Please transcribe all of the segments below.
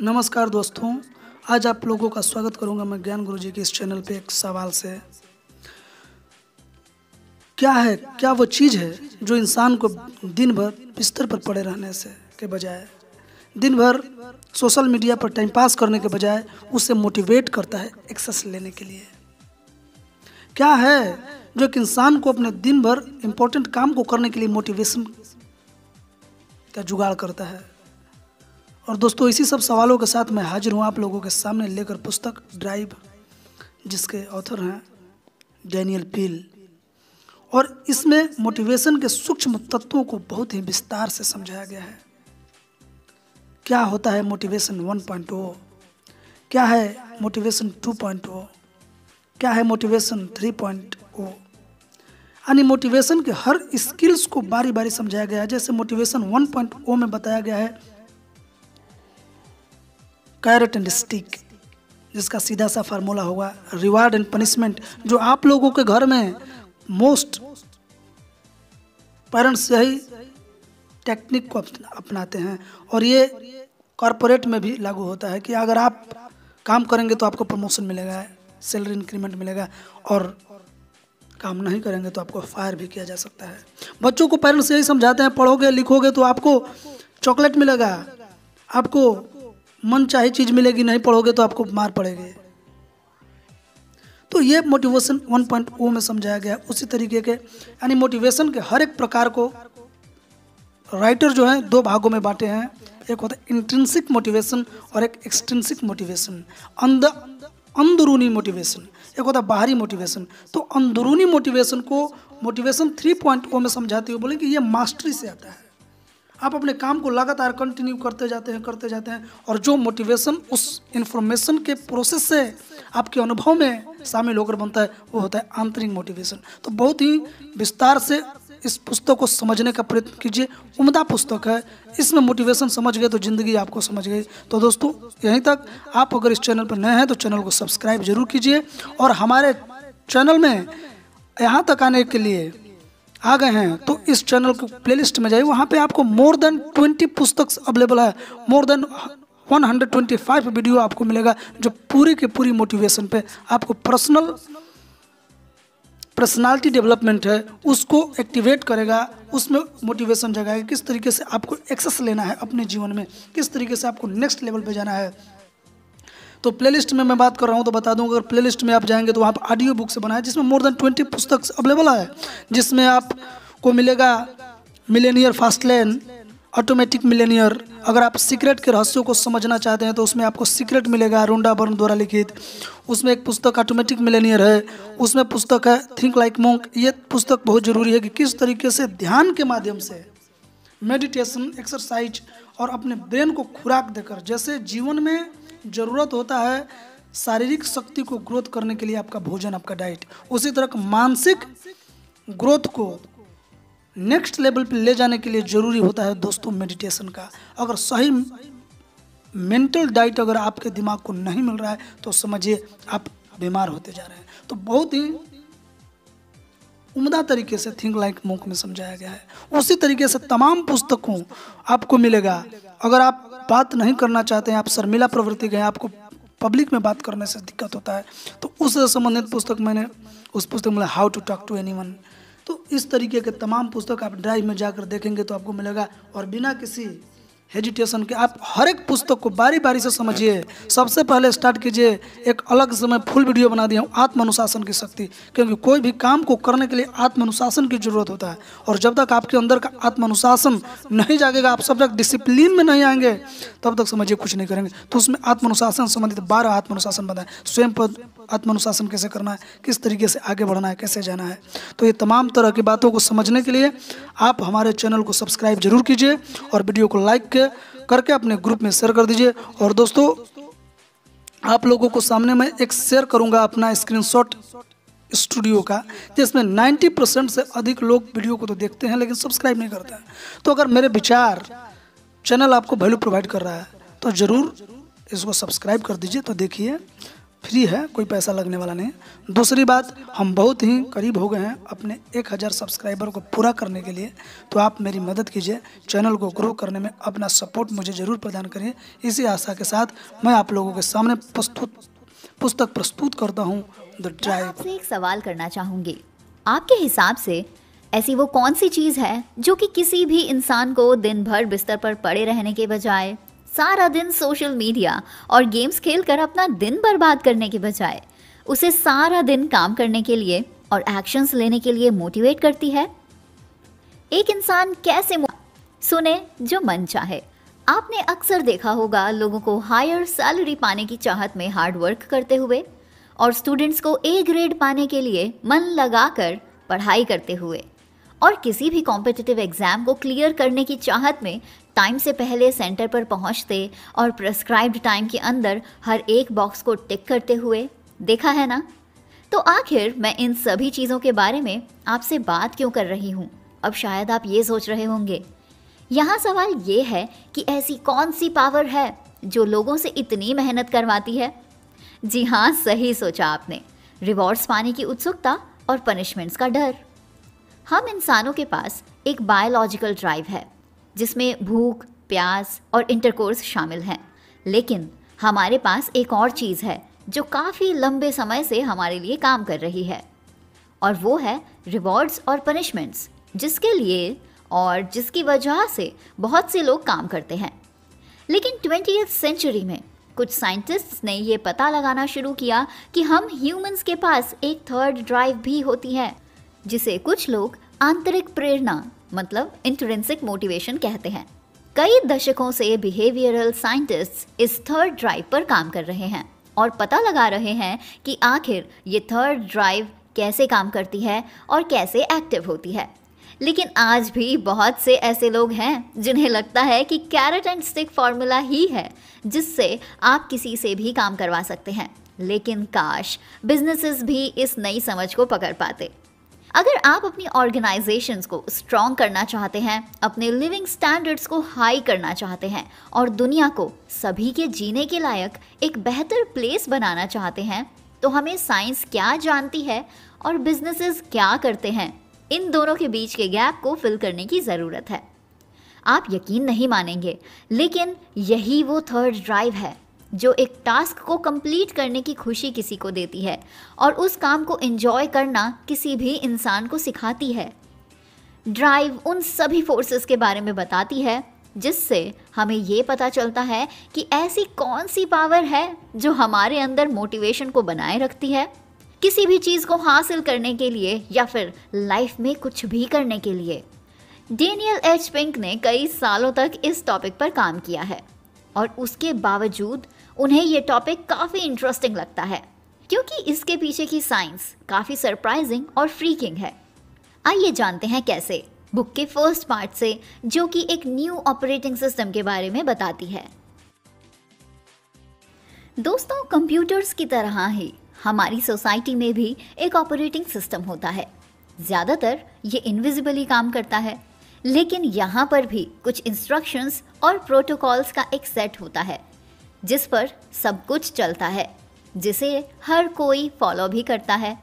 नमस्कार दोस्तों, आज आप लोगों का स्वागत करूंगा मैं ज्ञान गुरुजी के इस चैनल पे एक सवाल से। क्या वो चीज़ है जो इंसान को दिन भर बिस्तर पर पड़े रहने से के बजाय, दिन भर सोशल मीडिया पर टाइम पास करने के बजाय उसे मोटिवेट करता है एक्सेस लेने के लिए? क्या है जो एक इंसान को अपने दिन भर इम्पोर्टेंट काम को करने के लिए मोटिवेशन का जुगाड़ करता है? और दोस्तों, इसी सब सवालों के साथ मैं हाजिर हूँ आप लोगों के सामने लेकर पुस्तक ड्राइव, जिसके ऑथर हैं डैनियल पील। और इसमें मोटिवेशन के सूक्ष्म तत्वों को बहुत ही विस्तार से समझाया गया है। क्या होता है मोटिवेशन 1.0, क्या है मोटिवेशन 2.0, क्या है मोटिवेशन 3.0। यानी मोटिवेशन के हर स्किल्स को बारी बारी समझाया गया है। जैसे मोटिवेशन 1.0 में बताया गया है कैरेट एंड स्टिक, जिसका सीधा सा फार्मूला होगा रिवार्ड एंड पनिशमेंट। जो आप लोगों के घर में मोस्ट पेरेंट्स यही टेक्निक को अपनाते हैं, और ये कॉरपोरेट में भी लागू होता है कि अगर आप काम करेंगे तो आपको प्रमोशन मिलेगा, सैलरी इंक्रीमेंट मिलेगा, और काम नहीं करेंगे तो आपको फायर भी किया जा सकता है। बच्चों को पेरेंट्स यही समझाते हैं, पढ़ोगे लिखोगे तो आपको चॉकलेट मिलेगा, आपको मन चाहे चीज़ मिलेगी, नहीं पढ़ोगे तो आपको मार पड़ेगी। तो ये मोटिवेशन 1.0 में समझाया गया। उसी तरीके के यानी मोटिवेशन के हर एक प्रकार को राइटर जो है दो भागों में बांटे हैं। एक होता है इंट्रिंसिक मोटिवेशन और एक एक्सट्रिंसिक मोटिवेशन, अंदरूनी मोटिवेशन। एक होता है बाहरी मोटिवेशन। तो अंदरूनी मोटिवेशन को मोटिवेशन 3.0 में समझाते हुए बोले कि ये मास्टरी से आता है। आप अपने काम को लगातार कंटिन्यू करते जाते हैं, और जो मोटिवेशन उस इंफॉर्मेशन के प्रोसेस से आपके अनुभव में शामिल होकर बनता है, वो होता है आंतरिक मोटिवेशन। तो बहुत ही विस्तार से इस पुस्तक को समझने का प्रयत्न कीजिए। उम्दा पुस्तक है, इसमें मोटिवेशन समझ गए तो ज़िंदगी आपको समझ गई। तो दोस्तों, यहीं तक। आप अगर इस चैनल पर नए हैं तो चैनल को सब्सक्राइब जरूर कीजिए, और हमारे चैनल में यहाँ तक आने के लिए आ गए हैं तो इस चैनल के प्लेलिस्ट में जाइए। वहाँ पे आपको मोर देन 20 पुस्तक अवेलेबल है, मोर देन 125 वीडियो आपको मिलेगा, जो पूरी की पूरी मोटिवेशन पे आपको पर्सनालिटी डेवलपमेंट है उसको एक्टिवेट करेगा, उसमें मोटिवेशन जगाएगा। किस तरीके से आपको एक्सेस लेना है अपने जीवन में, किस तरीके से आपको नेक्स्ट लेवल पे जाना है। तो प्लेलिस्ट में मैं बात कर रहा हूँ तो बता दूँ, अगर प्लेलिस्ट में आप जाएंगे तो वहाँ पर ऑडियो बुक से बना है, जिसमें मोर देन 20 पुस्तक अवेलेबल है। जिसमें आपको मिलेगा Millionaire fast lane, automatic Millionaire. अगर आप सीक्रेट के रहस्यों को समझना चाहते हैं तो उसमें आपको सीक्रेट मिलेगा, रोंडा बर्न द्वारा लिखित। उसमें एक पुस्तक ऑटोमेटिक मिलेनियर है, उसमें पुस्तक है थिंक लाइक मॉन्क। ये पुस्तक बहुत ज़रूरी है कि किस तरीके से ध्यान के माध्यम से, मेडिटेशन, एक्सरसाइज और अपने ब्रेन को खुराक देकर, जैसे जीवन में ज़रूरत होता है शारीरिक शक्ति को ग्रोथ करने के लिए आपका भोजन, आपका डाइट, उसी तरह मानसिक ग्रोथ को नेक्स्ट लेवल पे ले जाने के लिए ज़रूरी होता है दोस्तों मेडिटेशन का। अगर सही मेंटल डाइट अगर आपके दिमाग को नहीं मिल रहा है तो समझिए आप बीमार होते जा रहे हैं। तो बहुत ही उम्दा तरीके से थिंक लाइक मॉन्क में समझाया गया है। उसी तरीके से तमाम पुस्तकों आपको मिलेगा। अगर आप बात नहीं करना चाहते हैं, आप शर्मिला प्रवृत्ति के हैं, आपको पब्लिक में बात करने से दिक्कत होता है, तो उससे संबंधित पुस्तक मैंने उस पुस्तक में how to talk to anyone. तो इस तरीके के तमाम पुस्तक आप ड्राइव में जाकर देखेंगे तो आपको मिलेगा, और बिना किसी हेजिटेशन के आप हर एक पुस्तक को बारी बारी से समझिए। सबसे पहले स्टार्ट कीजिए, एक अलग से मैं फुल वीडियो बना दिया हूँ आत्म अनुशासन की शक्ति, क्योंकि कोई भी काम को करने के लिए आत्म अनुशासन की जरूरत होता है। और जब तक आपके अंदर का आत्म अनुशासन नहीं जागेगा, आप सब तक डिसिप्लिन में नहीं आएंगे, तब तक समझिए कुछ नहीं करेंगे। तो उसमें आत्म अनुशासन संबंधित 12 आत्म अनुशासन बताएं, स्वयं पर आत्म अनुशासन कैसे करना है, किस तरीके से आगे बढ़ना है, कैसे जाना है। तो ये तमाम तरह की बातों को समझने के लिए आप हमारे चैनल को सब्सक्राइब जरूर कीजिए, और वीडियो को लाइक करके अपने ग्रुप में शेयर कर दीजिए। और दोस्तों, आप लोगों को सामने मैं एक शेयर करूंगा अपना स्क्रीनशॉट स्टूडियो का, जिसमें 90% से अधिक लोग वीडियो को तो देखते हैं लेकिन सब्सक्राइब नहीं करते हैं। तो अगर मेरे विचार चैनल आपको वैल्यू प्रोवाइड कर रहा है तो ज़रूर इसको सब्सक्राइब कर दीजिए। तो देखिए फ्री है, कोई पैसा लगने वाला नहीं है। दूसरी बात, हम बहुत ही करीब हो गए हैं अपने 1000 सब्सक्राइबर को पूरा करने के लिए, तो आप मेरी मदद कीजिए, चैनल को ग्रो करने में अपना सपोर्ट मुझे ज़रूर प्रदान करिए। इसी आशा के साथ मैं आप लोगों के सामने पुस्तक प्रस्तुत करता हूँ, द ड्राइव। आपसे एक सवाल करना चाहूँगी, आपके हिसाब से ऐसी वो कौन सी चीज़ है जो कि किसी भी इंसान को दिन भर बिस्तर पर पड़े रहने के बजाय, सारा दिन सोशल मीडिया और गेम्स खेलकर अपना दिन बर्बाद करने के बजाय उसे सारा दिन काम करने के लिए और एक्शंस लेने के लिए मोटिवेट करती है? एक इंसान कैसे सुने जो मन चाहे। आपने अक्सर देखा होगा लोगों को हायर सैलरी पाने की चाहत में हार्ड वर्क करते हुए और स्टूडेंट्स को ए ग्रेड पाने के लिए मन लगाकर पढ़ाई करते हुए और किसी भी कॉम्पिटिटिव एग्जाम को क्लियर करने की चाहत में टाइम से पहले सेंटर पर पहुंचते और प्रेस्क्राइब्ड टाइम के अंदर हर एक बॉक्स को टिक करते हुए देखा है ना? तो आखिर मैं इन सभी चीज़ों के बारे में आपसे बात क्यों कर रही हूँ? अब शायद आप ये सोच रहे होंगे। यहाँ सवाल ये है कि ऐसी कौन सी पावर है जो लोगों से इतनी मेहनत करवाती है? जी हाँ, सही सोचा आपने, रिवॉर्ड्स पाने की उत्सुकता और पनिशमेंट्स का डर। हम इंसानों के पास एक बायोलॉजिकल ड्राइव है जिसमें भूख, प्यास और इंटरकोर्स शामिल हैं, लेकिन हमारे पास एक और चीज़ है जो काफ़ी लंबे समय से हमारे लिए काम कर रही है, और वो है रिवॉर्ड्स और पनिशमेंट्स, जिसके लिए और जिसकी वजह से बहुत से लोग काम करते हैं। लेकिन 20th सेंचुरी में कुछ साइंटिस्ट्स ने ये पता लगाना शुरू किया कि हम ह्यूमंस के पास एक थर्ड ड्राइव भी होती है, जिसे कुछ लोग आंतरिक प्रेरणा मतलब इंट्रिंसिक मोटिवेशन कहते हैं। कई दशकों से बिहेवियरल साइंटिस्ट्स इस थर्ड ड्राइव पर काम कर रहे हैं और पता लगा रहे हैं कि आखिर ये थर्ड ड्राइव कैसे काम करती है और कैसे एक्टिव होती है। लेकिन आज भी बहुत से ऐसे लोग हैं जिन्हें लगता है कि कैरेट एंड स्टिक फॉर्मूला ही है जिससे आप किसी से भी काम करवा सकते हैं। लेकिन काश बिजनेसेस भी इस नई समझ को पकड़ पाते। अगर आप अपनी ऑर्गेनाइजेशंस को स्ट्रॉन्ग करना चाहते हैं, अपने लिविंग स्टैंडर्ड्स को हाई करना चाहते हैं और दुनिया को सभी के जीने के लायक एक बेहतर प्लेस बनाना चाहते हैं, तो हमें साइंस क्या जानती है और बिजनेसेस क्या करते हैं, इन दोनों के बीच के गैप को फिल करने की ज़रूरत है। आप यकीन नहीं मानेंगे, लेकिन यही वो थर्ड ड्राइव है जो एक टास्क को कंप्लीट करने की खुशी किसी को देती है और उस काम को एंजॉय करना किसी भी इंसान को सिखाती है। ड्राइव उन सभी फोर्सेस के बारे में बताती है जिससे हमें ये पता चलता है कि ऐसी कौन सी पावर है जो हमारे अंदर मोटिवेशन को बनाए रखती है, किसी भी चीज़ को हासिल करने के लिए या फिर लाइफ में कुछ भी करने के लिए। डेनियल एच पिंक ने कई सालों तक इस टॉपिक पर काम किया है और उसके बावजूद उन्हें ये टॉपिक काफ़ी इंटरेस्टिंग लगता है क्योंकि इसके पीछे की साइंस काफ़ी सरप्राइजिंग और फ्रीकिंग है। आइए जानते हैं कैसे, बुक के फर्स्ट पार्ट से, जो कि एक न्यू ऑपरेटिंग सिस्टम के बारे में बताती है। दोस्तों, कंप्यूटर्स की तरह ही हमारी सोसाइटी में भी एक ऑपरेटिंग सिस्टम होता है। ज़्यादातर ये इनविजिबली काम करता है, लेकिन यहाँ पर भी कुछ इंस्ट्रक्शंस और प्रोटोकॉल्स का एक सेट होता है जिस पर सब कुछ चलता है, जिसे हर कोई फॉलो भी करता है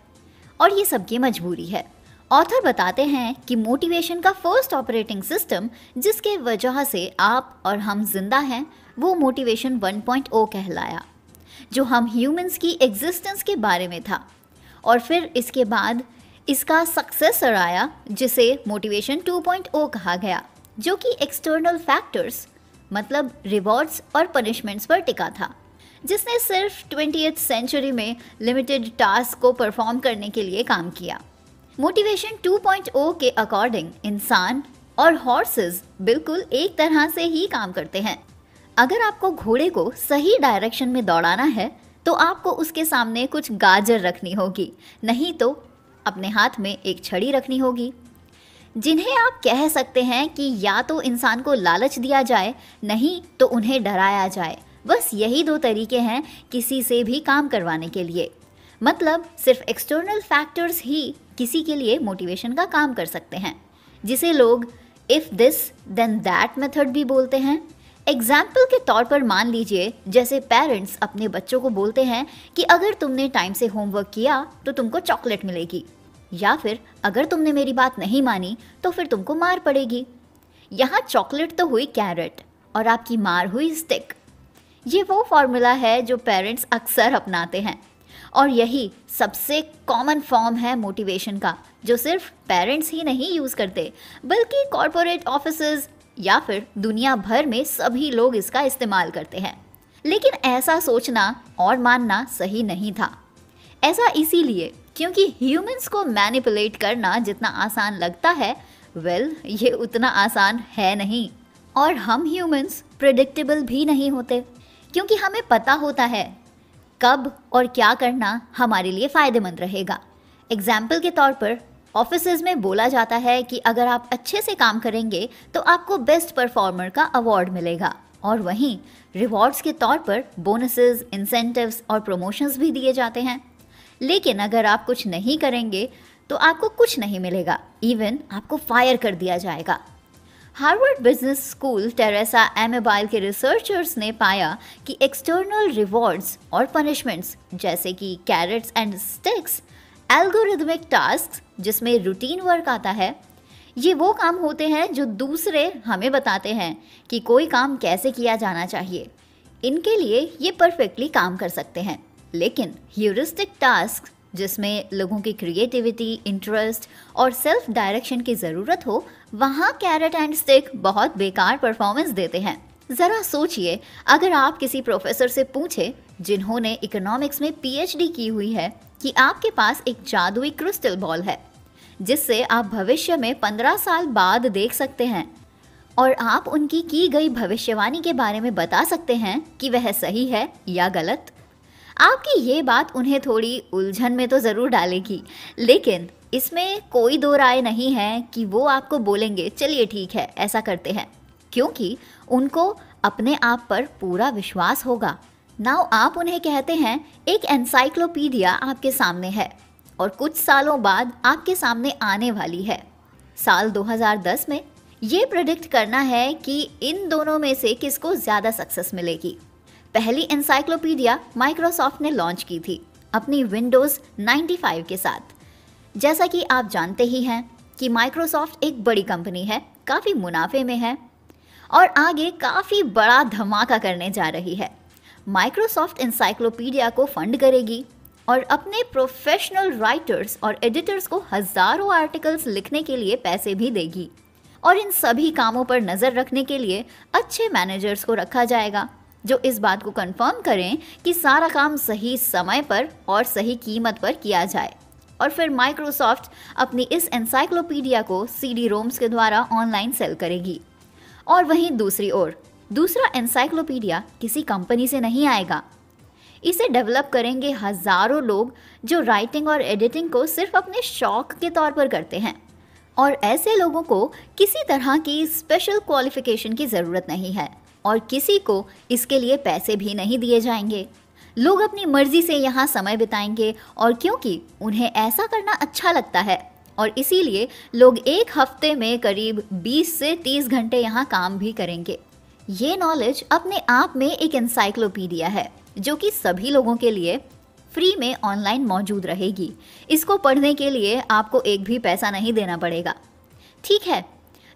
और ये सबकी मजबूरी है। ऑथर बताते हैं कि मोटिवेशन का फर्स्ट ऑपरेटिंग सिस्टम जिसके वजह से आप और हम जिंदा हैं, वो मोटिवेशन 1.0 कहलाया, जो हम ह्यूमंस की एग्जिस्टेंस के बारे में था। और फिर इसके बाद इसका सक्सेसर आया जिसे मोटिवेशन 2.0 कहा गया, जो कि एक्सटर्नल फैक्टर्स मतलब रिवॉर्ड्स और पनिशमेंट्स पर टिका था, जिसने सिर्फ 20th सेंचुरी में लिमिटेड टास्क को परफॉर्म करने के लिए काम किया। मोटिवेशन 2.0 के अकॉर्डिंग इंसान और हॉर्सेस बिल्कुल एक तरह से ही काम करते हैं। अगर आपको घोड़े को सही डायरेक्शन में दौड़ाना है तो आपको उसके सामने कुछ गाजर रखनी होगी, नहीं तो अपने हाथ में एक छड़ी रखनी होगी, जिन्हें आप कह सकते हैं कि या तो इंसान को लालच दिया जाए, नहीं तो उन्हें डराया जाए। बस यही दो तरीके हैं किसी से भी काम करवाने के लिए। मतलब सिर्फ एक्सटर्नल फैक्टर्स ही किसी के लिए मोटिवेशन का काम कर सकते हैं, जिसे लोग if this then that method भी बोलते हैं। एग्जाम्पल के तौर पर मान लीजिए, जैसे पेरेंट्स अपने बच्चों को बोलते हैं कि अगर तुमने टाइम से होमवर्क किया तो तुमको चॉकलेट मिलेगी, या फिर अगर तुमने मेरी बात नहीं मानी तो फिर तुमको मार पड़ेगी। यहाँ चॉकलेट तो हुई कैरेट और आपकी मार हुई स्टिक। ये वो फॉर्मूला है जो पेरेंट्स अक्सर अपनाते हैं, और यही सबसे कॉमन फॉर्म है मोटिवेशन का, जो सिर्फ पेरेंट्स ही नहीं यूज़ करते बल्कि कॉरपोरेट ऑफिसेज या फिर दुनिया भर में सभी लोग इसका इस्तेमाल करते हैं। लेकिन ऐसा सोचना और मानना सही नहीं था। ऐसा इसीलिए क्योंकि ह्यूमंस को मैनिपुलेट करना जितना आसान लगता है, ये उतना आसान है नहीं। और हम ह्यूमंस प्रेडिक्टेबल भी नहीं होते, क्योंकि हमें पता होता है कब और क्या करना हमारे लिए फ़ायदेमंद रहेगा। एग्जाम्पल के तौर पर ऑफिसेज में बोला जाता है कि अगर आप अच्छे से काम करेंगे तो आपको बेस्ट परफॉर्मर का अवार्ड मिलेगा, और वहीं रिवॉर्ड्स के तौर पर बोनसेस, इंसेंटिव्स और प्रमोशंस भी दिए जाते हैं। लेकिन अगर आप कुछ नहीं करेंगे तो आपको कुछ नहीं मिलेगा, इवन आपको फायर कर दिया जाएगा। हार्वर्ड बिजनेस स्कूल टेरेसा एमेबाइल के रिसर्चर्स ने पाया कि एक्सटर्नल रिवॉर्ड्स और पनिशमेंट्स जैसे कि carrots and sticks, algorithmic task जिसमें रूटीन वर्क आता है, ये वो काम होते हैं जो दूसरे हमें बताते हैं कि कोई काम कैसे किया जाना चाहिए। इनके लिए ये परफेक्टली काम कर सकते हैं। लेकिन ह्यूरिस्टिक टास्क जिसमें लोगों की क्रिएटिविटी, इंटरेस्ट और सेल्फ डायरेक्शन की ज़रूरत हो, वहाँ कैरेट एंड स्टिक बहुत बेकार परफॉर्मेंस देते हैं। ज़रा सोचिए, अगर आप किसी प्रोफेसर से पूछे जिन्होंने इकोनॉमिक्स में पीएचडी की हुई है कि आपके पास एक जादुई क्रिस्टल बॉल है जिससे आप भविष्य में 15 साल बाद देख सकते हैं, और आप उनकी की गई भविष्यवाणी के बारे में बता सकते हैं कि वह सही है या गलत। आपकी ये बात उन्हें थोड़ी उलझन में तो ज़रूर डालेगी, लेकिन इसमें कोई दो राय नहीं है कि वो आपको बोलेंगे चलिए ठीक है ऐसा करते हैं, क्योंकि उनको अपने आप पर पूरा विश्वास होगा। नाउ आप उन्हें कहते हैं एक एनसाइक्लोपीडिया आपके सामने है और कुछ सालों बाद आपके सामने आने वाली है। साल 2010 में ये प्रेडिक्ट करना है कि इन दोनों में से किसको ज़्यादा सक्सेस मिलेगी। पहली एनसाइक्लोपीडिया माइक्रोसॉफ्ट ने लॉन्च की थी अपनी विंडोज़ 95 के साथ। जैसा कि आप जानते ही हैं कि माइक्रोसॉफ्ट एक बड़ी कंपनी है, काफ़ी मुनाफे में है और आगे काफ़ी बड़ा धमाका करने जा रही है। माइक्रोसॉफ्ट एनसाइक्लोपीडिया को फंड करेगी और अपने प्रोफेशनल राइटर्स और एडिटर्स को हज़ारों आर्टिकल्स लिखने के लिए पैसे भी देगी, और इन सभी कामों पर नज़र रखने के लिए अच्छे मैनेजर्स को रखा जाएगा जो इस बात को कंफर्म करें कि सारा काम सही समय पर और सही कीमत पर किया जाए। और फिर माइक्रोसॉफ्ट अपनी इस एनसाइक्लोपीडिया को सीडी रोम्स के द्वारा ऑनलाइन सेल करेगी। और वहीं दूसरी ओर दूसरा एनसाइक्लोपीडिया किसी कंपनी से नहीं आएगा। इसे डेवलप करेंगे हज़ारों लोग जो राइटिंग और एडिटिंग को सिर्फ अपने शौक के तौर पर करते हैं, और ऐसे लोगों को किसी तरह की स्पेशल क्वालिफिकेशन की ज़रूरत नहीं है और किसी को इसके लिए पैसे भी नहीं दिए जाएंगे। लोग अपनी मर्जी से यहाँ समय बिताएंगे, और क्योंकि उन्हें ऐसा करना अच्छा लगता है और इसीलिए लोग एक हफ्ते में करीब 20 से 30 घंटे यहाँ काम भी करेंगे। ये नॉलेज अपने आप में एक एनसाइक्लोपीडिया है जो कि सभी लोगों के लिए फ्री में ऑनलाइन मौजूद रहेगी। इसको पढ़ने के लिए आपको एक भी पैसा नहीं देना पड़ेगा। ठीक है,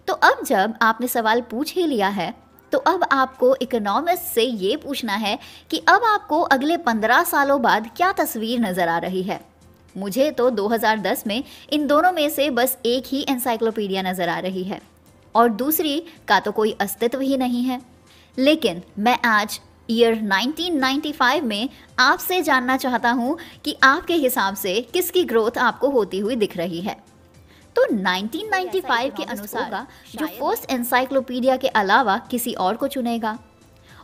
तो अब जब आपने सवाल पूछ ही लिया है तो अब आपको इकोनॉमिस्ट से ये पूछना है कि अब आपको अगले 15 सालों बाद क्या तस्वीर नज़र आ रही है। मुझे तो 2010 में इन दोनों में से बस एक ही एनसाइक्लोपीडिया नज़र आ रही है और दूसरी का तो कोई अस्तित्व ही नहीं है। लेकिन मैं आज ईयर 1995 में आपसे जानना चाहता हूँ कि आपके हिसाब से किसकी ग्रोथ आपको होती हुई दिख रही है। तो 1995 के अनुसार जो फर्स्ट एनसाइक्लोपीडिया के अलावा किसी और को चुनेगा,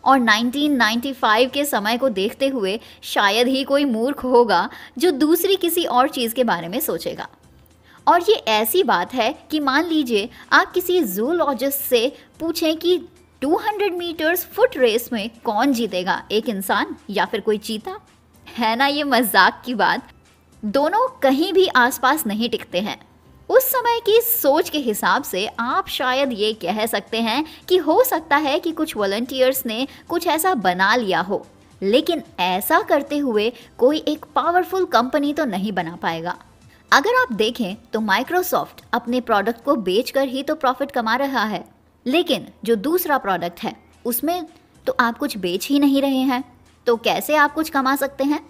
और 1995 के समय को देखते हुए शायद ही कोई मूर्ख होगा जो दूसरी किसी और चीज़ के बारे में सोचेगा। और ये ऐसी बात है कि मान लीजिए आप किसी जूलॉजिस्ट से पूछें कि 200 मीटर्स फुट रेस में कौन जीतेगा, एक इंसान या फिर कोई चीता। है ना ये मजाक की बात। दोनों कहीं भी आसपास नहीं टिकते हैं। उस समय की सोच के हिसाब से आप शायद ये कह सकते हैं कि हो सकता है कि कुछ वॉलंटियर्स ने कुछ ऐसा बना लिया हो, लेकिन ऐसा करते हुए कोई एक पावरफुल कंपनी तो नहीं बना पाएगा। अगर आप देखें तो माइक्रोसॉफ्ट अपने प्रोडक्ट को बेचकर ही तो प्रॉफिट कमा रहा है, लेकिन जो दूसरा प्रोडक्ट है उसमें तो आप कुछ बेच ही नहीं रहे हैं, तो कैसे आप कुछ कमा सकते हैं?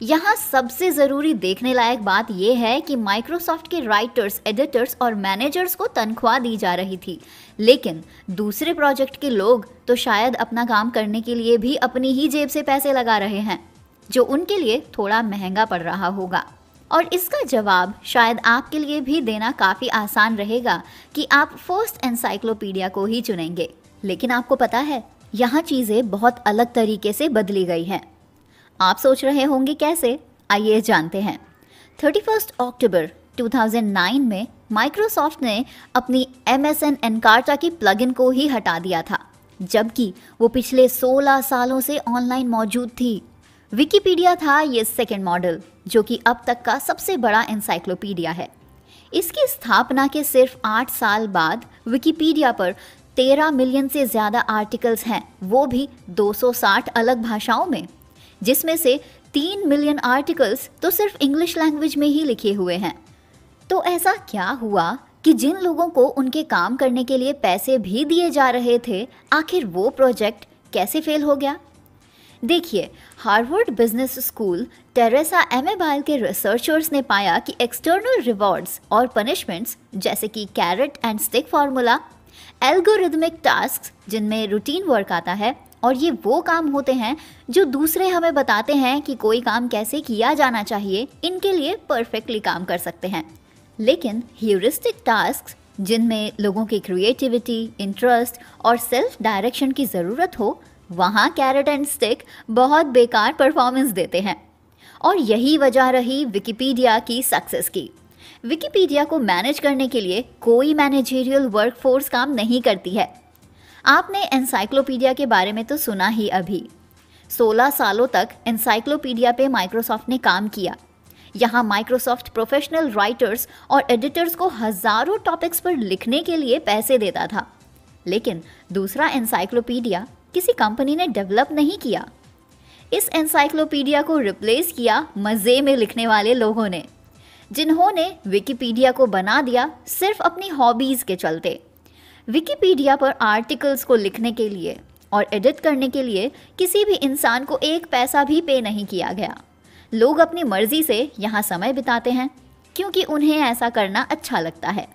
यहाँ सबसे ज़रूरी देखने लायक बात यह है कि माइक्रोसॉफ्ट के राइटर्स, एडिटर्स और मैनेजर्स को तनख्वाह दी जा रही थी, लेकिन दूसरे प्रोजेक्ट के लोग तो शायद अपना काम करने के लिए भी अपनी ही जेब से पैसे लगा रहे हैं, जो उनके लिए थोड़ा महंगा पड़ रहा होगा। और इसका जवाब शायद आपके लिए भी देना काफ़ी आसान रहेगा कि आप फर्स्ट एनसाइक्लोपीडिया को ही चुनेंगे। लेकिन आपको पता है, यहाँ चीज़ें बहुत अलग तरीके से बदली गई हैं। आप सोच रहे होंगे कैसे? आइए जानते हैं। 31 अक्टूबर 2009 में माइक्रोसॉफ्ट ने अपनी MSN एनकार्टा की प्लगइन को ही हटा दिया था, जबकि वो पिछले 16 सालों से ऑनलाइन मौजूद थी। विकिपीडिया था ये सेकेंड मॉडल, जो कि अब तक का सबसे बड़ा एनसाइक्लोपीडिया है। इसकी स्थापना के सिर्फ 8 साल बाद विकिपीडिया पर 13 मिलियन से ज़्यादा आर्टिकल्स हैं, वो भी 260 अलग भाषाओं में, जिसमें से 3 मिलियन आर्टिकल्स तो सिर्फ इंग्लिश लैंग्वेज में ही लिखे हुए हैं। तो ऐसा क्या हुआ कि जिन लोगों को उनके काम करने के लिए पैसे भी दिए जा रहे थे, आखिर वो प्रोजेक्ट कैसे फेल हो गया? देखिए, हार्वर्ड बिजनेस स्कूल टेरेसा एमेबाइल के रिसर्चर्स ने पाया कि एक्सटर्नल रिवॉर्ड्स और पनिशमेंट्स, जैसे कि carrot and stick formula, algorithmic task जिनमें रूटीन वर्क आता है, और ये वो काम होते हैं जो दूसरे हमें बताते हैं कि कोई काम कैसे किया जाना चाहिए, इनके लिए परफेक्टली काम कर सकते हैं। लेकिन ह्यूरिस्टिक टास्क, जिनमें लोगों की क्रिएटिविटी, इंटरेस्ट और सेल्फ डायरेक्शन की ज़रूरत हो, वहाँ कैरेट एंड स्टिक बहुत बेकार परफॉर्मेंस देते हैं। और यही वजह रही विकिपीडिया की सक्सेस की। विकिपीडिया को मैनेज करने के लिए कोई मैनेजरियल वर्कफोर्स काम नहीं करती है। आपने एनसाइक्लोपीडिया के बारे में तो सुना ही अभी। 16 सालों तक एनसाइक्लोपीडिया पे माइक्रोसॉफ्ट ने काम किया। यहाँ माइक्रोसॉफ्ट प्रोफेशनल राइटर्स और एडिटर्स को हज़ारों टॉपिक्स पर लिखने के लिए पैसे देता था, लेकिन दूसरा एनसाइक्लोपीडिया किसी कंपनी ने डेवलप नहीं किया। इस एनसाइक्लोपीडिया को रिप्लेस किया मज़े में लिखने वाले लोगों ने, जिन्होंने विकिपीडिया को बना दिया सिर्फ अपनी हॉबीज़ के चलते। विकिपीडिया पर आर्टिकल्स को लिखने के लिए और एडिट करने के लिए किसी भी इंसान को एक पैसा भी पे नहीं किया गया। लोग अपनी मर्जी से यहाँ समय बिताते हैं क्योंकि उन्हें ऐसा करना अच्छा लगता है,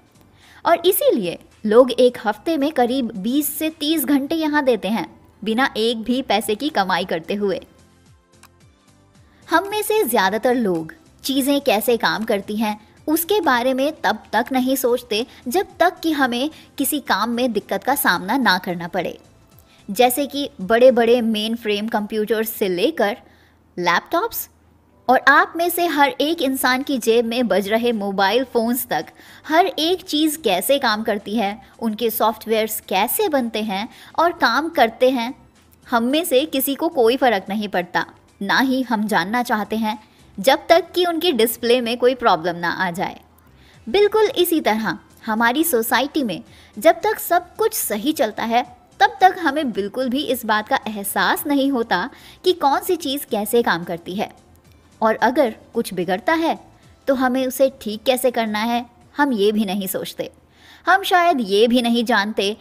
और इसीलिए लोग एक हफ्ते में करीब 20 से 30 घंटे यहाँ देते हैं, बिना एक भी पैसे की कमाई करते हुए। हम में से ज़्यादातर लोग चीज़ें कैसे काम करती हैं उसके बारे में तब तक नहीं सोचते जब तक कि हमें किसी काम में दिक्कत का सामना ना करना पड़े। जैसे कि बड़े बड़े मेन फ्रेम कंप्यूटर्स से लेकर लैपटॉप्स, और आप में से हर एक इंसान की जेब में बज रहे मोबाइल फ़ोन्स तक, हर एक चीज़ कैसे काम करती है, उनके सॉफ्टवेयर्स कैसे बनते हैं और काम करते हैं, हम में से किसी को कोई फ़र्क नहीं पड़ता, ना ही हम जानना चाहते हैं, जब तक कि उनकी डिस्प्ले में कोई प्रॉब्लम ना आ जाए। बिल्कुल इसी तरह हमारी सोसाइटी में जब तक सब कुछ सही चलता है, तब तक हमें बिल्कुल भी इस बात का एहसास नहीं होता कि कौन सी चीज़ कैसे काम करती है, और अगर कुछ बिगड़ता है तो हमें उसे ठीक कैसे करना है, हम ये भी नहीं सोचते। हम शायद ये भी नहीं जानते,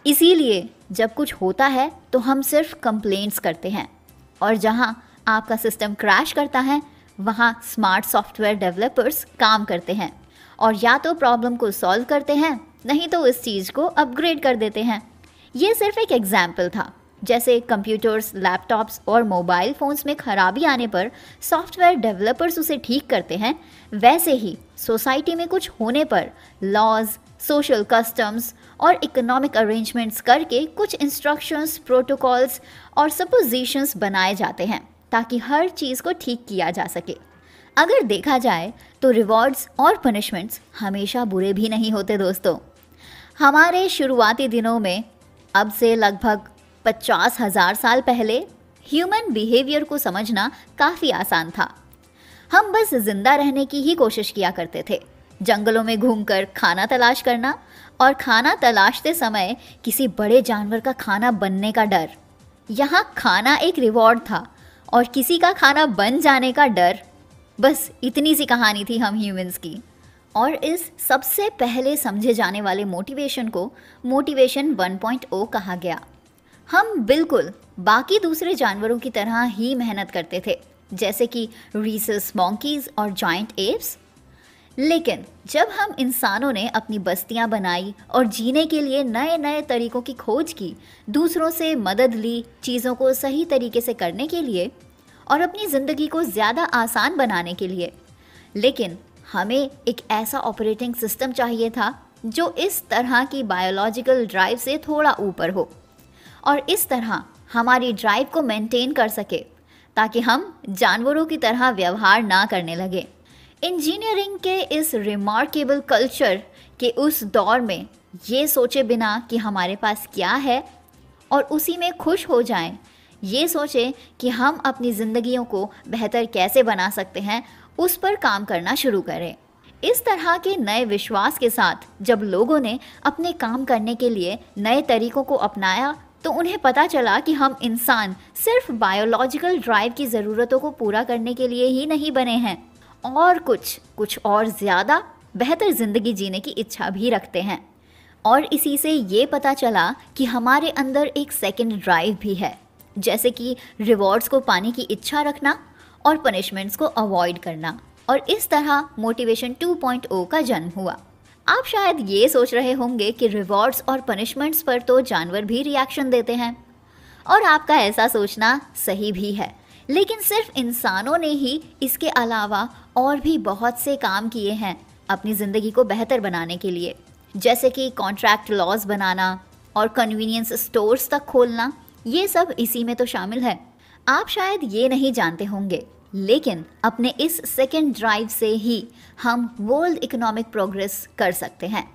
इसीलिए जब कुछ होता है तो हम सिर्फ कंप्लेंट्स करते हैं, और जहाँ आपका सिस्टम क्रैश करता है वहाँ स्मार्ट सॉफ्टवेयर डेवलपर्स काम करते हैं, और या तो प्रॉब्लम को सॉल्व करते हैं, नहीं तो इस चीज़ को अपग्रेड कर देते हैं। ये सिर्फ एक एग्जाम्पल था। जैसे कंप्यूटर्स, लैपटॉप्स और मोबाइल फ़ोन्स में खराबी आने पर सॉफ्टवेयर डेवलपर्स उसे ठीक करते हैं, वैसे ही सोसाइटी में कुछ होने पर लॉज, सोशल कस्टम्स और इकोनॉमिक अरेंजमेंट्स करके कुछ इंस्ट्रक्शंस, प्रोटोकॉल्स और सपोजिशंस बनाए जाते हैं ताकि हर चीज़ को ठीक किया जा सके। अगर देखा जाए तो रिवॉर्ड्स और पनिशमेंट्स हमेशा बुरे भी नहीं होते दोस्तों। हमारे शुरुआती दिनों में, अब से लगभग 50,000 साल पहले, ह्यूमन बिहेवियर को समझना काफ़ी आसान था। हम बस जिंदा रहने की ही कोशिश किया करते थे, जंगलों में घूमकर खाना तलाश करना और खाना तलाशते समय किसी बड़े जानवर का खाना बनने का डर। यहाँ खाना एक रिवॉर्ड था और किसी का खाना बन जाने का डर। बस इतनी सी कहानी थी हम ह्यूमंस की। और इस सबसे पहले समझे जाने वाले मोटिवेशन को मोटिवेशन 1.0 कहा गया। हम बिल्कुल बाकी दूसरे जानवरों की तरह ही मेहनत करते थे, जैसे कि रीसस मॉन्कीज और जायंट एप्स। लेकिन जब हम इंसानों ने अपनी बस्तियां बनाई और जीने के लिए नए नए तरीकों की खोज की, दूसरों से मदद ली चीज़ों को सही तरीके से करने के लिए और अपनी ज़िंदगी को ज़्यादा आसान बनाने के लिए, लेकिन हमें एक ऐसा ऑपरेटिंग सिस्टम चाहिए था जो इस तरह की बायोलॉजिकल ड्राइव से थोड़ा ऊपर हो और इस तरह हमारी ड्राइव को मेंटेन कर सके, ताकि हम जानवरों की तरह व्यवहार ना करने लगे। इंजीनियरिंग के इस रिमार्केबल कल्चर के उस दौर में ये सोचे बिना कि हमारे पास क्या है और उसी में खुश हो जाएं, ये सोचें कि हम अपनी ज़िंदगियों को बेहतर कैसे बना सकते हैं, उस पर काम करना शुरू करें। इस तरह के नए विश्वास के साथ जब लोगों ने अपने काम करने के लिए नए तरीकों को अपनाया, तो उन्हें पता चला कि हम इंसान सिर्फ बायोलॉजिकल ड्राइव की ज़रूरतों को पूरा करने के लिए ही नहीं बने हैं, और कुछ और ज़्यादा बेहतर ज़िंदगी जीने की इच्छा भी रखते हैं। और इसी से ये पता चला कि हमारे अंदर एक सेकंड ड्राइव भी है, जैसे कि रिवॉर्ड्स को पाने की इच्छा रखना और पनिशमेंट्स को अवॉइड करना। और इस तरह मोटिवेशन 2.0 का जन्म हुआ। आप शायद ये सोच रहे होंगे कि रिवॉर्ड्स और पनिशमेंट्स पर तो जानवर भी रिएक्शन देते हैं, और आपका ऐसा सोचना सही भी है, लेकिन सिर्फ इंसानों ने ही इसके अलावा और भी बहुत से काम किए हैं अपनी ज़िंदगी को बेहतर बनाने के लिए, जैसे कि कॉन्ट्रैक्ट लॉज बनाना और कन्वीनियंस स्टोर्स तक खोलना। ये सब इसी में तो शामिल है। आप शायद ये नहीं जानते होंगे, लेकिन अपने इस सेकेंड ड्राइव से ही हम वर्ल्ड इकोनॉमिक प्रोग्रेस कर सकते हैं,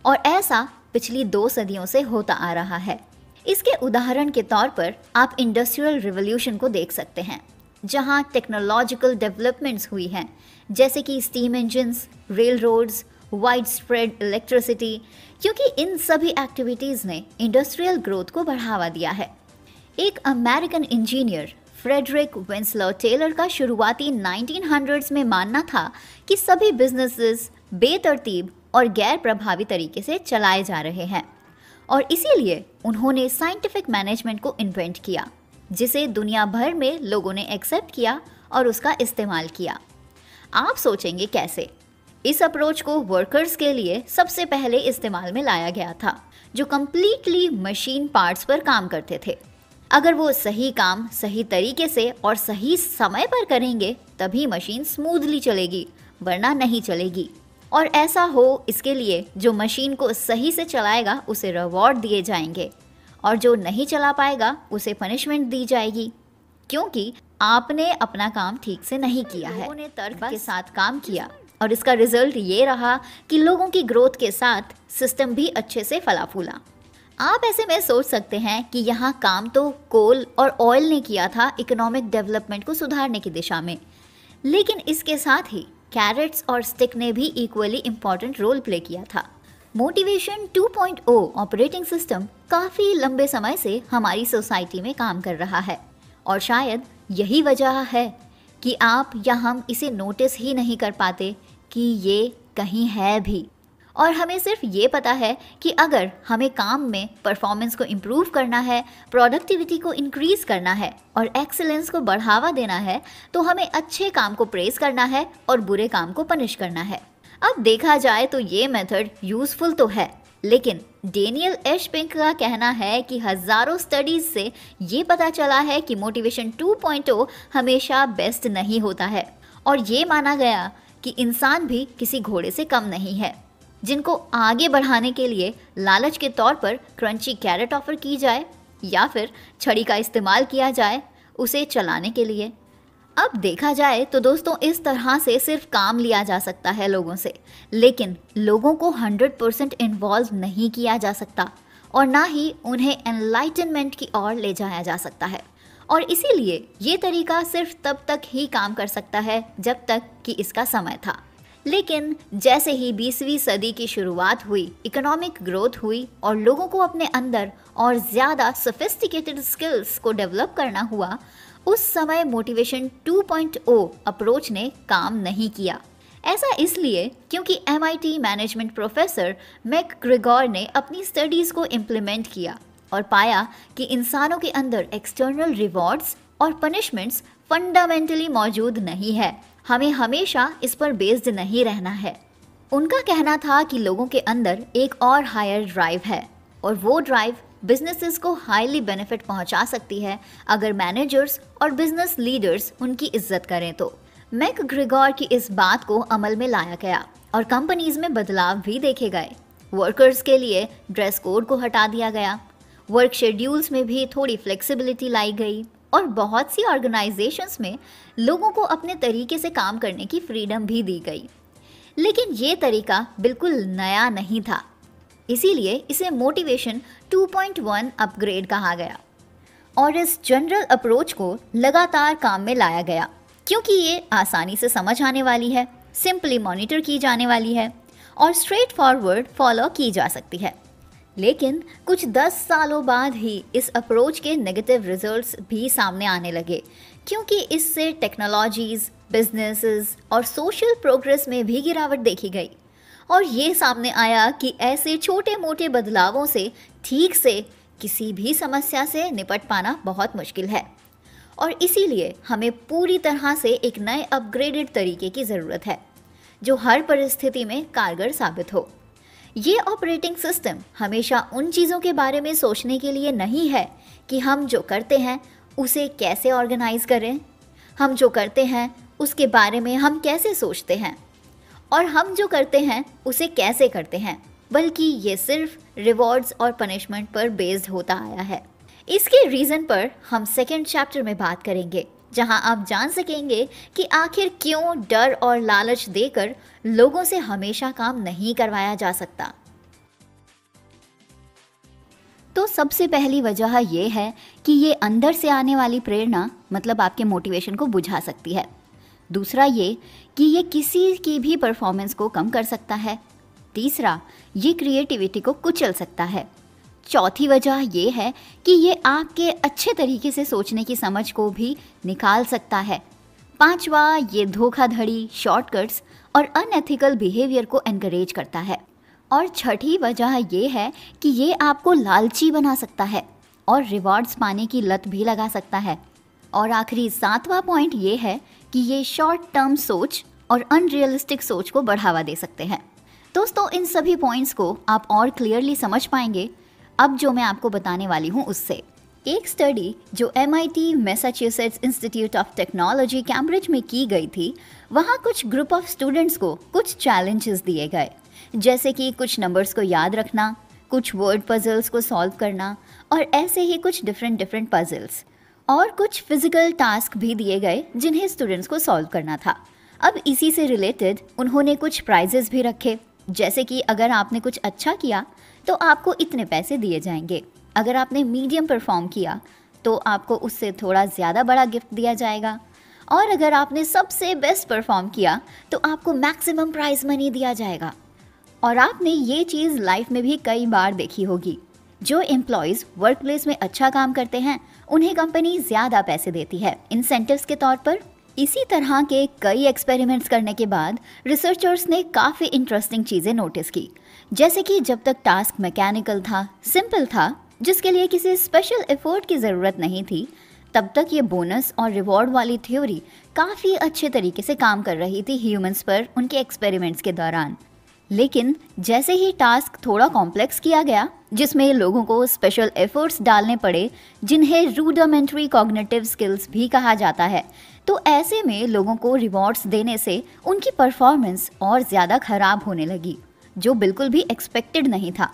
और ऐसा पिछली 2 सदियों से होता आ रहा है। इसके उदाहरण के तौर पर आप इंडस्ट्रियल रिवॉल्यूशन को देख सकते हैं, जहां टेक्नोलॉजिकल डेवलपमेंट्स हुई हैं, जैसे कि steam engines, railroads, widespread electricity, क्योंकि इन सभी एक्टिविटीज़ ने इंडस्ट्रियल ग्रोथ को बढ़ावा दिया है। एक अमेरिकन इंजीनियर फ्रेडरिक विंसलर टेलर का शुरुआती 1900s में मानना था कि सभी बिजनेसेस बेतरतीब और गैर प्रभावी तरीके से चलाए जा रहे हैं, और इसीलिए उन्होंने साइंटिफिक मैनेजमेंट को इन्वेंट किया, जिसे दुनिया भर में लोगों ने एक्सेप्ट किया और उसका इस्तेमाल किया। आप सोचेंगे कैसे? इस अप्रोच को वर्कर्स के लिए सबसे पहले इस्तेमाल में लाया गया था, जो कम्प्लीटली मशीन पार्ट्स पर काम करते थे। अगर वो सही काम सही तरीके से और सही समय पर करेंगे, तभी मशीन स्मूथली चलेगी, वरना नहीं चलेगी। और ऐसा हो, इसके लिए जो मशीन को सही से चलाएगा उसे रिवॉर्ड दिए जाएंगे, और जो नहीं चला पाएगा उसे पनिशमेंट दी जाएगी, क्योंकि आपने अपना काम ठीक से नहीं किया है। लोगों ने तर्क के साथ काम किया, और इसका रिजल्ट ये रहा कि लोगों की ग्रोथ के साथ सिस्टम भी अच्छे से फला फूला। आप ऐसे में सोच सकते हैं कि यहाँ काम तो कोल और ऑयल ने किया था इकोनॉमिक डेवलपमेंट को सुधारने की दिशा में, लेकिन इसके साथ ही कैरेट्स और स्टिक ने भी इक्वली इम्पॉर्टेंट रोल प्ले किया था। मोटिवेशन 2.0 ऑपरेटिंग सिस्टम काफ़ी लंबे समय से हमारी सोसाइटी में काम कर रहा है, और शायद यही वजह है कि आप या हम इसे नोटिस ही नहीं कर पाते कि ये कहीं है भी। और हमें सिर्फ ये पता है कि अगर हमें काम में परफॉर्मेंस को इम्प्रूव करना है, प्रोडक्टिविटी को इंक्रीज़ करना है और एक्सीलेंस को बढ़ावा देना है, तो हमें अच्छे काम को प्रेज़ करना है और बुरे काम को पनिश करना है। अब देखा जाए तो ये मेथड यूज़फुल तो है, लेकिन डेनियल एश पिंक का कहना है कि हज़ारों स्टडीज़ से ये पता चला है कि मोटिवेशन 2.0 हमेशा बेस्ट नहीं होता है, और ये माना गया कि इंसान भी किसी घोड़े से कम नहीं है, जिनको आगे बढ़ाने के लिए लालच के तौर पर क्रंची कैरेट ऑफर की जाए या फिर छड़ी का इस्तेमाल किया जाए उसे चलाने के लिए। अब देखा जाए तो दोस्तों, इस तरह से सिर्फ काम लिया जा सकता है लोगों से, लेकिन लोगों को 100% इन्वॉल्व नहीं किया जा सकता, और ना ही उन्हें एनलाइटनमेंट की ओर ले जाया जा सकता है। और इसीलिए ये तरीका सिर्फ तब तक ही काम कर सकता है जब तक कि इसका समय था, लेकिन जैसे ही 20वीं सदी की शुरुआत हुई, इकोनॉमिक ग्रोथ हुई और लोगों को अपने अंदर और ज़्यादा सोफिस्टिकेटेड स्किल्स को डेवलप करना हुआ, उस समय मोटिवेशन 2.0 अप्रोच ने काम नहीं किया। ऐसा इसलिए क्योंकि MIT मैनेजमेंट प्रोफेसर मैकग्रेगोर ने अपनी स्टडीज़ को इम्प्लीमेंट किया और पाया कि इंसानों के अंदर एक्सटर्नल रिवॉर्ड्स और पनिशमेंट्स फंडामेंटली मौजूद नहीं है। हमें हमेशा इस पर बेस्ड नहीं रहना है। उनका कहना था कि लोगों के अंदर एक और हायर ड्राइव है और वो ड्राइव बिजनेसेस को हाईली बेनिफिट पहुंचा सकती है अगर मैनेजर्स और बिजनेस लीडर्स उनकी इज्जत करें तो। मैकग्रेगोर की इस बात को अमल में लाया गया और कंपनीज में बदलाव भी देखे गए। वर्कर्स के लिए ड्रेस कोड को हटा दिया गया, वर्क शेड्यूल्स में भी थोड़ी फ्लेक्सिबिलिटी लाई गई और बहुत सी ऑर्गेनाइजेशंस में लोगों को अपने तरीके से काम करने की फ्रीडम भी दी गई। लेकिन ये तरीका बिल्कुल नया नहीं था, इसीलिए इसे मोटिवेशन 2.1 अपग्रेड कहा गया और इस जनरल अप्रोच को लगातार काम में लाया गया क्योंकि ये आसानी से समझ आने वाली है, सिंपली मॉनिटर की जाने वाली है और स्ट्रेट फॉरवर्ड फॉलो की जा सकती है। लेकिन कुछ 10 सालों बाद ही इस अप्रोच के नेगेटिव रिजल्ट्स भी सामने आने लगे क्योंकि इससे टेक्नोलॉजीज, बिजनेसेस और सोशल प्रोग्रेस में भी गिरावट देखी गई और ये सामने आया कि ऐसे छोटे मोटे बदलावों से ठीक से किसी भी समस्या से निपट पाना बहुत मुश्किल है और इसीलिए हमें पूरी तरह से एक नए अपग्रेडेड तरीके की ज़रूरत है जो हर परिस्थिति में कारगर साबित हो। ये ऑपरेटिंग सिस्टम हमेशा उन चीज़ों के बारे में सोचने के लिए नहीं है कि हम जो करते हैं उसे कैसे ऑर्गेनाइज करें, हम जो करते हैं उसके बारे में हम कैसे सोचते हैं और हम जो करते हैं उसे कैसे करते हैं, बल्कि ये सिर्फ रिवॉर्ड्स और पनिशमेंट पर बेस्ड होता आया है। इसके रीज़न पर हम सेकेंड चैप्टर में बात करेंगे जहां आप जान सकेंगे कि आखिर क्यों डर और लालच देकर लोगों से हमेशा काम नहीं करवाया जा सकता। तो सबसे पहली वजह यह है कि ये अंदर से आने वाली प्रेरणा मतलब आपके मोटिवेशन को बुझा सकती है। दूसरा ये कि ये किसी की भी परफॉर्मेंस को कम कर सकता है। तीसरा, ये क्रिएटिविटी को कुचल सकता है। चौथी वजह यह है कि ये आपके अच्छे तरीके से सोचने की समझ को भी निकाल सकता है। पांचवा, ये धोखाधड़ी, शॉर्टकट्स और अनएथिकल बिहेवियर को एनकरेज करता है। और छठी वजह यह है कि ये आपको लालची बना सकता है और रिवॉर्ड्स पाने की लत भी लगा सकता है। और आखिरी सातवां पॉइंट ये है कि ये शॉर्ट टर्म सोच और अनरियलिस्टिक सोच को बढ़ावा दे सकते हैं। दोस्तों, इन सभी पॉइंट्स को आप और क्लियरली समझ पाएंगे अब जो मैं आपको बताने वाली हूँ उससे। एक स्टडी जो MIT Massachusetts institute of technology Cambridge में की गई थी, वहाँ कुछ ग्रुप ऑफ स्टूडेंट्स को कुछ चैलेंजेस दिए गए, जैसे कि कुछ नंबर्स को याद रखना, कुछ वर्ड पजल्स को सॉल्व करना और ऐसे ही कुछ डिफरेंट पजल्स, और कुछ फिजिकल टास्क भी दिए गए जिन्हें स्टूडेंट्स को सॉल्व करना था। अब इसी से रिलेटेड उन्होंने कुछ प्राइजेस भी रखे, जैसे कि अगर आपने कुछ अच्छा किया तो आपको इतने पैसे दिए जाएंगे, अगर आपने मीडियम परफॉर्म किया तो आपको उससे थोड़ा ज़्यादा बड़ा गिफ्ट दिया जाएगा, और अगर आपने सबसे बेस्ट परफॉर्म किया तो आपको मैक्सिमम प्राइज मनी दिया जाएगा। और आपने ये चीज़ लाइफ में भी कई बार देखी होगी, जो एम्प्लॉयज़ वर्क प्लेस में अच्छा काम करते हैं उन्हें कंपनी ज़्यादा पैसे देती है इंसेंटिव्स के तौर पर। इसी तरह के कई एक्सपेरिमेंट्स करने के बाद रिसर्चर्स ने काफ़ी इंटरेस्टिंग चीज़ें नोटिस की, जैसे कि जब तक टास्क मैकेनिकल था, सिंपल था, जिसके लिए किसी स्पेशल एफर्ट की ज़रूरत नहीं थी, तब तक ये बोनस और रिवॉर्ड वाली थ्योरी काफ़ी अच्छे तरीके से काम कर रही थी ह्यूमंस पर उनके एक्सपेरिमेंट्स के दौरान। लेकिन जैसे ही टास्क थोड़ा कॉम्प्लेक्स किया गया, जिसमें लोगों को स्पेशल एफर्ट्स डालने पड़े जिन्हें रूडिमेंट्री कॉग्निटिव स्किल्स भी कहा जाता है, तो ऐसे में लोगों को रिवॉर्ड्स देने से उनकी परफॉर्मेंस और ज़्यादा ख़राब होने लगी, जो बिल्कुल भी एक्सपेक्टेड नहीं था।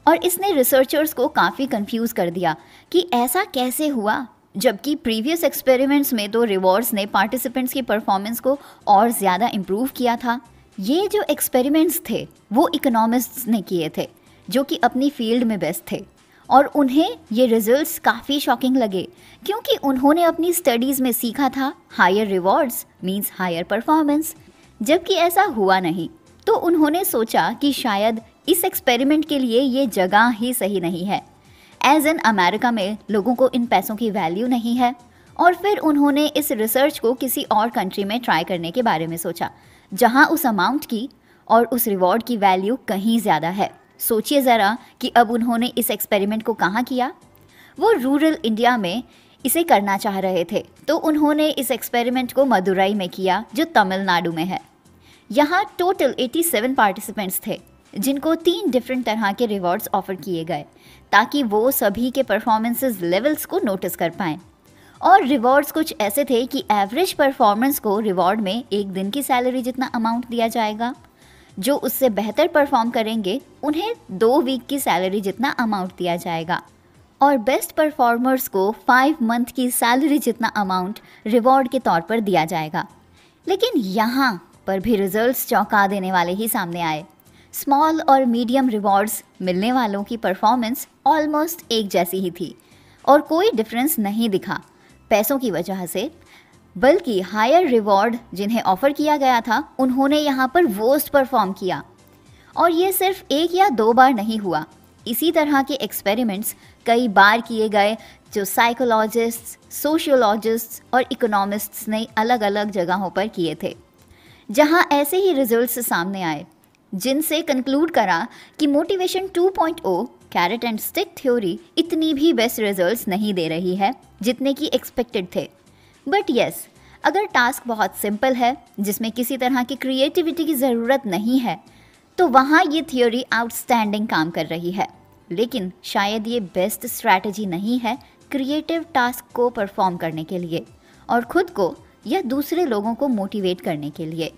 और इसने रिसर्चर्स को काफ़ी कंफ्यूज कर दिया कि ऐसा कैसे हुआ, जबकि प्रीवियस एक्सपेरिमेंट्स में तो रिवॉर्ड्स ने पार्टिसिपेंट्स की परफॉर्मेंस को और ज़्यादा इम्प्रूव किया था। ये जो एक्सपेरिमेंट्स थे वो इकोनॉमिस्ट्स ने किए थे, जो कि अपनी फील्ड में बेस्ट थे, और उन्हें ये रिजल्ट्स काफ़ी शॉकिंग लगे क्योंकि उन्होंने अपनी स्टडीज़ में सीखा था higher rewards means higher performance. जबकि ऐसा हुआ नहीं। तो उन्होंने सोचा कि शायद इस एक्सपेरिमेंट के लिए ये जगह ही सही नहीं है। एज इन अमेरिका में लोगों को इन पैसों की वैल्यू नहीं है। और फिर उन्होंने इस रिसर्च को किसी और कंट्री में ट्राई करने के बारे में सोचा, जहां उस अमाउंट की और उस रिवॉर्ड की वैल्यू कहीं ज़्यादा है। सोचिए ज़रा कि अब उन्होंने इस एक्सपेरिमेंट को कहाँ किया। वो रूरल इंडिया में इसे करना चाह रहे थे, तो उन्होंने इस एक्सपेरिमेंट को मदुरई में किया, जो तमिलनाडु में है। यहाँ टोटल 87 पार्टिसिपेंट्स थे, जिनको 3 डिफरेंट तरह के रिवॉर्ड्स ऑफर किए गए, ताकि वो सभी के परफॉर्मेंसेस लेवल्स को नोटिस कर पाएँ। और रिवॉर्ड्स कुछ ऐसे थे कि एवरेज परफॉर्मेंस को रिवॉर्ड में 1 दिन की सैलरी जितना अमाउंट दिया जाएगा। जो उससे बेहतर परफॉर्म करेंगे उन्हें 2 वीक की सैलरी जितना अमाउंट दिया जाएगा। और बेस्ट परफॉर्मर्स को 5 मंथ की सैलरी जितना अमाउंट रिवॉर्ड के तौर पर दिया जाएगा। लेकिन यहाँ पर भी रिजल्ट्स चौंका देने वाले ही सामने आए। स्मॉल और मीडियम रिवॉर्ड्स मिलने वालों की परफॉर्मेंस ऑलमोस्ट एक जैसी ही थी और कोई डिफरेंस नहीं दिखा पैसों की वजह से, बल्कि हायर रिवॉर्ड जिन्हें ऑफर किया गया था उन्होंने यहाँ पर वर्स्ट परफॉर्म किया। और ये सिर्फ 1 या 2 बार नहीं हुआ। इसी तरह के एक्सपेरिमेंट्स कई बार किए गए, जो साइकोलॉजिस्ट्स, सोशियोलॉजिस्ट्स और इकोनॉमिस्ट्स ने अलग अलग जगहों पर किए थे, जहाँ ऐसे ही रिजल्ट्स सामने आए, जिनसे कंक्लूड करा कि motivation 2.0 carrot and stick theory इतनी भी बेस्ट रिजल्ट्स नहीं दे रही है जितने की एक्सपेक्टेड थे। बट यस, अगर टास्क बहुत सिंपल है, जिसमें किसी तरह की क्रिएटिविटी की ज़रूरत नहीं है, तो वहाँ ये थ्योरी आउटस्टैंडिंग काम कर रही है। लेकिन शायद ये बेस्ट स्ट्रैटेजी नहीं है क्रिएटिव टास्क को परफॉर्म करने के लिए और खुद को या दूसरे लोगों को मोटिवेट करने के लिए।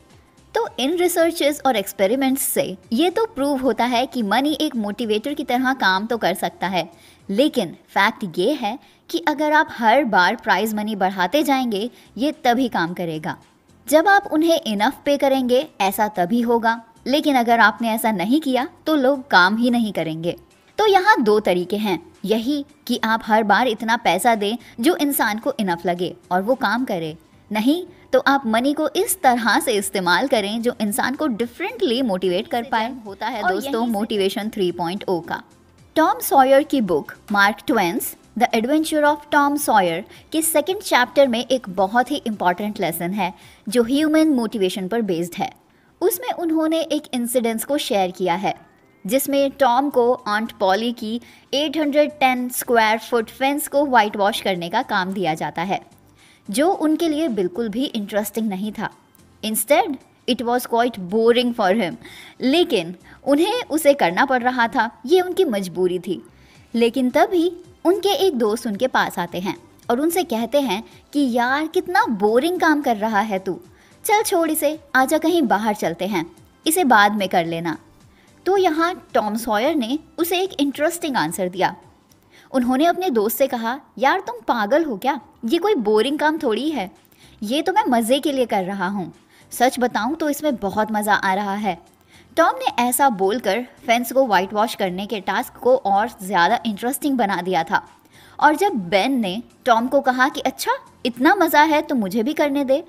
तो इन रिसर्चेस और एक्सपेरिमेंट्स से ये तो प्रूव होता है कि मनी एक मोटिवेटर की तरह काम तो कर सकता है, लेकिन फैक्ट ये है कि अगर आप हर बार प्राइज मनी बढ़ाते जाएंगे, ये तभी काम करेगा। जब आप उन्हें इनफ पे करेंगे, ऐसा तभी होगा। लेकिन अगर आपने ऐसा नहीं किया तो लोग काम ही नहीं करेंगे। तो यहाँ 2 तरीके हैं, यही कि आप हर बार इतना पैसा दें जो इंसान को इनफ लगे और वो काम करे, नहीं तो आप मनी को इस तरह से इस्तेमाल करें जो इंसान को डिफरेंटली मोटिवेट कर पाए। होता है दोस्तों मोटिवेशन 3.0 का। टॉम सॉयर की book Mark Twain's the adventure of Tom Sawyer के 2nd चैप्टर में एक बहुत ही इंपॉर्टेंट लेसन है जो ह्यूमन मोटिवेशन पर बेस्ड है। उसमें उन्होंने एक इंसिडेंस को शेयर किया है, जिसमें टॉम को आंट पॉली की 810 स्क्वायर फुट फेंस को वाइट वॉश करने का काम दिया जाता है, जो उनके लिए बिल्कुल भी इंटरेस्टिंग नहीं था। Instead it was quite boring for him, लेकिन उन्हें उसे करना पड़ रहा था, ये उनकी मजबूरी थी। लेकिन तभी उनके एक दोस्त उनके पास आते हैं और उनसे कहते हैं कि यार कितना बोरिंग काम कर रहा है तू, चल छोड़ इसे, आजा कहीं बाहर चलते हैं, इसे बाद में कर लेना। तो यहाँ टॉम सॉयर ने उसे एक इंटरेस्टिंग आंसर दिया। उन्होंने अपने दोस्त से कहा, यार तुम पागल हो क्या, ये कोई बोरिंग काम थोड़ी है, ये तो मैं मज़े के लिए कर रहा हूँ, सच बताऊँ तो इसमें बहुत मज़ा आ रहा है। टॉम ने ऐसा बोलकर फेंस को वाइट वॉश करने के टास्क को और ज़्यादा इंटरेस्टिंग बना दिया था। और जब बेन ने टॉम को कहा कि अच्छा इतना मज़ा है तो मुझे भी करने दे,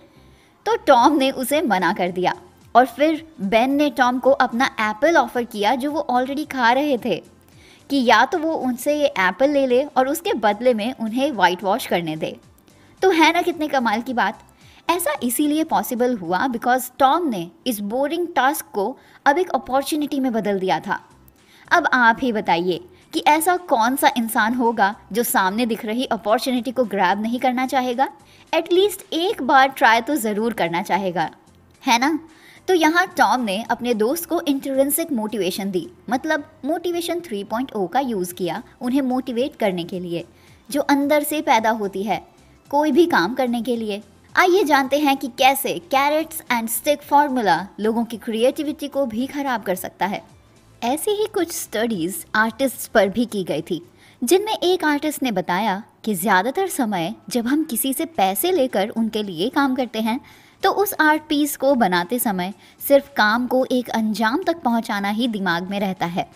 तो टॉम ने उसे मना कर दिया। और फिर बेन ने टॉम को अपना एप्पल ऑफ़र किया जो वो ऑलरेडी खा रहे थे, कि या तो वो उनसे ये एप्पल ले ले और उसके बदले में उन्हें वाइट वॉश करने दे। तो है ना कितने कमाल की बात। ऐसा इसीलिए पॉसिबल हुआ बिकॉज टॉम ने इस बोरिंग टास्क को अब एक अपॉर्चुनिटी में बदल दिया था। अब आप ही बताइए कि ऐसा कौन सा इंसान होगा जो सामने दिख रही अपॉर्चुनिटी को ग्रैब नहीं करना चाहेगा, एटलीस्ट एक बार ट्राई तो ज़रूर करना चाहेगा, है ना। तो यहाँ टॉम ने अपने दोस्त को इंट्रिंसिक मोटिवेशन दी, मतलब मोटिवेशन 3.0 का यूज़ किया उन्हें मोटिवेट करने के लिए, जो अंदर से पैदा होती है कोई भी काम करने के लिए। आइए जानते हैं कि कैसे कैरेट्स एंड स्टिक फार्मूला लोगों की क्रिएटिविटी को भी खराब कर सकता है। ऐसी ही कुछ स्टडीज़ आर्टिस्ट्स पर भी की गई थी, जिनमें एक आर्टिस्ट ने बताया कि ज़्यादातर समय जब हम किसी से पैसे लेकर उनके लिए काम करते हैं, तो उस आर्ट पीस को बनाते समय सिर्फ काम को एक अंजाम तक पहुंचाना ही दिमाग में रहता है,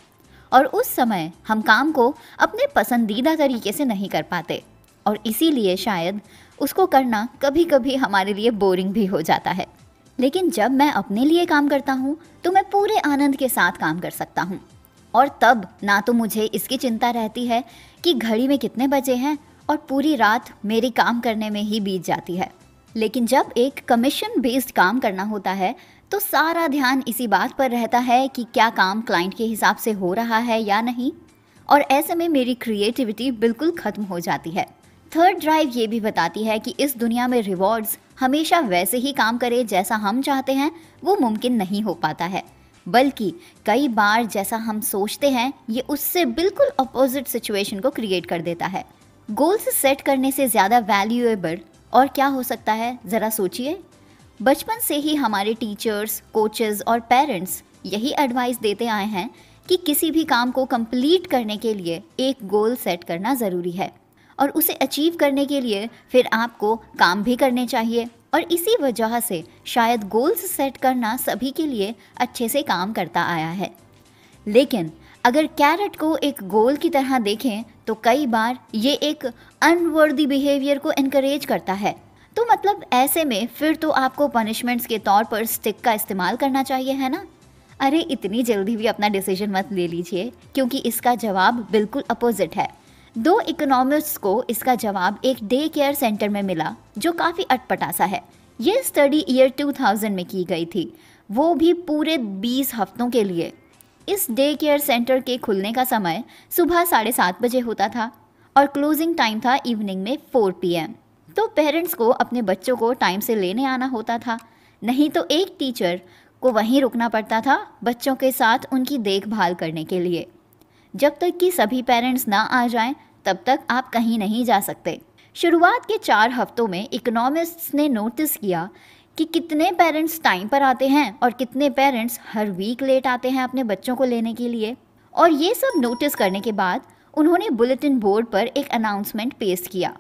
और उस समय हम काम को अपने पसंदीदा तरीके से नहीं कर पाते, और इसीलिए शायद उसको करना कभी कभी हमारे लिए बोरिंग भी हो जाता है। लेकिन जब मैं अपने लिए काम करता हूँ तो मैं पूरे आनंद के साथ काम कर सकता हूँ। और तब ना तो मुझे इसकी चिंता रहती है कि घड़ी में कितने बजे हैं और पूरी रात मेरी काम करने में ही बीत जाती है। लेकिन जब एक कमीशन बेस्ड काम करना होता है तो सारा ध्यान इसी बात पर रहता है कि क्या काम क्लाइंट के हिसाब से हो रहा है या नहीं, और ऐसे में मेरी क्रिएटिविटी बिल्कुल खत्म हो जाती है। थर्ड ड्राइव ये भी बताती है कि इस दुनिया में रिवॉर्ड्स हमेशा वैसे ही काम करे जैसा हम चाहते हैं वो मुमकिन नहीं हो पाता है, बल्कि कई बार जैसा हम सोचते हैं ये उससे बिल्कुल अपोजिट सिचुएशन को क्रिएट कर देता है। गोल्स सेट करने से ज़्यादा वैल्यूएबल और क्या हो सकता है, ज़रा सोचिए। बचपन से ही हमारे टीचर्स, कोचेस और पेरेंट्स यही एडवाइस देते आए हैं कि किसी भी काम को कंप्लीट करने के लिए एक गोल सेट करना ज़रूरी है और उसे अचीव करने के लिए फिर आपको काम भी करने चाहिए। और इसी वजह से शायद गोल्स सेट करना सभी के लिए अच्छे से काम करता आया है। लेकिन अगर कैरेट को एक गोल की तरह देखें तो कई बार ये एक अनवर्दी बिहेवियर को एनकरेज करता है। तो मतलब ऐसे में फिर तो आपको पनिशमेंट्स के तौर पर स्टिक का इस्तेमाल करना चाहिए, है ना? अरे इतनी जल्दी भी अपना डिसीजन मत ले लीजिए, क्योंकि इसका जवाब बिल्कुल अपोजिट है। 2 इकोनॉमिस्ट्स को इसका जवाब एक डे केयर सेंटर में मिला जो काफ़ी अटपटा सा है। ये स्टडी ईयर 2000 में की गई थी, वो भी पूरे 20 हफ्तों के लिए। इस डे केयर सेंटर के खुलने का समय सुबह 7:30 बजे होता था और क्लोजिंग टाइम था इवनिंग में 4 PM। तो पेरेंट्स को अपने बच्चों को टाइम से लेने आना होता था, नहीं तो एक टीचर को वहीं रुकना पड़ता था बच्चों के साथ उनकी देखभाल करने के लिए। जब तक कि सभी पेरेंट्स ना आ जाएं, तब तक आप कहीं नहीं जा सकते। शुरुआत के 4 हफ्तों में इकोनॉमिस्ट्स ने नोटिस किया कि कितने पेरेंट्स टाइम पर आते हैं और कितने पेरेंट्स हर वीक लेट आते हैं अपने बच्चों को लेने के लिए। और ये सब नोटिस करने के बाद उन्होंने बुलेटिन बोर्ड पर एक अनाउंसमेंट पेश किया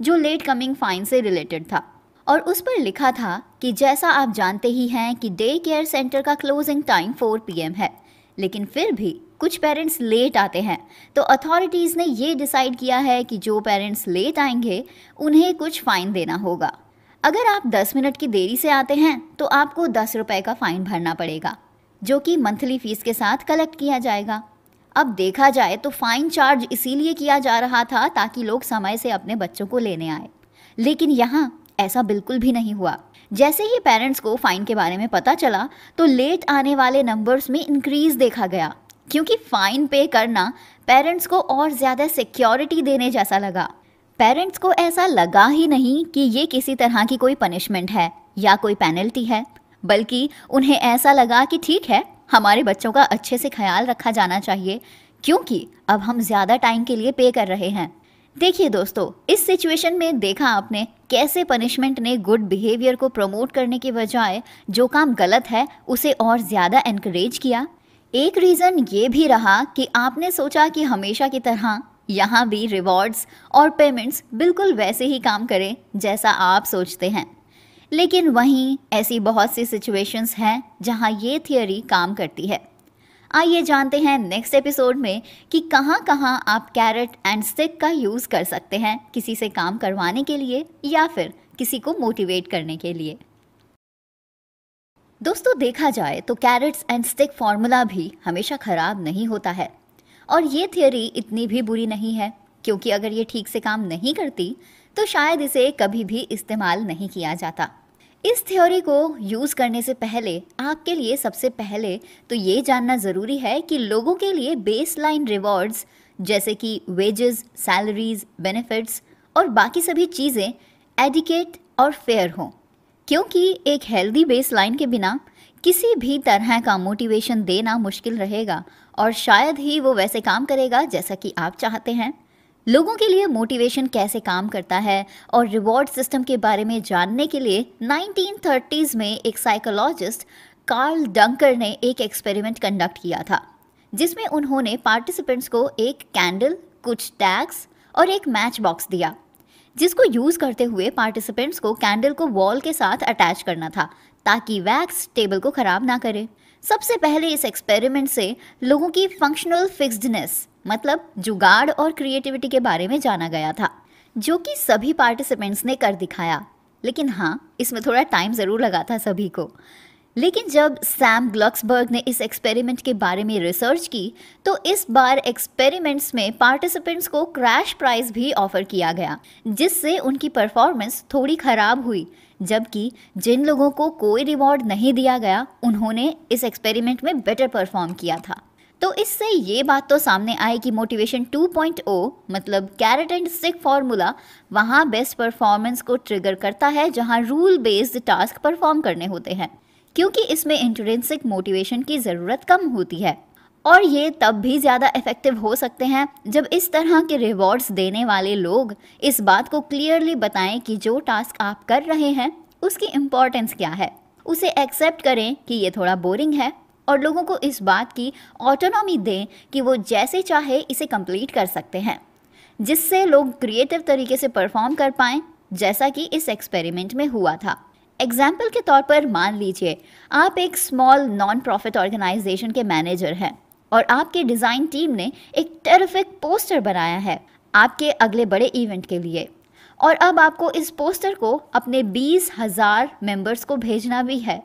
जो लेट कमिंग फाइन से रिलेटेड था, और उस पर लिखा था कि जैसा आप जानते ही हैं कि डे केयर सेंटर का क्लोजिंग टाइम 4 PM है, लेकिन फिर भी कुछ पेरेंट्स लेट आते हैं, तो अथॉरिटीज़ ने ये डिसाइड किया है कि जो पेरेंट्स लेट आएंगे उन्हें कुछ फ़ाइन देना होगा। अगर आप 10 मिनट की देरी से आते हैं तो आपको 10 रुपये का फ़ाइन भरना पड़ेगा, जो कि मंथली फ़ीस के साथ कलेक्ट किया जाएगा। अब देखा जाए तो फ़ाइन चार्ज इसीलिए किया जा रहा था ताकि लोग समय से अपने बच्चों को लेने आए, लेकिन यहाँ ऐसा बिल्कुल भी नहीं हुआ। जैसे ही पेरेंट्स को फ़ाइन के बारे में पता चला तो लेट आने वाले नंबर्स में इंक्रीज़ देखा गया, क्योंकि फ़ाइन पे करना पेरेंट्स को और ज़्यादा सिक्योरिटी देने जैसा लगा। पेरेंट्स को ऐसा लगा ही नहीं कि ये किसी तरह की कोई पनिशमेंट है या कोई पेनल्टी है, बल्कि उन्हें ऐसा लगा कि ठीक है, हमारे बच्चों का अच्छे से ख्याल रखा जाना चाहिए, क्योंकि अब हम ज़्यादा टाइम के लिए पे कर रहे हैं। देखिए दोस्तों, इस सिचुएशन में देखा आपने कैसे पनिशमेंट ने गुड बिहेवियर को प्रमोट करने के बजाय जो काम गलत है उसे और ज़्यादा एनकरेज किया। एक रीज़न ये भी रहा कि आपने सोचा कि हमेशा की तरह यहाँ भी रिवॉर्ड्स और पेमेंट्स बिल्कुल वैसे ही काम करें जैसा आप सोचते हैं। लेकिन वहीं ऐसी बहुत सी सिचुएशंस हैं जहाँ ये थियोरी काम करती है। आइए जानते हैं नेक्स्ट एपिसोड में कि कहाँ कहाँ आप कैरेट एंड स्टिक का यूज़ कर सकते हैं किसी से काम करवाने के लिए या फिर किसी को मोटिवेट करने के लिए। दोस्तों, देखा जाए तो कैरेट्स एंड स्टिक फॉर्मूला भी हमेशा ख़राब नहीं होता है, और ये थियोरी इतनी भी बुरी नहीं है, क्योंकि अगर ये ठीक से काम नहीं करती तो शायद इसे कभी भी इस्तेमाल नहीं किया जाता। इस थ्योरी को यूज़ करने से पहले आपके लिए सबसे पहले तो ये जानना ज़रूरी है कि लोगों के लिए बेसलाइन रिवॉर्ड्स जैसे कि वेजेस, सैलरीज, बेनिफिट्स और बाकी सभी चीज़ें एडिकेट और फेयर हों, क्योंकि एक हेल्दी बेसलाइन के बिना किसी भी तरह का मोटिवेशन देना मुश्किल रहेगा और शायद ही वो वैसे काम करेगा जैसा कि आप चाहते हैं। लोगों के लिए मोटिवेशन कैसे काम करता है और रिवॉर्ड सिस्टम के बारे में जानने के लिए 1930s में एक साइकोलॉजिस्ट कार्ल डंकर ने एक एक्सपेरिमेंट कंडक्ट किया था, जिसमें उन्होंने पार्टिसिपेंट्स को एक कैंडल, कुछ टैग्स और एक मैच बॉक्स दिया, जिसको यूज़ करते हुए पार्टिसिपेंट्स को कैंडल को वॉल के साथ अटैच करना था ताकि वैक्स टेबल को ख़राब ना करे। सबसे पहले इस एक्सपेरिमेंट से लोगों की फंक्शनल फिक्स्डनेस मतलब जुगाड़ और क्रिएटिविटी के बारे में जाना गया था, जो कि सभी पार्टिसिपेंट्स ने कर दिखाया। लेकिन हाँ, इसमें थोड़ा टाइम ज़रूर लगा था सभी को। लेकिन जब सैम ग्लक्सबर्ग ने इस एक्सपेरिमेंट के बारे में रिसर्च की, तो इस बार एक्सपेरिमेंट्स में पार्टिसिपेंट्स को क्रैश प्राइज भी ऑफर किया गया, जिससे उनकी परफॉर्मेंस थोड़ी खराब हुई। जबकि जिन लोगों को कोई रिवॉर्ड नहीं दिया गया, उन्होंने इस एक्सपेरिमेंट में बेटर परफॉर्म किया था। तो इससे ये बात तो सामने आई कि मोटिवेशन 2.0 मतलब कैरेट एंड स्टिक फॉर्मूला वहाँ बेस्ट परफॉर्मेंस को ट्रिगर करता है जहाँ रूल बेस्ड टास्क परफॉर्म करने होते हैं, क्योंकि इसमें इंट्रिंसिक मोटिवेशन की ज़रूरत कम होती है। और ये तब भी ज़्यादा इफेक्टिव हो सकते हैं जब इस तरह के रिवॉर्ड्स देने वाले लोग इस बात को क्लियरली बताएं कि जो टास्क आप कर रहे हैं उसकी इम्पोर्टेंस क्या है, उसे एक्सेप्ट करें कि ये थोड़ा बोरिंग है, और लोगों को इस बात की ऑटोनॉमी दें कि वो जैसे चाहे इसे कंप्लीट कर सकते हैं, जिससे लोग क्रिएटिव तरीके से परफॉर्म कर पाएं, जैसा कि इस एक्सपेरिमेंट में हुआ था। एग्जाम्पल के तौर पर मान लीजिए आप एक स्मॉल नॉन प्रॉफिट ऑर्गेनाइजेशन के मैनेजर हैं और आपके डिज़ाइन टीम ने एक टेरिफिक पोस्टर बनाया है आपके अगले बड़े इवेंट के लिए, और अब आपको इस पोस्टर को अपने 20,000 मेंबर्स को भेजना भी है।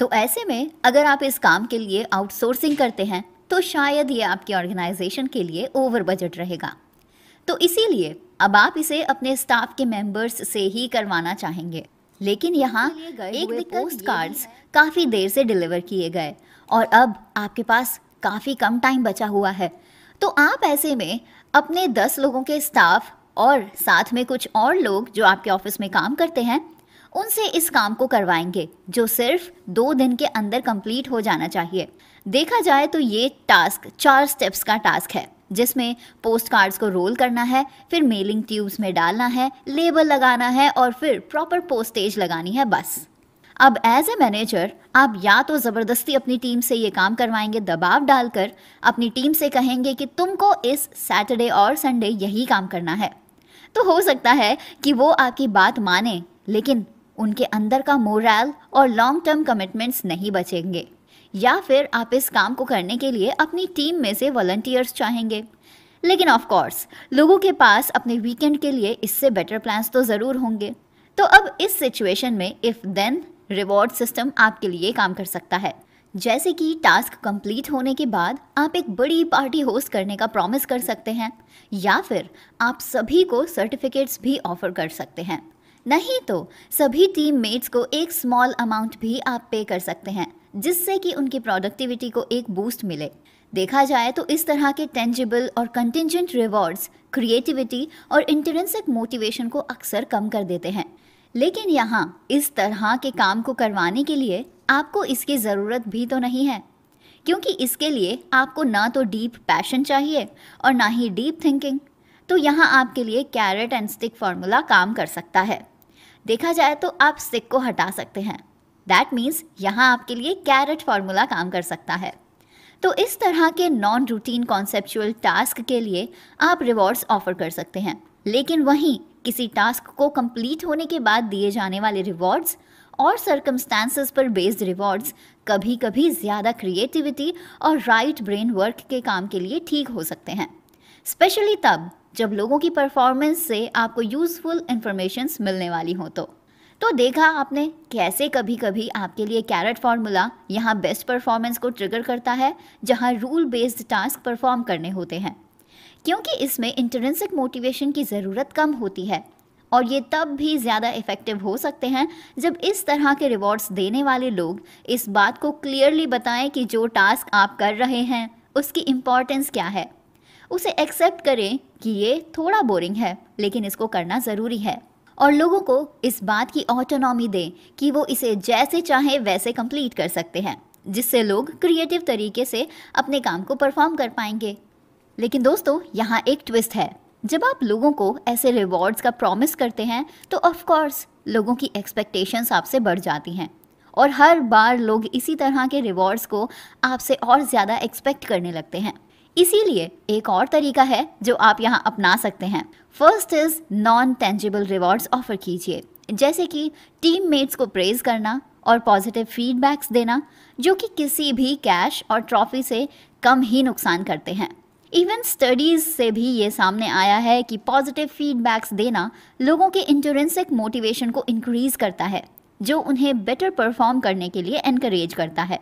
तो ऐसे में अगर आप इस काम के लिए आउटसोर्सिंग करते हैं तो शायद ये आपकी ऑर्गेनाइजेशन के लिए ओवर बजट रहेगा। तो इसीलिए अब आप इसे अपने स्टाफ के मेंबर्स से ही करवाना चाहेंगे। लेकिन यहाँ एक पोस्ट कार्ड्स काफ़ी देर से डिलीवर किए गए और अब आपके पास काफ़ी कम टाइम बचा हुआ है। तो आप ऐसे में अपने 10 लोगों के स्टाफ और साथ में कुछ और लोग जो आपके ऑफिस में काम करते हैं, उनसे इस काम को करवाएंगे जो सिर्फ 2 दिन के अंदर कंप्लीट हो जाना चाहिए। देखा जाए तो ये टास्क 4 स्टेप्स का टास्क है, जिसमें पोस्ट कार्ड्स को रोल करना है, फिर मेलिंग ट्यूब्स में डालना है, लेबल लगाना है और फिर प्रॉपर पोस्टेज लगानी है, बस। अब एज ए मैनेजर आप या तो ज़बरदस्ती अपनी टीम से ये काम करवाएंगे, दबाव डालकर अपनी टीम से कहेंगे कि तुमको इस सैटरडे और संडे यही काम करना है। तो हो सकता है कि वो आपकी बात माने, लेकिन उनके अंदर का मोरल और लॉन्ग टर्म कमिटमेंट्स नहीं बचेंगे। या फिर आप इस काम को करने के लिए अपनी टीम में से वॉलंटियर्स चाहेंगे। लेकिन ऑफ कोर्स लोगों के पास अपने वीकेंड के लिए इससे बेटर प्लान्स तो ज़रूर होंगे। तो अब इस सिचुएशन में इफ़ देन रिवॉर्ड सिस्टम आपके लिए काम कर सकता है। जैसे कि टास्क कंप्लीट होने के बाद आप एक बड़ी पार्टी होस्ट करने का प्रॉमिस कर सकते हैं, या फिर आप सभी को सर्टिफिकेट्स भी ऑफर कर सकते हैं। नहीं तो सभी टीम मेट्स को एक स्मॉल अमाउंट भी आप पे कर सकते हैं, जिससे कि उनकी प्रोडक्टिविटी को एक बूस्ट मिले। देखा जाए तो इस तरह के टेंजिबल और कंटिंजेंट रिवॉर्ड्स क्रिएटिविटी और इंट्रिंसिक मोटिवेशन को अक्सर कम कर देते हैं। लेकिन यहाँ इस तरह के काम को करवाने के लिए आपको इसकी ज़रूरत भी तो नहीं है, क्योंकि इसके लिए आपको ना तो डीप पैशन चाहिए और ना ही डीप थिंकिंग। तो यहाँ आपके लिए कैरेट एंड स्टिक फार्मूला काम कर सकता है। देखा जाए तो आप स्टिक को हटा सकते हैं, दैट मीन्स यहाँ आपके लिए कैरेट फार्मूला काम कर सकता है। तो इस तरह के नॉन रूटीन कॉन्सेप्चुअल टास्क के लिए आप रिवॉर्ड्स ऑफर कर सकते हैं, लेकिन वहीं किसी टास्क को कंप्लीट होने के बाद दिए जाने वाले रिवॉर्ड्स और सर्कमस्टांसेस पर बेस्ड रिवॉर्ड्स कभी कभी ज़्यादा क्रिएटिविटी और राइट ब्रेन वर्क के काम के लिए ठीक हो सकते हैं, स्पेशली तब जब लोगों की परफॉर्मेंस से आपको यूज़फुल इंफॉर्मेशंस मिलने वाली हो। तो देखा आपने कैसे कभी कभी आपके लिए कैरेट फार्मूला यहाँ बेस्ट परफॉर्मेंस को ट्रिगर करता है, जहाँ रूल बेस्ड टास्क परफॉर्म करने होते हैं, क्योंकि इसमें इंट्रिंसिक मोटिवेशन की ज़रूरत कम होती है। और ये तब भी ज़्यादा इफ़ेक्टिव हो सकते हैं जब इस तरह के रिवॉर्ड्स देने वाले लोग इस बात को क्लियरली बताएं कि जो टास्क आप कर रहे हैं उसकी इम्पॉर्टेंस क्या है, उसे एक्सेप्ट करें कि ये थोड़ा बोरिंग है लेकिन इसको करना ज़रूरी है, और लोगों को इस बात की ऑटोनॉमी दें कि वो इसे जैसे चाहें वैसे कंप्लीट कर सकते हैं, जिससे लोग क्रिएटिव तरीके से अपने काम को परफॉर्म कर पाएंगे। लेकिन दोस्तों यहाँ एक ट्विस्ट है, जब आप लोगों को ऐसे रिवॉर्ड्स का प्रॉमिस करते हैं तो ऑफ कोर्स लोगों की एक्सपेक्टेशंस आपसे बढ़ जाती हैं और हर बार लोग इसी तरह के रिवॉर्ड्स को आपसे और ज़्यादा एक्सपेक्ट करने लगते हैं। इसीलिए एक और तरीका है जो आप यहाँ अपना सकते हैं। First is non tangible rewards offer कीजिए, जैसे कि टीम मेट्स को प्रेज करना और पॉजिटिव फीडबैक्स देना, जो कि किसी भी कैश और ट्रॉफी से कम ही नुकसान करते हैं। इवन स्टडीज से भी ये सामने आया है कि पॉजिटिव फीडबैक्स देना लोगों के इंट्रिंसिक मोटिवेशन को इंक्रीज करता है, जो उन्हें बेटर परफॉर्म करने के लिए एनकरेज करता है।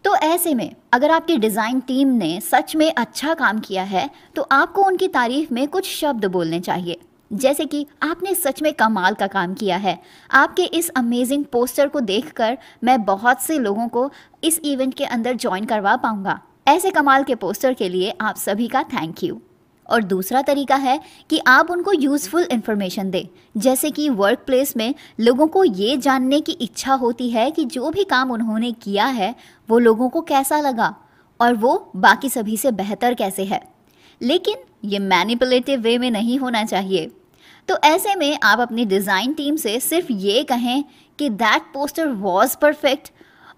तो ऐसे में अगर आपकी डिज़ाइन टीम ने सच में अच्छा काम किया है तो आपको उनकी तारीफ में कुछ शब्द बोलने चाहिए, जैसे कि आपने सच में कमाल का काम किया है, आपके इस अमेजिंग पोस्टर को देखकर मैं बहुत से लोगों को इस इवेंट के अंदर ज्वाइन करवा पाऊंगा। ऐसे कमाल के पोस्टर के लिए आप सभी का थैंक यू। और दूसरा तरीका है कि आप उनको यूज़फुल इन्फॉर्मेशन दें, जैसे कि वर्क प्लेस में लोगों को ये जानने की इच्छा होती है कि जो भी काम उन्होंने किया है वो लोगों को कैसा लगा और वो बाकी सभी से बेहतर कैसे है, लेकिन ये मैनिपुलेटिव वे में नहीं होना चाहिए। तो ऐसे में आप अपनी डिज़ाइन टीम से सिर्फ ये कहें कि दैट पोस्टर वॉज परफेक्ट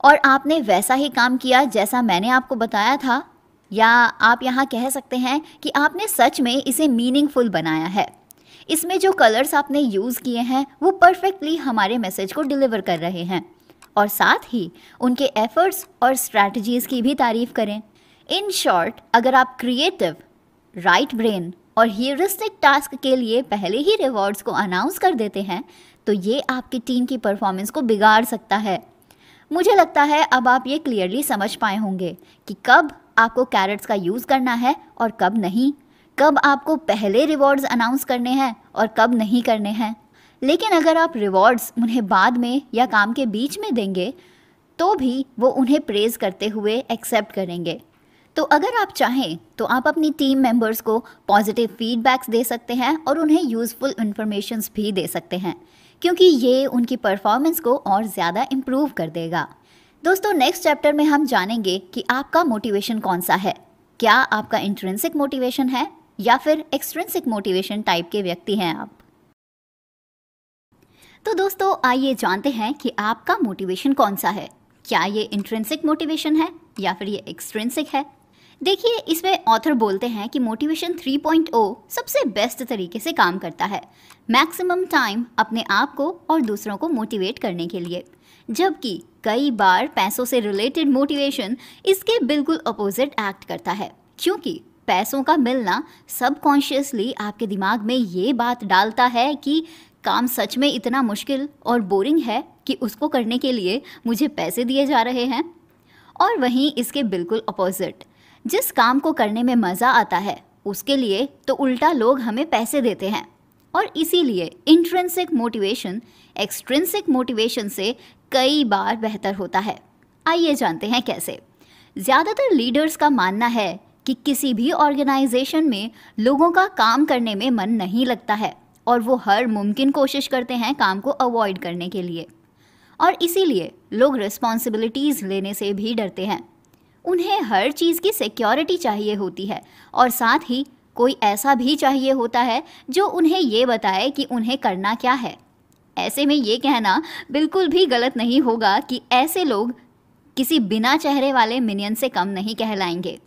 और आपने वैसा ही काम किया जैसा मैंने आपको बताया था, या आप यहाँ कह सकते हैं कि आपने सच में इसे मीनिंगफुल बनाया है, इसमें जो कलर्स आपने यूज़ किए हैं वो परफेक्टली हमारे मैसेज को डिलीवर कर रहे हैं, और साथ ही उनके एफर्ट्स और स्ट्रैटेजीज़ की भी तारीफ करें। इन शॉर्ट, अगर आप क्रिएटिव, राइट ब्रेन और ह्यूरिस्टिक टास्क के लिए पहले ही रिवॉर्ड्स को अनाउंस कर देते हैं तो ये आपकी टीम की परफॉर्मेंस को बिगाड़ सकता है। मुझे लगता है अब आप ये क्लियरली समझ पाए होंगे कि कब आपको कैरेट्स का यूज़ करना है और कब नहीं, कब आपको पहले रिवॉर्ड्स अनाउंस करने हैं और कब नहीं करने हैं। लेकिन अगर आप रिवॉर्ड्स उन्हें बाद में या काम के बीच में देंगे तो भी वो उन्हें प्रेज़ करते हुए एक्सेप्ट करेंगे। तो अगर आप चाहें तो आप अपनी टीम मेंबर्स को पॉजिटिव फीडबैक्स दे सकते हैं और उन्हें यूज़फुल इन्फॉर्मेशंस भी दे सकते हैं, क्योंकि ये उनकी परफॉर्मेंस को और ज़्यादा इम्प्रूव कर देगा। दोस्तों, नेक्स्ट चैप्टर में हम जानेंगे कि आपका मोटिवेशन कौन सा है। क्या आपका इंट्रिंसिक मोटिवेशन है या फिर एक्सट्रिंसिक मोटिवेशन टाइप के व्यक्ति हैं आप। तो दोस्तों, आइए जानते हैं कि आपका मोटिवेशन कौन सा है। क्या ये इंट्रिंसिक मोटिवेशन है या फिर ये एक्सट्रिंसिक है। देखिए, इसमें ऑथर बोलते हैं कि मोटिवेशन 3.0 सबसे बेस्ट तरीके से काम करता है, मैक्सिमम टाइम अपने आप को और दूसरों को मोटिवेट करने के लिए, जबकि कई बार पैसों से रिलेटेड मोटिवेशन इसके बिल्कुल अपोजिट एक्ट करता है, क्योंकि पैसों का मिलना सबकॉन्शियसली आपके दिमाग में ये बात डालता है कि काम सच में इतना मुश्किल और बोरिंग है कि उसको करने के लिए मुझे पैसे दिए जा रहे हैं। और वहीं इसके बिल्कुल अपोजिट, जिस काम को करने में मज़ा आता है उसके लिए तो उल्टा लोग हमें पैसे देते हैं, और इसीलिए इंट्रिंसिक मोटिवेशन एक्सट्रिंसिक मोटिवेशन से कई बार बेहतर होता है। आइए जानते हैं कैसे। ज़्यादातर लीडर्स का मानना है कि किसी भी ऑर्गेनाइजेशन में लोगों का काम करने में मन नहीं लगता है और वो हर मुमकिन कोशिश करते हैं काम को अवॉइड करने के लिए, और इसीलिए लोग रिस्पॉन्सिबिलिटीज़ लेने से भी डरते हैं। उन्हें हर चीज़ की सिक्योरिटी चाहिए होती है और साथ ही कोई ऐसा भी चाहिए होता है जो उन्हें ये बताए कि उन्हें करना क्या है। ऐसे में ये कहना बिल्कुल भी गलत नहीं होगा कि ऐसे लोग किसी बिना चेहरे वाले मिनियन से कम नहीं कहलाएंगे,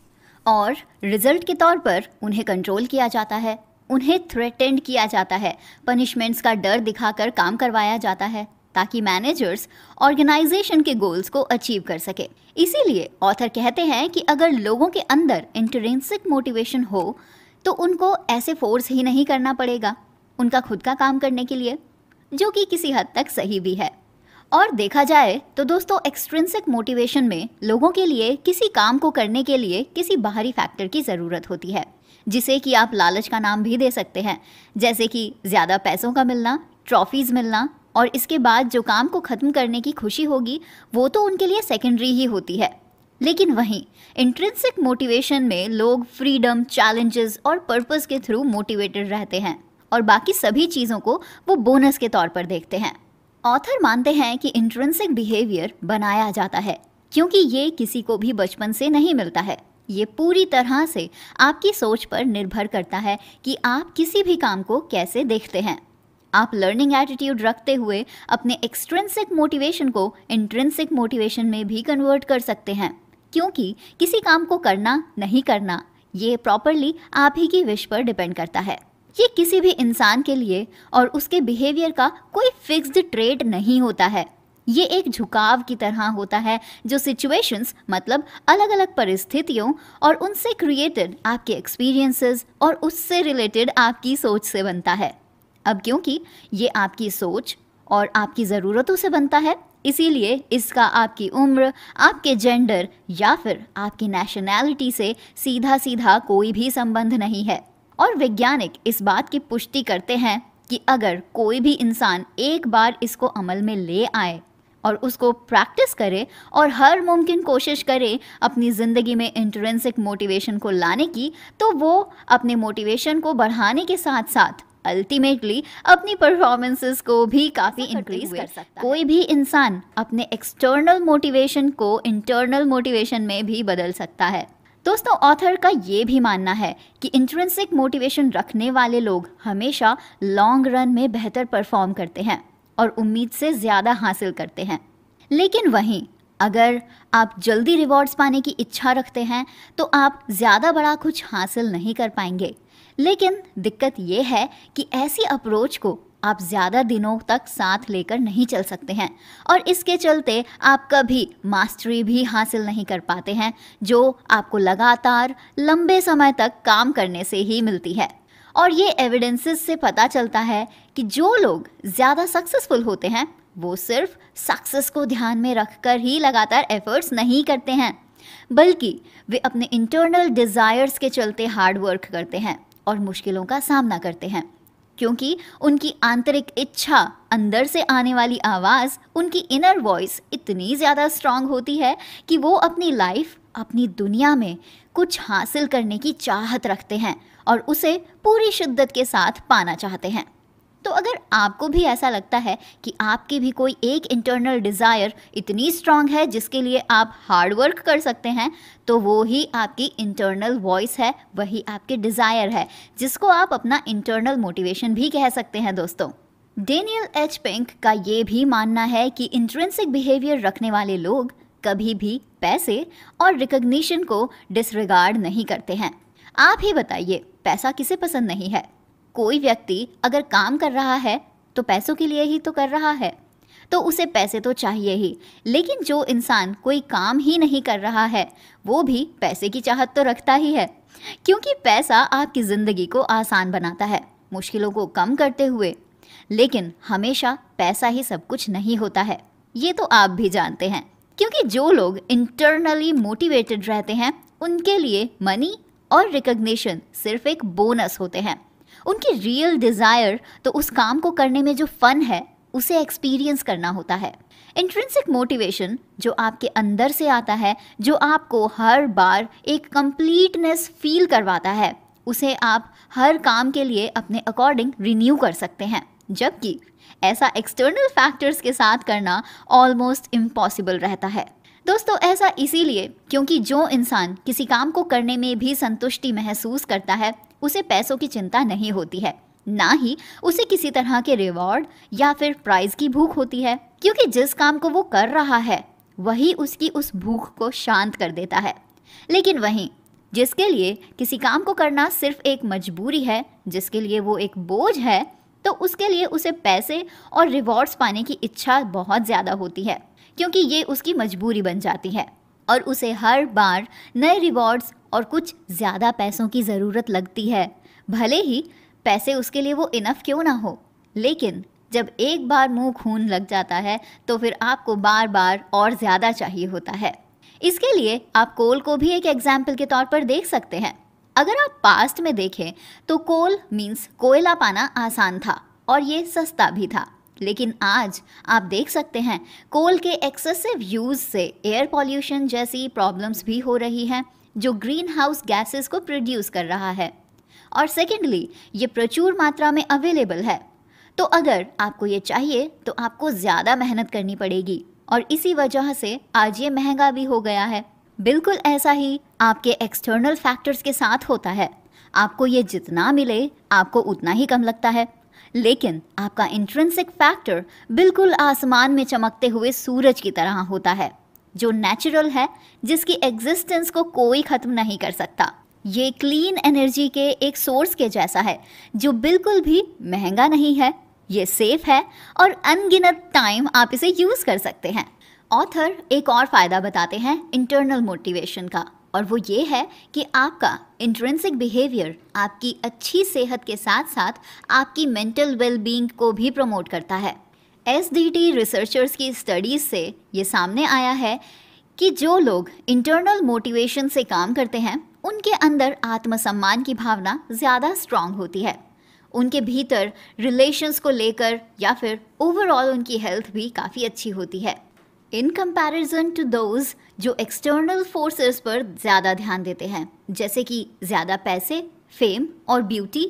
और रिजल्ट के तौर पर उन्हें कंट्रोल किया जाता है, उन्हें थ्रेटेंड किया जाता है, पनिशमेंट्स का डर दिखाकर काम करवाया जाता है ताकि मैनेजर्स ऑर्गेनाइजेशन के गोल्स को अचीव कर सके। इसीलिए ऑथर कहते हैं कि अगर लोगों के अंदर इंट्रिंसिक मोटिवेशन हो तो उनको ऐसे फोर्स ही नहीं करना पड़ेगा उनका खुद का काम करने के लिए, जो कि किसी हद तक सही भी है। और देखा जाए तो दोस्तों, एक्सट्रिंसिक मोटिवेशन में लोगों के लिए किसी काम को करने के लिए किसी बाहरी फैक्टर की ज़रूरत होती है, जिसे कि आप लालच का नाम भी दे सकते हैं, जैसे कि ज़्यादा पैसों का मिलना, ट्रॉफीज़ मिलना, और इसके बाद जो काम को ख़त्म करने की खुशी होगी वो तो उनके लिए सेकेंडरी ही होती है। लेकिन वहीं इंट्रिंसिक मोटिवेशन में लोग फ्रीडम, चैलेंजेस और पर्पस के थ्रू मोटिवेटेड रहते हैं और बाकी सभी चीज़ों को वो बोनस के तौर पर देखते हैं। ऑथर मानते हैं कि इंट्रिंसिक बिहेवियर बनाया जाता है क्योंकि ये किसी को भी बचपन से नहीं मिलता है। ये पूरी तरह से आपकी सोच पर निर्भर करता है कि आप किसी भी काम को कैसे देखते हैं। आप लर्निंग एटीट्यूड रखते हुए अपने एक्सट्रिंसिक मोटिवेशन को इंट्रिंसिक मोटिवेशन में भी कन्वर्ट कर सकते हैं, क्योंकि किसी काम को करना नहीं करना ये प्रॉपरली आप ही की विश पर डिपेंड करता है। ये किसी भी इंसान के लिए और उसके बिहेवियर का कोई फिक्स्ड ट्रेट नहीं होता है। ये एक झुकाव की तरह होता है जो सिचुएशंस मतलब अलग अलग परिस्थितियों और उनसे क्रिएटेड आपके एक्सपीरियंसेस और उससे रिलेटेड आपकी सोच से बनता है। अब क्योंकि ये आपकी सोच और आपकी ज़रूरतों से बनता है, इसीलिए इसका आपकी उम्र, आपके जेंडर या फिर आपकी नेशनैलिटी से सीधा सीधा कोई भी संबंध नहीं है। और वैज्ञानिक इस बात की पुष्टि करते हैं कि अगर कोई भी इंसान एक बार इसको अमल में ले आए और उसको प्रैक्टिस करे और हर मुमकिन कोशिश करे अपनी ज़िंदगी में इंट्रिंसिक मोटिवेशन को लाने की, तो वो अपने मोटिवेशन को बढ़ाने के साथ साथ अल्टीमेटली अपनी परफॉर्मेंसेस को भी काफ़ी इंक्रीज कर सकता है। कोई भी इंसान अपने एक्सटर्नल मोटिवेशन को इंटरनल मोटिवेशन में भी बदल सकता है। दोस्तों, ऑथर का ये भी मानना है कि इंट्रिंसिक मोटिवेशन रखने वाले लोग हमेशा लॉन्ग रन में बेहतर परफॉर्म करते हैं और उम्मीद से ज़्यादा हासिल करते हैं। लेकिन वहीं अगर आप जल्दी रिवॉर्ड्स पाने की इच्छा रखते हैं तो आप ज़्यादा बड़ा कुछ हासिल नहीं कर पाएंगे। लेकिन दिक्कत ये है कि ऐसी अप्रोच को आप ज़्यादा दिनों तक साथ लेकर नहीं चल सकते हैं और इसके चलते आप कभी मास्टरी भी हासिल नहीं कर पाते हैं, जो आपको लगातार लंबे समय तक काम करने से ही मिलती है। और ये एविडेंसेस से पता चलता है कि जो लोग ज़्यादा सक्सेसफुल होते हैं वो सिर्फ सक्सेस को ध्यान में रखकर ही लगातार एफर्ट्स नहीं करते हैं, बल्कि वे अपने इंटरनल डिज़ायर्स के चलते हार्ड वर्क करते हैं और मुश्किलों का सामना करते हैं, क्योंकि उनकी आंतरिक इच्छा, अंदर से आने वाली आवाज़, उनकी इनर वॉइस इतनी ज़्यादा स्ट्रांग होती है कि वो अपनी लाइफ, अपनी दुनिया में कुछ हासिल करने की चाहत रखते हैं और उसे पूरी शिद्दत के साथ पाना चाहते हैं। तो अगर आपको भी ऐसा लगता है कि आपकी भी कोई एक इंटरनल डिज़ायर इतनी स्ट्रांग है जिसके लिए आप हार्ड वर्क कर सकते हैं, तो वो ही आपकी इंटरनल वॉइस है, वही आपके डिज़ायर है, जिसको आप अपना इंटरनल मोटिवेशन भी कह सकते हैं। दोस्तों, डेनियल एच पिंक का ये भी मानना है कि इंट्रिंसिक बिहेवियर रखने वाले लोग कभी भी पैसे और रिकग्निशन को डिसरिगार्ड नहीं करते हैं। आप ही बताइए, पैसा किसे पसंद नहीं है? कोई व्यक्ति अगर काम कर रहा है तो पैसों के लिए ही तो कर रहा है, तो उसे पैसे तो चाहिए ही। लेकिन जो इंसान कोई काम ही नहीं कर रहा है वो भी पैसे की चाहत तो रखता ही है, क्योंकि पैसा आपकी ज़िंदगी को आसान बनाता है, मुश्किलों को कम करते हुए। लेकिन हमेशा पैसा ही सब कुछ नहीं होता है, ये तो आप भी जानते हैं, क्योंकि जो लोग इंटरनली मोटिवेटेड रहते हैं उनके लिए मनी और रिकग्निशन सिर्फ एक बोनस होते हैं। उनकी रियल डिज़ायर तो उस काम को करने में जो फन है उसे एक्सपीरियंस करना होता है। इंट्रिंसिक मोटिवेशन जो आपके अंदर से आता है, जो आपको हर बार एक कंप्लीटनेस फील करवाता है, उसे आप हर काम के लिए अपने अकॉर्डिंग रिन्यू कर सकते हैं, जबकि ऐसा एक्सटर्नल फैक्टर्स के साथ करना ऑलमोस्ट इम्पॉसिबल रहता है। दोस्तों, ऐसा इसीलिए क्योंकि जो इंसान किसी काम को करने में भी संतुष्टि महसूस करता है उसे पैसों की चिंता नहीं होती है, ना ही उसे किसी तरह के रिवॉर्ड या फिर प्राइज की भूख होती है, क्योंकि जिस काम को वो कर रहा है वही उसकी उस भूख को शांत कर देता है। लेकिन वहीं जिसके लिए किसी काम को करना सिर्फ एक मजबूरी है, जिसके लिए वो एक बोझ है, तो उसके लिए उसे पैसे और रिवॉर्ड्स पाने की इच्छा बहुत ज़्यादा होती है, क्योंकि ये उसकी मजबूरी बन जाती है और उसे हर बार नए रिवॉर्ड्स और कुछ ज़्यादा पैसों की ज़रूरत लगती है, भले ही पैसे उसके लिए वो इनफ क्यों ना हो। लेकिन जब एक बार मुंह खून लग जाता है तो फिर आपको बार बार और ज़्यादा चाहिए होता है। इसके लिए आप कोल को भी एक एग्जाम्पल के तौर पर देख सकते हैं। अगर आप पास्ट में देखें तो कोल मीन्स कोयला पाना आसान था और ये सस्ता भी था, लेकिन आज आप देख सकते हैं कोल के एक्सेसिव यूज़ से एयर पॉल्यूशन जैसी प्रॉब्लम्स भी हो रही हैं, जो ग्रीन हाउस गैसेस को प्रोड्यूस कर रहा है। और सेकेंडली, ये प्रचुर मात्रा में अवेलेबल है, तो अगर आपको ये चाहिए तो आपको ज़्यादा मेहनत करनी पड़ेगी और इसी वजह से आज ये महंगा भी हो गया है। बिल्कुल ऐसा ही आपके एक्सटर्नल फैक्टर्स के साथ होता है। आपको ये जितना मिले आपको उतना ही कम लगता है, लेकिन आपका इंट्रिंसिक फैक्टर बिल्कुल आसमान में चमकते हुए सूरज की तरह होता है, जो नेचुरल है, जिसकी एग्जिस्टेंस को कोई ख़त्म नहीं कर सकता। ये क्लीन एनर्जी के एक सोर्स के जैसा है, जो बिल्कुल भी महंगा नहीं है, ये सेफ है और अनगिनत टाइम आप इसे यूज कर सकते हैं। ऑथर एक और फायदा बताते हैं इंटरनल मोटिवेशन का, और वो ये है कि आपका इंट्रिंसिक बिहेवियर आपकी अच्छी सेहत के साथ साथ आपकी मेंटल वेलबींग को भी प्रमोट करता है। SDT रिसर्चर्स की स्टडीज से ये सामने आया है कि जो लोग इंटरनल मोटिवेशन से काम करते हैं उनके अंदर आत्मसम्मान की भावना ज़्यादा स्ट्रांग होती है। उनके भीतर रिलेशंस को लेकर या फिर ओवरऑल उनकी हेल्थ भी काफ़ी अच्छी होती है, इन कंपैरिजन टू दोज जो एक्सटर्नल फोर्सेस पर ज़्यादा ध्यान देते हैं, जैसे कि ज़्यादा पैसे, फेम और ब्यूटी,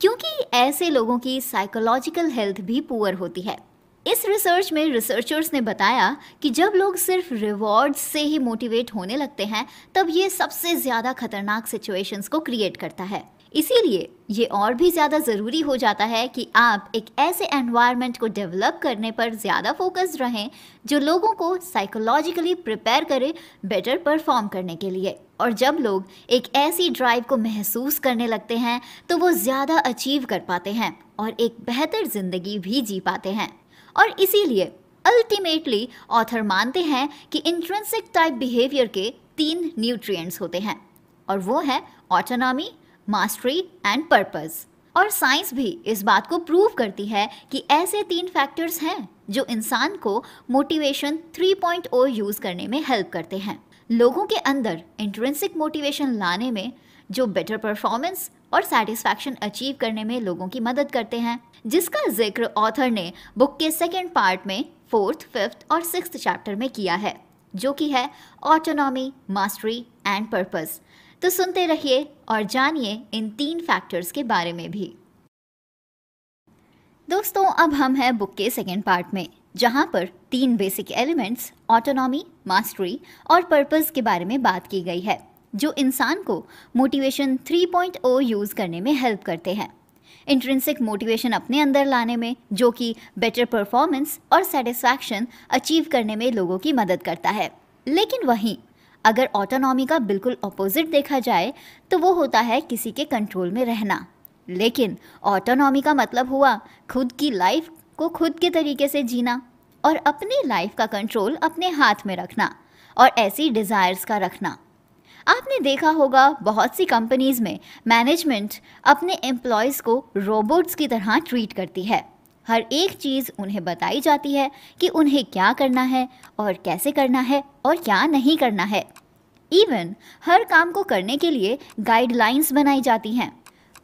क्योंकि ऐसे लोगों की साइकोलॉजिकल हेल्थ भी पुअर होती है। इस रिसर्च में रिसर्चर्स ने बताया कि जब लोग सिर्फ रिवॉर्ड्स से ही मोटिवेट होने लगते हैं तब ये सबसे ज़्यादा खतरनाक सिचुएशंस को क्रिएट करता है। इसीलिए ये और भी ज़्यादा ज़रूरी हो जाता है कि आप एक ऐसे एनवायरनमेंट को डेवलप करने पर ज़्यादा फोकस्ड रहें जो लोगों को साइकोलॉजिकली प्रिपेयर करे बेटर परफॉर्म करने के लिए। और जब लोग एक ऐसी ड्राइव को महसूस करने लगते हैं तो वो ज़्यादा अचीव कर पाते हैं और एक बेहतर ज़िंदगी भी जी पाते हैं। और इसीलिए अल्टीमेटली ऑथर मानते हैं कि इंट्रिंसिक टाइप बिहेवियर के 3 न्यूट्रिएंट्स होते हैं, और वो है ऑटोनॉमी, मास्टरी एंड पर्पस। और साइंस भी इस बात को प्रूव करती है कि ऐसे 3 फैक्टर्स हैं जो इंसान को मोटिवेशन 3.0 यूज करने में हेल्प करते हैं। लोगों के अंदर इंट्रिंसिक मोटिवेशन लाने में जो बेटर परफॉर्मेंस और सेटिस्फैक्शन अचीव करने में लोगों की मदद करते हैं, जिसका जिक्र ऑथर ने बुक के 2nd पार्ट में 4th, 5th और 6th चैप्टर में किया है, जो कि है ऑटोनॉमी, मास्टरी एंड पर्पस। तो सुनते रहिए और जानिए इन 3 फैक्टर्स के बारे में भी। दोस्तों, अब हम हैं बुक के 2nd पार्ट में, जहां पर 3 बेसिक एलिमेंट्स ऑटोनॉमी, मास्टरी और पर्पस के बारे में बात की गई है, जो इंसान को मोटिवेशन 3.0 यूज करने में हेल्प करते हैं। इंट्रिंसिक मोटिवेशन अपने अंदर लाने में, जो कि बेटर परफॉर्मेंस और सेटिस्फैक्शन अचीव करने में लोगों की मदद करता है। लेकिन वहीं अगर ऑटोनॉमी का बिल्कुल अपोजिट देखा जाए तो वो होता है किसी के कंट्रोल में रहना। लेकिन ऑटोनॉमी का मतलब हुआ खुद की लाइफ को खुद के तरीके से जीना और अपनी लाइफ का कंट्रोल अपने हाथ में रखना और ऐसी डिज़ायर्स का रखना। आपने देखा होगा बहुत सी कंपनीज में मैनेजमेंट अपने एम्प्लॉयज़ को रोबोट्स की तरह ट्रीट करती है। हर एक चीज़ उन्हें बताई जाती है कि उन्हें क्या करना है और कैसे करना है और क्या नहीं करना है। इवन हर काम को करने के लिए गाइडलाइंस बनाई जाती हैं।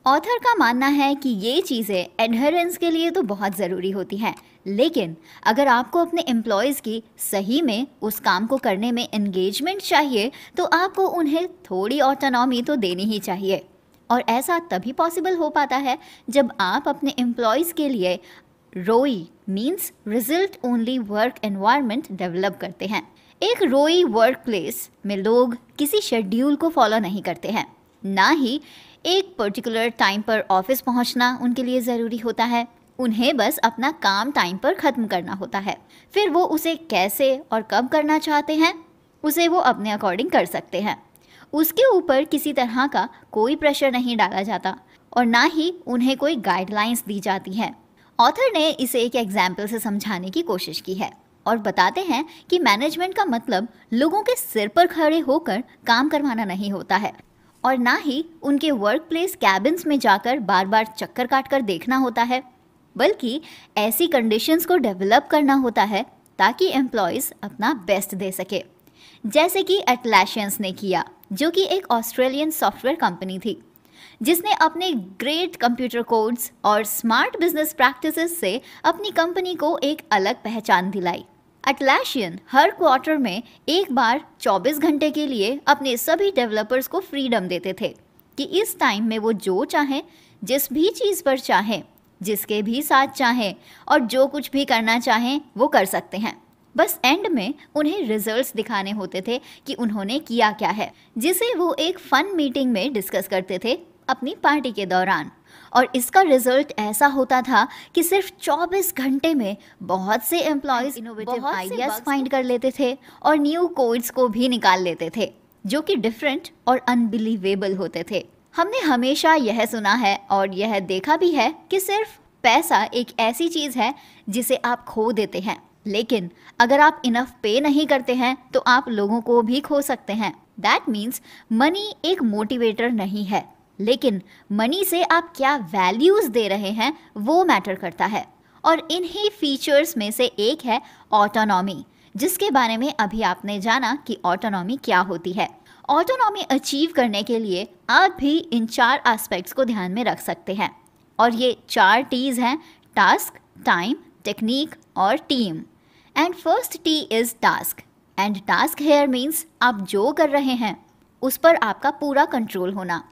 ऑथर का मानना है कि ये चीज़ें एडहेरेंस के लिए तो बहुत ज़रूरी होती हैं, लेकिन अगर आपको अपने एम्प्लॉयज़ की सही में उस काम को करने में एंगेजमेंट चाहिए तो आपको उन्हें थोड़ी ऑटोनॉमी तो देनी ही चाहिए। और ऐसा तभी पॉसिबल हो पाता है जब आप अपने एम्प्लॉयज़ के लिए रोई means result only work environment develop करते हैं। एक रोई वर्क प्लेस में लोग किसी शेड्यूल को फॉलो नहीं करते हैं, ना ही एक पर्टिकुलर टाइम पर ऑफिस पहुंचना उनके लिए ज़रूरी होता है। उन्हें बस अपना काम टाइम पर ख़त्म करना होता है। फिर वो उसे कैसे और कब करना चाहते हैं उसे वो अपने अकॉर्डिंग कर सकते हैं। उसके ऊपर किसी तरह का कोई प्रेशर नहीं डाला जाता और ना ही उन्हें कोई गाइडलाइंस दी जाती हैं। ऑथर ने इसे एक एग्जाम्पल से समझाने की कोशिश की है और बताते हैं कि मैनेजमेंट का मतलब लोगों के सिर पर खड़े होकर काम करवाना नहीं होता है और ना ही उनके वर्क प्लेस कैबिन्स में जाकर बार बार चक्कर काट कर देखना होता है, बल्कि ऐसी कंडीशंस को डेवलप करना होता है ताकि एम्प्लॉयज़ अपना बेस्ट दे सके, जैसे कि एटलासियंस ने किया, जो कि एक ऑस्ट्रेलियन सॉफ्टवेयर कंपनी थी जिसने अपने ग्रेट कंप्यूटर कोड्स और स्मार्ट बिजनेस प्रैक्टिसेस से अपनी कंपनी को एक अलग पहचान दिलाई। एटलासियन हर क्वार्टर में एक बार 24 घंटे के लिए अपने सभी डेवलपर्स को फ्रीडम देते थे कि इस टाइम में वो जो चाहें, जिस भी चीज़ पर चाहें, जिसके भी साथ चाहें और जो कुछ भी करना चाहें वो कर सकते हैं। बस एंड में उन्हें रिजल्ट्स दिखाने होते थे कि उन्होंने किया क्या है, जिसे वो एक फन मीटिंग में डिस्कस करते थे अपनी पार्टी के दौरान। और इसका रिजल्ट ऐसा होता था कि सिर्फ 24 घंटे में बहुत से एम्प्लॉयज़ इनोवेटिव आइडियाज़ फाइंड कर लेते थे और न्यू कोड्स को भी निकाल लेते थे जो कि डिफरेंट और अनबिलीवेबल होते थे। हमने हमेशा यह सुना है और यह देखा भी है कि सिर्फ पैसा एक ऐसी चीज है जिसे आप खो देते हैं, लेकिन अगर आप इनफ पे नहीं करते हैं तो आप लोगों को भी खो सकते हैं। दैट मीन्स मनी एक मोटिवेटर नहीं है, लेकिन मनी से आप क्या वैल्यूज दे रहे हैं वो मैटर करता है। और इन्हीं फीचर्स में से एक है ऑटोनॉमी, जिसके बारे में अभी आपने जाना कि ऑटोनॉमी क्या होती है। ऑटोनॉमी अचीव करने के लिए आप भी इन 4 एस्पेक्ट्स को ध्यान में रख सकते हैं, और ये 4 टीज हैं: टास्क, टाइम, टेक्निक और team. And first T is task, and task here means आप जो कर रहे हैं उस पर आपका पूरा कंट्रोल होना।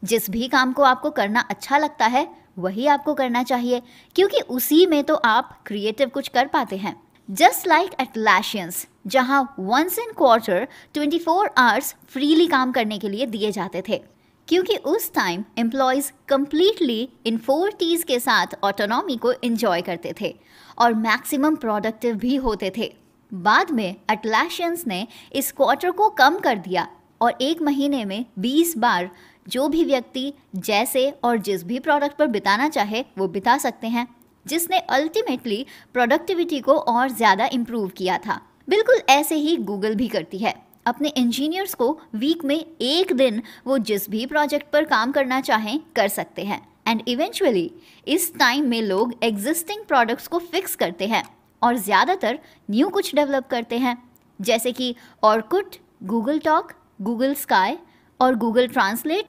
जिस भी काम को आपको करना अच्छा लगता है वही आपको करना चाहिए, क्योंकि उसी में तो आप क्रिएटिव कुछ कर पाते हैं। जस्ट लाइक एटलाशियंस, जहां once in quarter 24 hours freely काम करने के लिए दिए जाते थे, क्योंकि उस time employees completely in 4 Ts के साथ ऑटोनॉमी को एंजॉय करते थे और मैक्सिमम प्रोडक्टिव भी होते थे। बाद में एटलाशियंस ने इस क्वार्टर को कम कर दिया और एक महीने में 20 बार जो भी व्यक्ति जैसे और जिस भी प्रोडक्ट पर बिताना चाहे वो बिता सकते हैं, जिसने अल्टीमेटली प्रोडक्टिविटी को और ज़्यादा इम्प्रूव किया था। बिल्कुल ऐसे ही गूगल भी करती है। अपने इंजीनियर्स को वीक में एक दिन वो जिस भी प्रोजेक्ट पर काम करना चाहें कर सकते हैं। एंड इवेंचुअली इस टाइम में लोग एग्जिस्टिंग प्रोडक्ट्स को फिक्स करते हैं और ज़्यादातर न्यू कुछ डेवलप करते हैं, जैसे कि Orkut, Google talk, Google sky और गूगल ट्रांसलेट।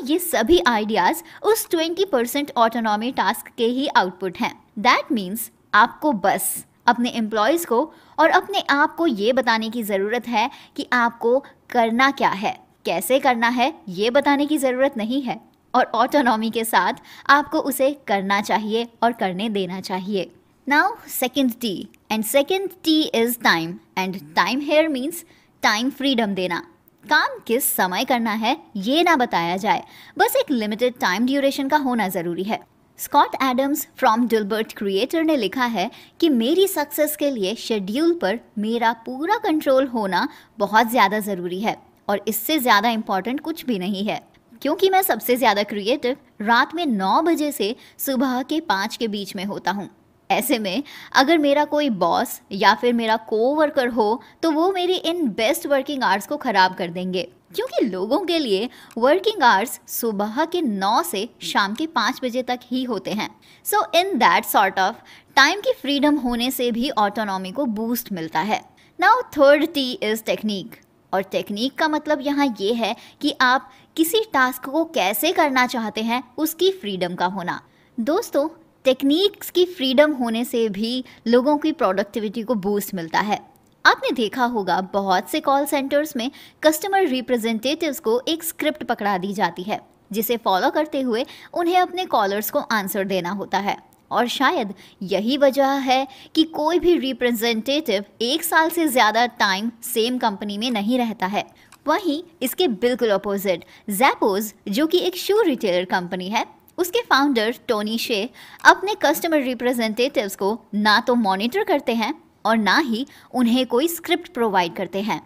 ये सभी आइडियाज उस 20% ऑटोनॉमी टास्क के ही आउटपुट हैं। दैट मीन्स आपको बस अपने एम्प्लॉयज़ को और अपने आप को ये बताने की ज़रूरत है कि आपको करना क्या है, कैसे करना है ये बताने की ज़रूरत नहीं है, और ऑटोनॉमी के साथ आपको उसे करना चाहिए और करने देना चाहिए। Now second T, and second T is time, and time here means time freedom देना। काम किस समय करना है ये ना बताया जाए, बस एक लिमिटेड टाइम ड्यूरेशन का होना ज़रूरी है। स्कॉट एडम्स फ्रॉम डिल्बर्ट क्रिएटर ने लिखा है कि मेरी सक्सेस के लिए शेड्यूल पर मेरा पूरा कंट्रोल होना बहुत ज़्यादा ज़रूरी है, और इससे ज़्यादा इम्पॉर्टेंट कुछ भी नहीं है, क्योंकि मैं सबसे ज़्यादा क्रिएटिव रात में 9 बजे से सुबह के 5 के बीच में होता हूँ। ऐसे में अगर मेरा कोई बॉस या फिर मेरा कोवर्कर हो तो वो मेरी इन बेस्ट वर्किंग आवर्स को ख़राब कर देंगे, क्योंकि लोगों के लिए वर्किंग आवर्स सुबह के 9 से शाम के 5 बजे तक ही होते हैं। So in that sort of time की फ्रीडम होने से भी ऑटोनॉमी को बूस्ट मिलता है। Now third T is technique, और टेक्निक का मतलब यहाँ ये है कि आप किसी टास्क को कैसे करना चाहते हैं उसकी फ्रीडम का होना। दोस्तों, टेक्निक्स की फ्रीडम होने से भी लोगों की प्रोडक्टिविटी को बूस्ट मिलता है। आपने देखा होगा बहुत से कॉल सेंटर्स में कस्टमर रिप्रेजेंटेटिव्स को एक स्क्रिप्ट पकड़ा दी जाती है, जिसे फॉलो करते हुए उन्हें अपने कॉलर्स को आंसर देना होता है। और शायद यही वजह है कि कोई भी रिप्रेजेंटेटिव 1 साल से ज़्यादा टाइम सेम कंपनी में नहीं रहता है। वहीं इसके बिल्कुल अपोजिट ज़ैपोज़, जो कि एक शू रिटेलर कंपनी है, उसके फाउंडर टोनी शे अपने कस्टमर रिप्रेजेंटेटिव्स को ना तो मॉनिटर करते हैं और ना ही उन्हें कोई स्क्रिप्ट प्रोवाइड करते हैं।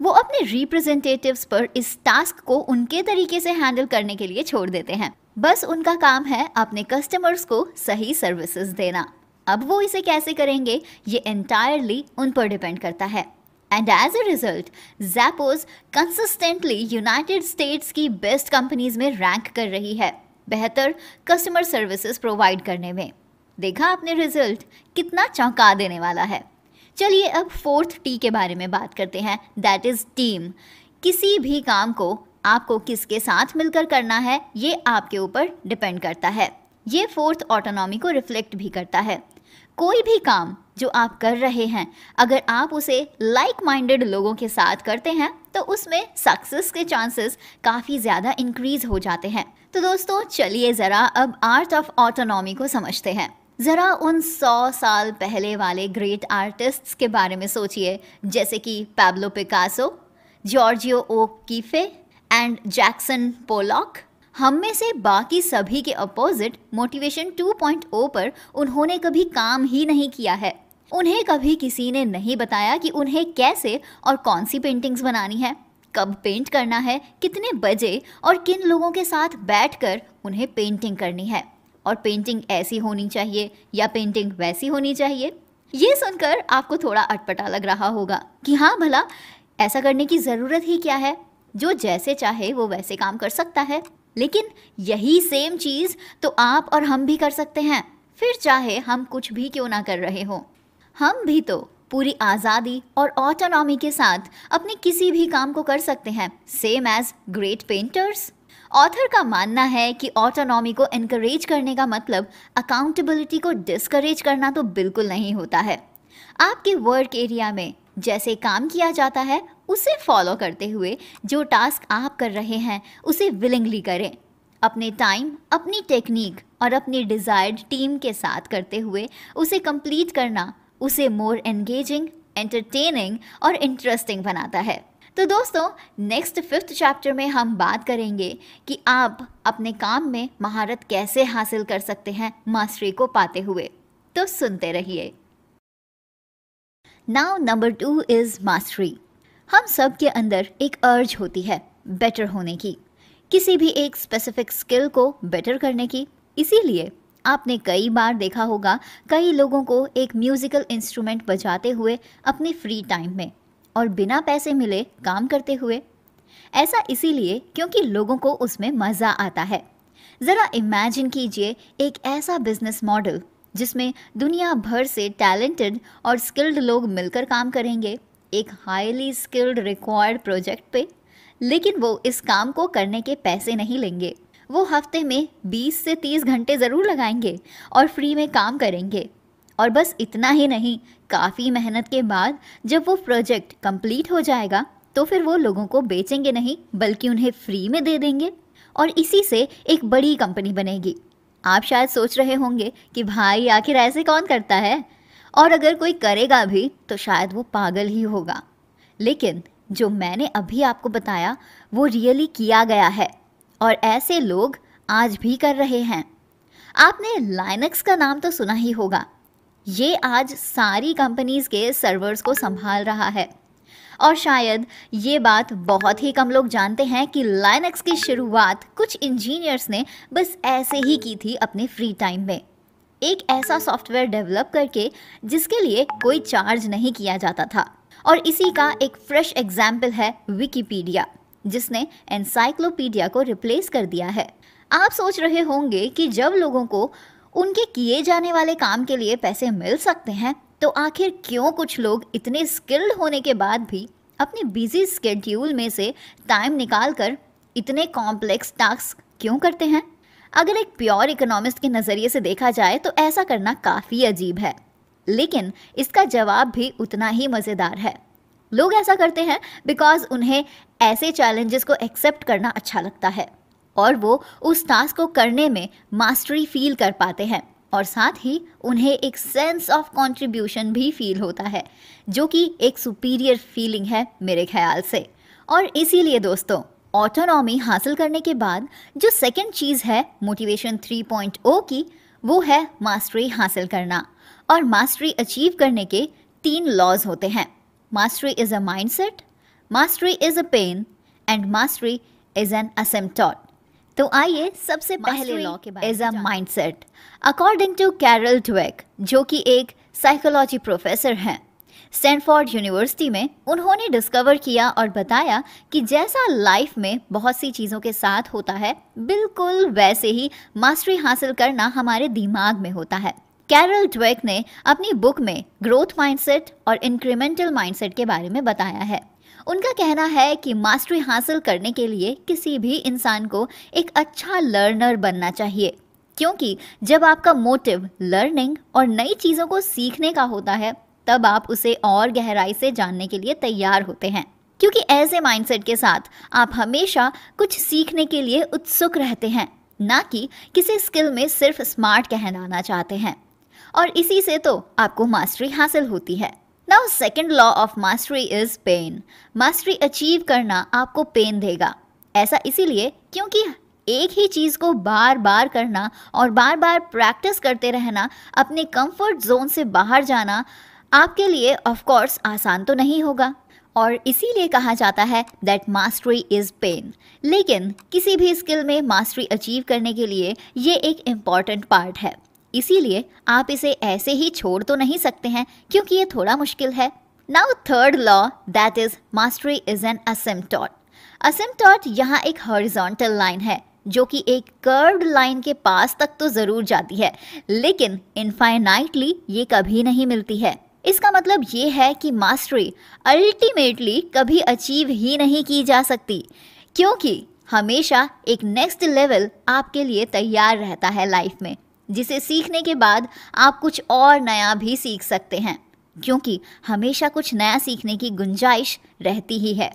वो अपने रिप्रेजेंटेटिव्स पर इस टास्क को उनके तरीके से हैंडल करने के लिए छोड़ देते हैं। बस उनका काम है अपने कस्टमर्स को सही सर्विसेज देना। अब वो इसे कैसे करेंगे ये एंटायरली उन पर डिपेंड करता है। And as a result Zappos consistently United States की बेस्ट कंपनीज में रैंक कर रही है, बेहतर कस्टमर सर्विसेज प्रोवाइड करने में। देखा आपने रिजल्ट कितना चौंका देने वाला है। चलिए अब फोर्थ टी के बारे में बात करते हैं, दैट इज़ टीम। किसी भी काम को आपको किसके साथ मिलकर करना है ये आपके ऊपर डिपेंड करता है। ये फोर्थ ऑटोनॉमी को रिफ्लेक्ट भी करता है। कोई भी काम जो आप कर रहे हैं, अगर आप उसे लाइक माइंडेड लोगों के साथ करते हैं तो उसमें सक्सेस के चांसेस काफ़ी ज़्यादा इंक्रीज हो जाते हैं। तो दोस्तों चलिए ज़रा अब आर्ट ऑफ ऑटोनॉमी को समझते हैं। ज़रा उन 100 साल पहले वाले ग्रेट आर्टिस्ट्स के बारे में सोचिए, जैसे कि Pablo Picasso, Georgia O'Keeffe and Jackson Pollock. हम में से बाकी सभी के अपोजिट मोटिवेशन 2.0 पर उन्होंने कभी काम ही नहीं किया है। उन्हें कभी किसी ने नहीं बताया कि उन्हें कैसे और कौन सी पेंटिंग्स बनानी है, कब पेंट करना है, कितने बजे और किन लोगों के साथ बैठकर उन्हें पेंटिंग करनी है। और पेंटिंग ऐसी होनी चाहिए या पेंटिंग वैसी होनी चाहिए। ये सुनकर आपको थोड़ा अटपटा लग रहा होगा कि हाँ भला ऐसा करने की ज़रूरत ही क्या है, जो जैसे चाहे वो वैसे काम कर सकता है। लेकिन यही सेम चीज़ तो आप और हम भी कर सकते हैं, फिर चाहे हम कुछ भी क्यों ना कर रहे हों। हम भी तो पूरी आज़ादी और ऑटोनॉमी के साथ अपने किसी भी काम को कर सकते हैं, same as great painters. Author का मानना है कि ऑटोनॉमी को एनकरेज करने का मतलब अकाउंटेबिलिटी को डिस्करेज करना तो बिल्कुल नहीं होता है। आपके वर्क एरिया में जैसे काम किया जाता है उसे फॉलो करते हुए जो टास्क आप कर रहे हैं उसे विलिंगली करें। अपने टाइम, अपनी टेक्निक और अपनी डिज़ायर्ड टीम के साथ करते हुए उसे कंप्लीट करना उसे मोर एंगेजिंग, एंटरटेनिंग और इंटरेस्टिंग बनाता है। तो दोस्तों, नेक्स्ट 5th चैप्टर में हम बात करेंगे कि आप अपने काम में महारत कैसे हासिल कर सकते हैं मास्टरी को पाते हुए। तो सुनते रहिए। Now number 2 is mastery. हम सब के अंदर एक अर्ज होती है बेटर होने की, किसी भी एक स्पेसिफिक स्किल को बेटर करने की। इसीलिए आपने कई बार देखा होगा कई लोगों को एक म्यूज़िकल इंस्ट्रूमेंट बजाते हुए अपने फ्री टाइम में और बिना पैसे मिले काम करते हुए। ऐसा इसीलिए क्योंकि लोगों को उसमें मज़ा आता है। ज़रा इमेजिन कीजिए एक ऐसा बिजनेस मॉडल जिसमें दुनिया भर से टैलेंटेड और स्किल्ड लोग मिलकर काम करेंगे एक हाईली स्किल्ड रिक्वायर्ड प्रोजेक्ट पे, लेकिन वो इस काम को करने के पैसे नहीं लेंगे। वो हफ्ते में 20 से 30 घंटे ज़रूर लगाएंगे और फ्री में काम करेंगे। और बस इतना ही नहीं, काफ़ी मेहनत के बाद जब वो प्रोजेक्ट कंप्लीट हो जाएगा तो फिर वो लोगों को बेचेंगे नहीं बल्कि उन्हें फ्री में दे देंगे और इसी से एक बड़ी कंपनी बनेगी। आप शायद सोच रहे होंगे कि भाई आखिर ऐसे कौन करता है, और अगर कोई करेगा भी तो शायद वो पागल ही होगा। लेकिन जो मैंने अभी आपको बताया वो रियली किया गया है और ऐसे लोग आज भी कर रहे हैं। आपने लाइनक्स का नाम तो सुना ही होगा। ये आज सारी कंपनीज के सर्वर्स को संभाल रहा है और शायद ये बात बहुत ही कम लोग जानते हैं कि लाइनक्स की शुरुआत कुछ इंजीनियर्स ने बस ऐसे ही की थी अपने फ्री टाइम में, एक ऐसा सॉफ्टवेयर डेवलप करके जिसके लिए कोई चार्ज नहीं किया जाता था। और इसी का एक फ्रेश एग्जाम्पल है विकिपीडिया, जिसने एनसाइक्लोपीडिया को रिप्लेस कर दिया है। आप सोच रहे होंगे कि जब लोगों को उनके किए जाने वाले काम के लिए पैसे मिल सकते हैं तो आखिर क्यों कुछ लोग इतने स्किल्ड होने के बाद भी अपने बिजी स्केड्यूल में से टाइम निकाल कर इतने कॉम्प्लेक्स टास्क क्यों करते हैं। अगर एक प्योर इकोनॉमिस्ट के नज़रिए से देखा जाए तो ऐसा करना काफ़ी अजीब है, लेकिन इसका जवाब भी उतना ही मज़ेदार है। लोग ऐसा करते हैं बिकॉज उन्हें ऐसे चैलेंजेस को एक्सेप्ट करना अच्छा लगता है और वो उस टास्क को करने में मास्टरी फील कर पाते हैं और साथ ही उन्हें एक सेंस ऑफ कंट्रीब्यूशन भी फील होता है, जो कि एक सुपीरियर फीलिंग है मेरे ख्याल से। और इसीलिए दोस्तों, ऑटोनॉमी हासिल करने के बाद जो सेकंड चीज़ है मोटिवेशन 3.0 की, वो है मास्टरी हासिल करना। और मास्टरी अचीव करने के 3 लॉज होते हैं। Mastery is a mindset, mastery is a pain and mastery is an asymptote. तो आइए सबसे पहले लॉ के बारे में is a mindset. According to Carol Dweck, जो कि एक साइकोलॉजी प्रोफेसर हैं स्टैनफोर्ड यूनिवर्सिटी में, उन्होंने डिस्कवर किया और बताया कि जैसा लाइफ में बहुत सी चीज़ों के साथ होता है, बिल्कुल वैसे ही मास्टरी हासिल करना हमारे दिमाग में होता है। कैरल ड्वेक ने अपनी बुक में ग्रोथ माइंडसेट और इंक्रीमेंटल माइंडसेट के बारे में बताया है। उनका कहना है कि मास्टरी हासिल करने के लिए किसी भी इंसान को एक अच्छा लर्नर बनना चाहिए, क्योंकि जब आपका मोटिव लर्निंग और नई चीज़ों को सीखने का होता है तब आप उसे और गहराई से जानने के लिए तैयार होते हैं। क्योंकि ऐसे माइंडसेट के साथ आप हमेशा कुछ सीखने के लिए उत्सुक रहते हैं, ना कि किसी स्किल में सिर्फ स्मार्ट कहलाना चाहते हैं। और इसी से तो आपको मास्टरी हासिल होती है। Now second law of mastery is pain. Mastery achieve करना आपको पेन देगा। ऐसा इसीलिए क्योंकि एक ही चीज़ को बार बार करना और बार बार प्रैक्टिस करते रहना, अपने कंफर्ट जोन से बाहर जाना आपके लिए ऑफ कोर्स आसान तो नहीं होगा। और इसीलिए कहा जाता है दैट मास्टरी इज पेन। लेकिन किसी भी स्किल में मास्टरी अचीव करने के लिए ये एक इम्पॉर्टेंट पार्ट है, इसीलिए आप इसे ऐसे ही छोड़ तो नहीं सकते हैं क्योंकि ये थोड़ा मुश्किल है। Now third law, that is mastery is an asymptote. Asymptote यहाँ एक हॉरिजॉन्टल लाइन है जो कि एक कर्व्ड लाइन के पास तक तो जरूर जाती है, लेकिन इनफाइनाइटली ये कभी नहीं मिलती है। इसका मतलब ये है कि मास्टरी अल्टीमेटली कभी अचीव ही नहीं की जा सकती, क्योंकि हमेशा एक नेक्स्ट लेवल आपके लिए तैयार रहता है लाइफ में, जिसे सीखने के बाद आप कुछ और नया भी सीख सकते हैं, क्योंकि हमेशा कुछ नया सीखने की गुंजाइश रहती ही है।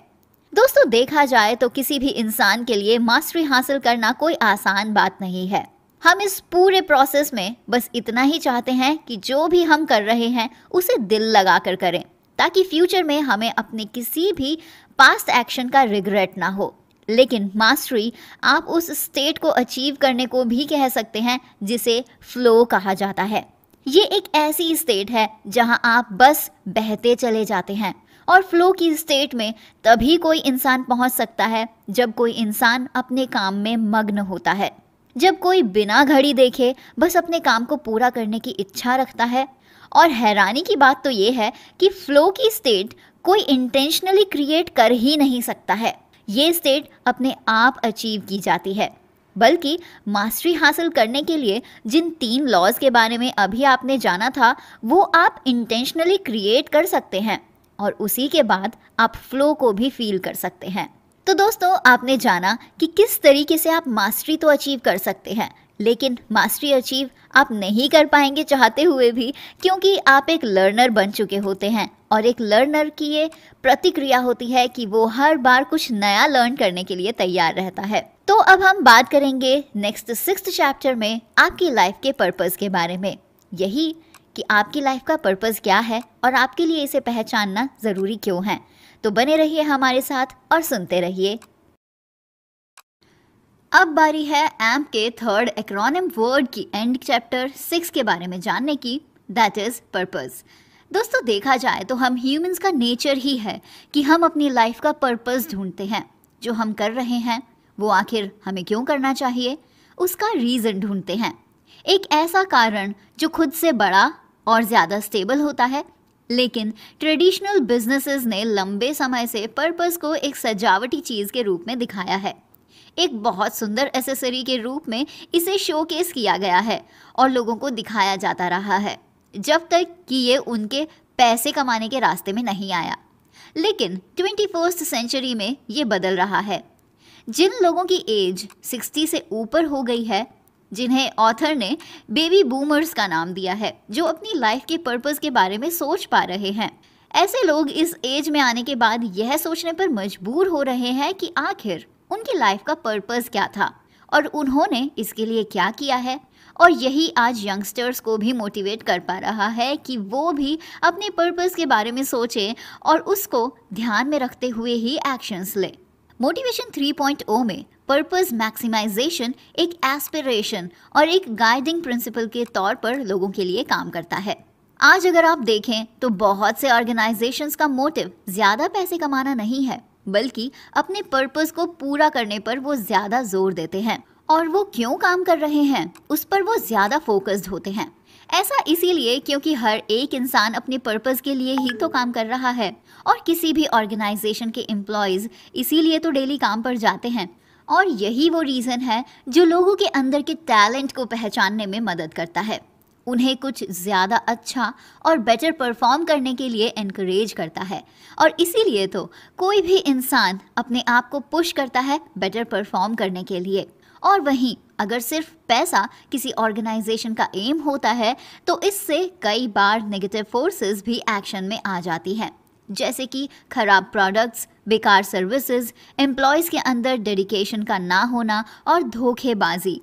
दोस्तों, देखा जाए तो किसी भी इंसान के लिए मास्टरी हासिल करना कोई आसान बात नहीं है। हम इस पूरे प्रोसेस में बस इतना ही चाहते हैं कि जो भी हम कर रहे हैं उसे दिल लगा कर करें, ताकि फ्यूचर में हमें अपने किसी भी पास्ट एक्शन का रिग्रेट ना हो। लेकिन मास्टरी आप उस स्टेट को अचीव करने को भी कह सकते हैं जिसे फ्लो कहा जाता है। ये एक ऐसी स्टेट है जहां आप बस बहते चले जाते हैं, और फ्लो की स्टेट में तभी कोई इंसान पहुंच सकता है जब कोई इंसान अपने काम में मग्न होता है, जब कोई बिना घड़ी देखे बस अपने काम को पूरा करने की इच्छा रखता है। और हैरानी की बात तो ये है कि फ्लो की स्टेट कोई इंटेंशनली क्रिएट कर ही नहीं सकता है, ये स्टेट अपने आप अचीव की जाती है। बल्कि मास्टरी हासिल करने के लिए जिन 3 लॉज के बारे में अभी आपने जाना था, वो आप इंटेंशनली क्रिएट कर सकते हैं, और उसी के बाद आप फ्लो को भी फील कर सकते हैं। तो दोस्तों, आपने जाना कि किस तरीके से आप मास्टरी तो अचीव कर सकते हैं, लेकिन मास्टरी अचीव आप नहीं कर पाएंगे चाहते हुए भी, क्योंकि आप एक लर्नर बन चुके होते हैं, और एक लर्नर की ये प्रतिक्रिया होती है कि वो हर बार कुछ नया लर्न करने के लिए तैयार रहता है। तो अब हम बात करेंगे नेक्स्ट 6th चैप्टर में आपकी लाइफ के पर्पस के बारे में, यही कि आपकी लाइफ का पर्पस क्या है और आपके लिए इसे पहचानना ज़रूरी क्यों है। तो बने रहिए हमारे साथ और सुनते रहिए। अब बारी है एम्प के 3rd एक्रोनिम वर्ड की एंड चैप्टर 6 के बारे में जानने की, दैट इज पर्पस। दोस्तों, देखा जाए तो हम ह्यूमंस का नेचर ही है कि हम अपनी लाइफ का पर्पस ढूंढते हैं। जो हम कर रहे हैं वो आखिर हमें क्यों करना चाहिए, उसका रीज़न ढूंढते हैं। एक ऐसा कारण जो खुद से बड़ा और ज़्यादा स्टेबल होता है। लेकिन ट्रेडिशनल बिजनेसेस ने लंबे समय से पर्पस को एक सजावटी चीज़ के रूप में दिखाया है, एक बहुत सुंदर एसेसरी के रूप में इसे शोकेस किया गया है और लोगों को दिखाया जाता रहा है, जब तक कि ये उनके पैसे कमाने के रास्ते में नहीं आया। लेकिन 21st सेंचुरी में ये बदल रहा है। जिन लोगों की एज 60 से ऊपर हो गई है, जिन्हें ऑथर ने बेबी बूमर्स का नाम दिया है, जो अपनी लाइफ के पर्पस के बारे में सोच पा रहे हैं, ऐसे लोग इस एज में आने के बाद यह सोचने पर मजबूर हो रहे हैं कि आखिर उनकी लाइफ का पर्पस क्या था और उन्होंने इसके लिए क्या किया है। और यही आज यंगस्टर्स को भी मोटिवेट कर पा रहा है कि वो भी अपने पर्पस के बारे में सोचें और उसको ध्यान में रखते हुए ही एक्शंस लें। मोटिवेशन 3.0 में पर्पस मैक्सिमाइजेशन एक एस्पिरेशन और एक गाइडिंग प्रिंसिपल के तौर पर लोगों के लिए काम करता है। आज अगर आप देखें तो बहुत से ऑर्गेनाइजेशंस का मोटिव ज़्यादा पैसे कमाना नहीं है, बल्कि अपने पर्पस को पूरा करने पर वो ज़्यादा जोर देते हैं, और वो क्यों काम कर रहे हैं उस पर वो ज़्यादा फोकस्ड होते हैं। ऐसा इसीलिए क्योंकि हर एक इंसान अपने पर्पस के लिए ही तो काम कर रहा है, और किसी भी ऑर्गेनाइजेशन के एम्प्लॉयज़ इसीलिए तो डेली काम पर जाते हैं। और यही वो रीज़न है जो लोगों के अंदर के टैलेंट को पहचानने में मदद करता है, उन्हें कुछ ज़्यादा अच्छा और बेटर परफॉर्म करने के लिए एनकरेज करता है। और इसीलिए तो कोई भी इंसान अपने आप को पुश करता है बेटर परफॉर्म करने के लिए। और वहीं अगर सिर्फ पैसा किसी ऑर्गेनाइजेशन का एम होता है तो इससे कई बार नेगेटिव फोर्सेस भी एक्शन में आ जाती हैं, जैसे कि खराब प्रोडक्ट्स, बेकार सर्विसेज, एम्प्लॉयज़ के अंदर डेडिकेशन का ना होना और धोखेबाजी।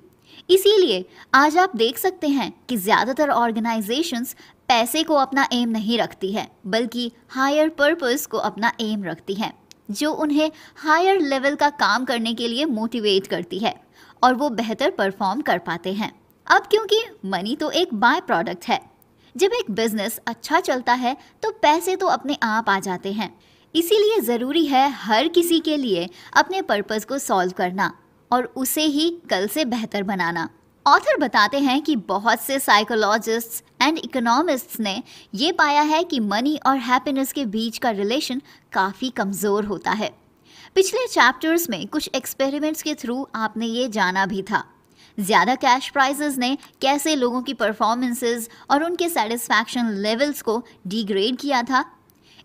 इसीलिए आज आप देख सकते हैं कि ज़्यादातर ऑर्गेनाइजेशंस पैसे को अपना एम नहीं रखती है, बल्कि हायर पर्पस को अपना एम रखती है, जो उन्हें हायर लेवल का काम करने के लिए मोटिवेट करती है और वो बेहतर परफॉर्म कर पाते हैं। अब क्योंकि मनी तो एक बाय प्रोडक्ट है, जब एक बिजनेस अच्छा चलता है तो पैसे तो अपने आप आ जाते हैं। इसीलिए ज़रूरी है हर किसी के लिए अपने पर्पस को सॉल्व करना और उसे ही कल से बेहतर बनाना। ऑथर बताते हैं कि बहुत से साइकोलॉजिस्ट्स एंड इकोनॉमिस्ट्स ने ये पाया है कि मनी और हैप्पीनेस के बीच का रिलेशन काफ़ी कमज़ोर होता है। पिछले चैप्टर्स में कुछ एक्सपेरिमेंट्स के थ्रू आपने ये जाना भी था। ज़्यादा कैश प्राइजेस ने कैसे लोगों की परफॉर्मेंसेस और उनके सेटिस्फैक्शन लेवल्स को डिग्रेड किया था।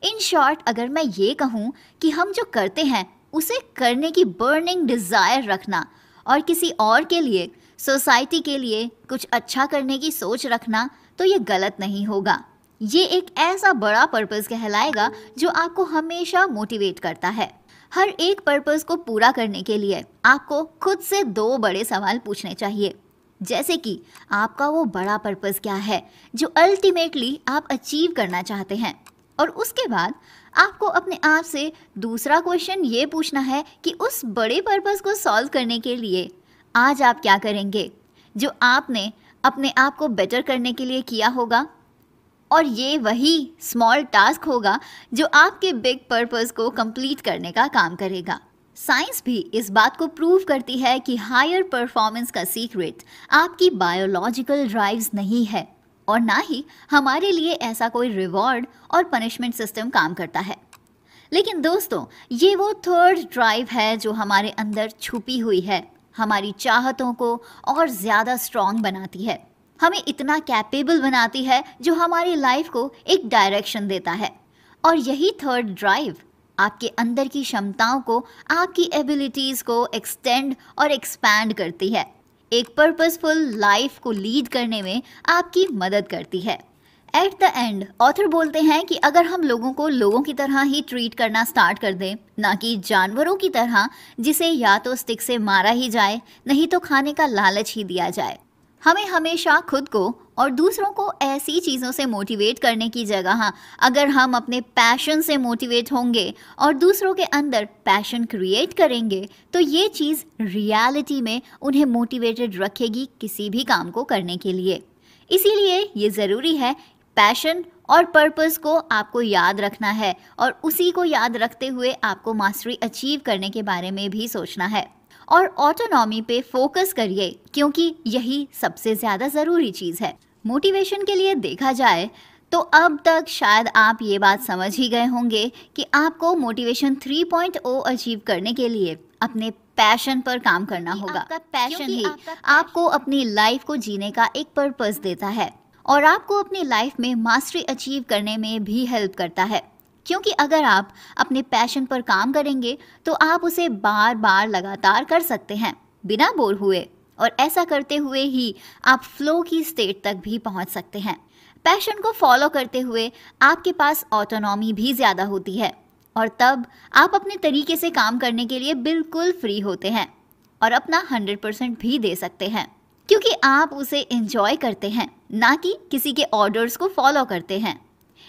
इन शॉर्ट, अगर मैं ये कहूँ कि हम जो करते हैं उसे करने की बर्निंग डिज़ायर रखना और किसी और के लिए, सोसाइटी के लिए कुछ अच्छा करने की सोच रखना, तो ये गलत नहीं होगा। ये एक ऐसा बड़ा पर्पस कहलाएगा जो आपको हमेशा मोटिवेट करता है। हर एक पर्पस को पूरा करने के लिए आपको खुद से 2 बड़े सवाल पूछने चाहिए, जैसे कि आपका वो बड़ा पर्पस क्या है जो अल्टीमेटली आप अचीव करना चाहते हैं, और उसके बाद आपको अपने आप से दूसरा क्वेश्चन ये पूछना है कि उस बड़े पर्पस को सॉल्व करने के लिए आज आप क्या करेंगे जो आपने अपने आप को बेटर करने के लिए किया होगा। और ये वही स्मॉल टास्क होगा जो आपके बिग पर्पस को कंप्लीट करने का काम करेगा। साइंस भी इस बात को प्रूव करती है कि हायर परफॉर्मेंस का सीक्रेट आपकी बायोलॉजिकल ड्राइव्स नहीं है और ना ही हमारे लिए ऐसा कोई रिवॉर्ड और पनिशमेंट सिस्टम काम करता है। लेकिन दोस्तों, ये वो थर्ड ड्राइव है जो हमारे अंदर छुपी हुई है, हमारी चाहतों को और ज़्यादा स्ट्रॉन्ग बनाती है, हमें इतना कैपेबल बनाती है, जो हमारी लाइफ को एक डायरेक्शन देता है। और यही थर्ड ड्राइव आपके अंदर की क्षमताओं को, आपकी एबिलिटीज़ को एक्सटेंड और एक्सपैंड करती है, एक पर्पसफुल लाइफ को लीड करने में आपकी मदद करती है। एट द एंड ऑथर बोलते हैं कि अगर हम लोगों को लोगों की तरह ही ट्रीट करना स्टार्ट कर दें, ना कि जानवरों की तरह जिसे या तो स्टिक से मारा ही जाए, नहीं तो खाने का लालच ही दिया जाए। हमें हमेशा खुद को और दूसरों को ऐसी चीज़ों से मोटिवेट करने की जगह अगर हम अपने पैशन से मोटिवेट होंगे और दूसरों के अंदर पैशन क्रिएट करेंगे, तो ये चीज़ रियलिटी में उन्हें मोटिवेटेड रखेगी किसी भी काम को करने के लिए। इसीलिए ये ज़रूरी है पैशन और पर्पस को आपको याद रखना है और उसी को याद रखते हुए आपको मास्टरी अचीव करने के बारे में भी सोचना है। और ऑटोनॉमी पे फोकस करिए, क्योंकि यही सबसे ज़्यादा ज़रूरी चीज़ है। मोटिवेशन के लिए देखा जाए तो अब तक शायद आप ये बात समझ ही गए होंगे कि आपको मोटिवेशन 3.0 अचीव करने के लिए अपने पैशन पर काम करना होगा। आपका पैशन ही आपको अपनी लाइफ को जीने का एक पर्पस देता है और आपको अपनी लाइफ में मास्टरी अचीव करने में भी हेल्प करता है। क्योंकि अगर आप अपने पैशन पर काम करेंगे तो आप उसे बार बार लगातार कर सकते हैं बिना बोर हुए, और ऐसा करते हुए ही आप फ्लो की स्टेट तक भी पहुंच सकते हैं। पैशन को फॉलो करते हुए आपके पास ऑटोनॉमी भी ज़्यादा होती है और तब आप अपने तरीके से काम करने के लिए बिल्कुल फ्री होते हैं और अपना 100% भी दे सकते हैं, क्योंकि आप उसे एंजॉय करते हैं, ना कि किसी के ऑर्डर्स को फॉलो करते हैं।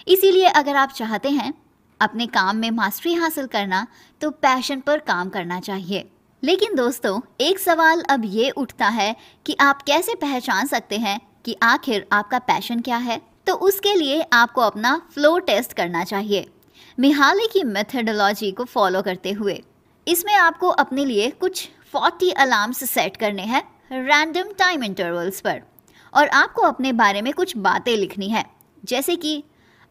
इसीलिए अगर आप चाहते हैं अपने काम में मास्टरी हासिल करना, तो पैशन पर काम करना चाहिए। लेकिन दोस्तों, एक सवाल अब ये उठता है कि आप कैसे पहचान सकते हैं कि आखिर आपका पैशन क्या है? तो उसके लिए आपको अपना फ्लो टेस्ट करना चाहिए, मिहाली की मेथडोलॉजी को फॉलो करते हुए। इसमें आपको अपने लिए कुछ 40 अलार्म्स सेट करने हैं रैंडम टाइम इंटरवल्स पर, और आपको अपने बारे में कुछ बातें लिखनी है, जैसे कि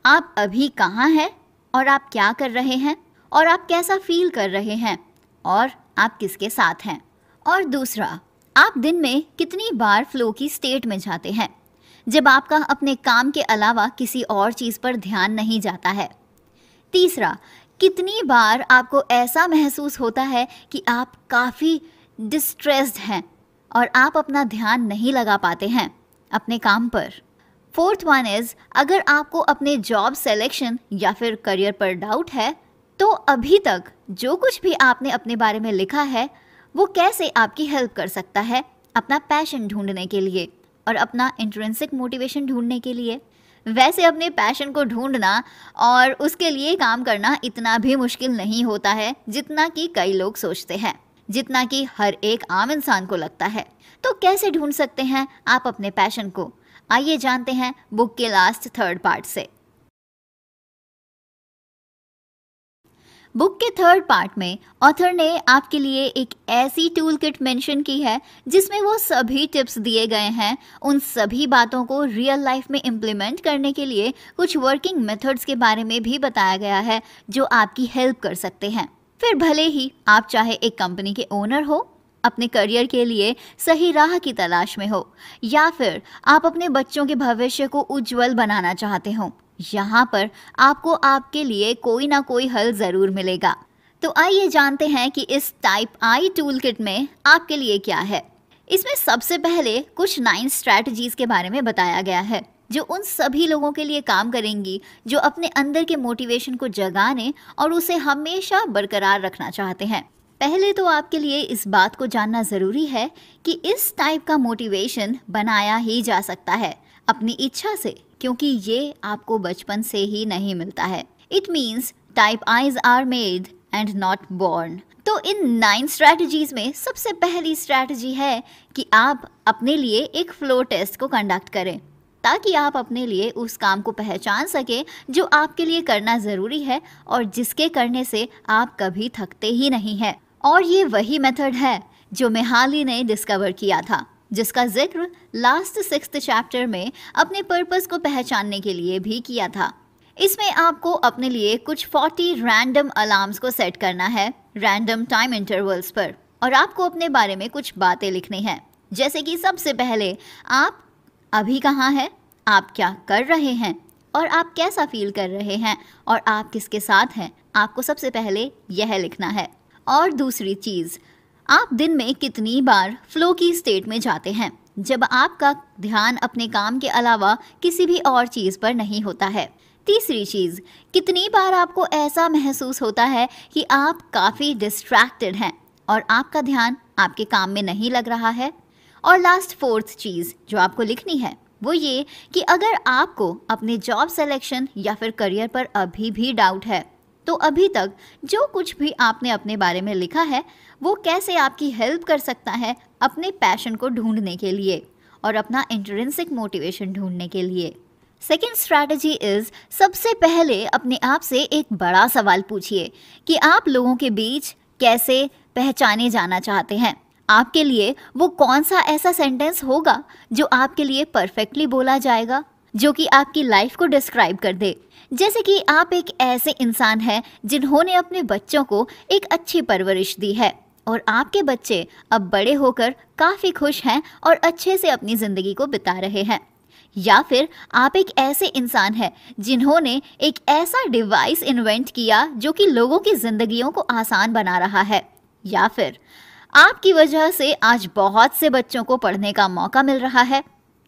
आप अभी कहाँ हैं और आप क्या कर रहे हैं और आप कैसा फील कर रहे हैं और आप किसके साथ हैं। और दूसरा, आप दिन में कितनी बार फ्लो की स्टेट में जाते हैं जब आपका अपने काम के अलावा किसी और चीज़ पर ध्यान नहीं जाता है। तीसरा, कितनी बार आपको ऐसा महसूस होता है कि आप काफ़ी डिस्ट्रेस्ड हैं और आप अपना ध्यान नहीं लगा पाते हैं अपने काम पर। फोर्थ वन इज़, अगर आपको अपने जॉब सिलेक्शन या फिर करियर पर डाउट है, तो अभी तक जो कुछ भी आपने अपने बारे में लिखा है वो कैसे आपकी हेल्प कर सकता है अपना पैशन ढूंढने के लिए और अपना इंट्रिंसिक मोटिवेशन ढूंढने के लिए। वैसे अपने पैशन को ढूंढना और उसके लिए काम करना इतना भी मुश्किल नहीं होता है जितना कि कई लोग सोचते हैं, जितना कि हर एक आम इंसान को लगता है। तो कैसे ढूंढ सकते हैं आप अपने पैशन को? आइए जानते हैं बुक के लास्ट 3rd पार्ट से। बुक के थर्ड पार्ट में ऑथर ने आपके लिए एक ऐसी टूल किट मेंशन की है जिसमें वो सभी टिप्स दिए गए हैं। उन सभी बातों को रियल लाइफ में इम्प्लीमेंट करने के लिए कुछ वर्किंग मेथड्स के बारे में भी बताया गया है जो आपकी हेल्प कर सकते हैं। फिर भले ही आप चाहे एक कंपनी के ओनर हो, अपने करियर के लिए सही राह की तलाश में हो, या फिर आप अपने बच्चों के भविष्य को उज्जवल बनाना चाहते हो, यहाँ पर आपको आपके लिए कोई ना कोई हल ज़रूर मिलेगा। तो आइए जानते हैं कि इस टाइप आई टूल किट में आपके लिए क्या है। इसमें सबसे पहले कुछ 9 स्ट्रैटेजीज के बारे में बताया गया है जो उन सभी लोगों के लिए काम करेंगी जो अपने अंदर के मोटिवेशन को जगाने और उसे हमेशा बरकरार रखना चाहते हैं। पहले तो आपके लिए इस बात को जानना ज़रूरी है कि इस टाइप का मोटिवेशन बनाया ही जा सकता है अपनी इच्छा से, क्योंकि ये आपको बचपन से ही नहीं मिलता है। It means type I's are made and not born. तो इन 9 स्ट्रैटेजीज में सबसे पहली स्ट्रैटेजी है कि आप अपने लिए एक फ्लो टेस्ट को कंडक्ट करें ताकि आप अपने लिए उस काम को पहचान सकें जो आपके लिए करना ज़रूरी है और जिसके करने से आप कभी थकते ही नहीं हैं। और ये वही मेथड है जो मेहाली ने डिस्कवर किया था, जिसका जिक्र लास्ट 6th चैप्टर में अपने पर्पस को पहचानने के लिए भी किया था। इसमें आपको अपने लिए कुछ 40 रैंडम अलार्म्स को सेट करना है रैंडम टाइम इंटरवल्स पर, और आपको अपने बारे में कुछ बातें लिखनी हैं, जैसे कि सबसे पहले आप अभी कहाँ हैं, आप क्या कर रहे हैं और आप कैसा फील कर रहे हैं और आप किसके साथ हैं। आपको सबसे पहले यह लिखना है। और दूसरी चीज़, आप दिन में कितनी बार फ्लो की स्टेट में जाते हैं जब आपका ध्यान अपने काम के अलावा किसी भी और चीज़ पर नहीं होता है। तीसरी चीज़, कितनी बार आपको ऐसा महसूस होता है कि आप काफ़ी डिस्ट्रैक्टेड हैं और आपका ध्यान आपके काम में नहीं लग रहा है। और लास्ट 4th चीज़ जो आपको लिखनी है वो ये कि अगर आपको अपने जॉब सिलेक्शन या फिर करियर पर अभी भी डाउट है तो अभी तक जो कुछ भी आपने अपने बारे में लिखा है वो कैसे आपकी हेल्प कर सकता है अपने पैशन को ढूंढने के लिए और अपना इंट्रिंसिक मोटिवेशन ढूंढने के लिए। सेकेंड स्ट्रैटेजी इज़, सबसे पहले अपने आप से एक बड़ा सवाल पूछिए कि आप लोगों के बीच कैसे पहचाने जाना चाहते हैं। आपके लिए वो कौन सा ऐसा सेंटेंस होगा जो आपके लिए परफेक्टली बोला जाएगा, जो कि आपकी लाइफ को डिस्क्राइब कर दे। जैसे कि आप एक ऐसे इंसान हैं जिन्होंने अपने बच्चों को एक अच्छी परवरिश दी है और आपके बच्चे अब बड़े होकर काफ़ी खुश हैं और अच्छे से अपनी ज़िंदगी को बिता रहे हैं। या फिर आप एक ऐसे इंसान हैं जिन्होंने एक ऐसा डिवाइस इन्वेंट किया जो कि लोगों की ज़िंदगियों को आसान बना रहा है। या फिर आपकी वजह से आज बहुत से बच्चों को पढ़ने का मौका मिल रहा है।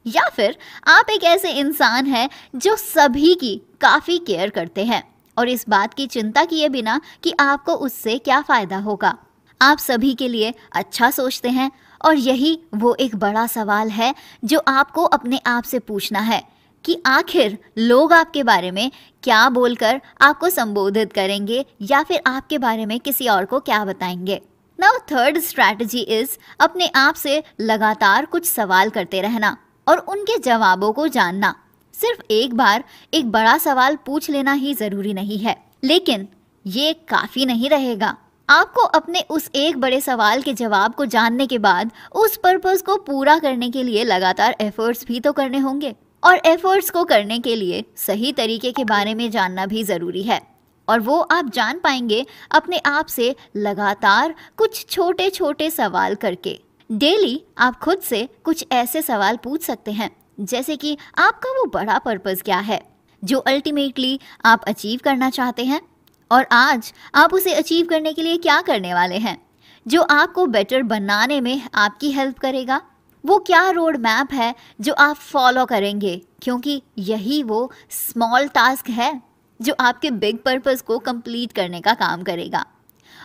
या फिर आप एक ऐसे इंसान हैं जो सभी की काफ़ी केयर करते हैं और इस बात की चिंता किए बिना कि आपको उससे क्या फ़ायदा होगा। आप सभी के लिए अच्छा सोचते हैं और यही वो एक बड़ा सवाल है जो आपको अपने आप से पूछना है कि आखिर लोग आपके बारे में क्या बोलकर आपको संबोधित करेंगे या फिर आपके बारे में किसी और को क्या बताएंगे। नाउ थर्ड स्ट्रैटेजी इज़, अपने आप से लगातार कुछ सवाल करते रहना और उनके जवाबों को जानना। सिर्फ एक बार एक बड़ा सवाल पूछ लेना ही ज़रूरी नहीं है, लेकिन ये काफ़ी नहीं रहेगा। आपको अपने उस एक बड़े सवाल के जवाब को जानने के बाद उस पर्पस को पूरा करने के लिए लगातार एफर्ट्स भी तो करने होंगे, और एफर्ट्स को करने के लिए सही तरीके के बारे में जानना भी ज़रूरी है। और वो आप जान पाएंगे अपने आप से लगातार कुछ छोटे छोटे सवाल करके। डेली आप खुद से कुछ ऐसे सवाल पूछ सकते हैं जैसे कि आपका वो बड़ा पर्पस क्या है जो अल्टीमेटली आप अचीव करना चाहते हैं, और आज आप उसे अचीव करने के लिए क्या करने वाले हैं जो आपको बेटर बनाने में आपकी हेल्प करेगा। वो क्या रोड मैप है जो आप फॉलो करेंगे, क्योंकि यही वो स्मॉल टास्क है जो आपके बिग पर्पस को कंप्लीट करने का काम करेगा।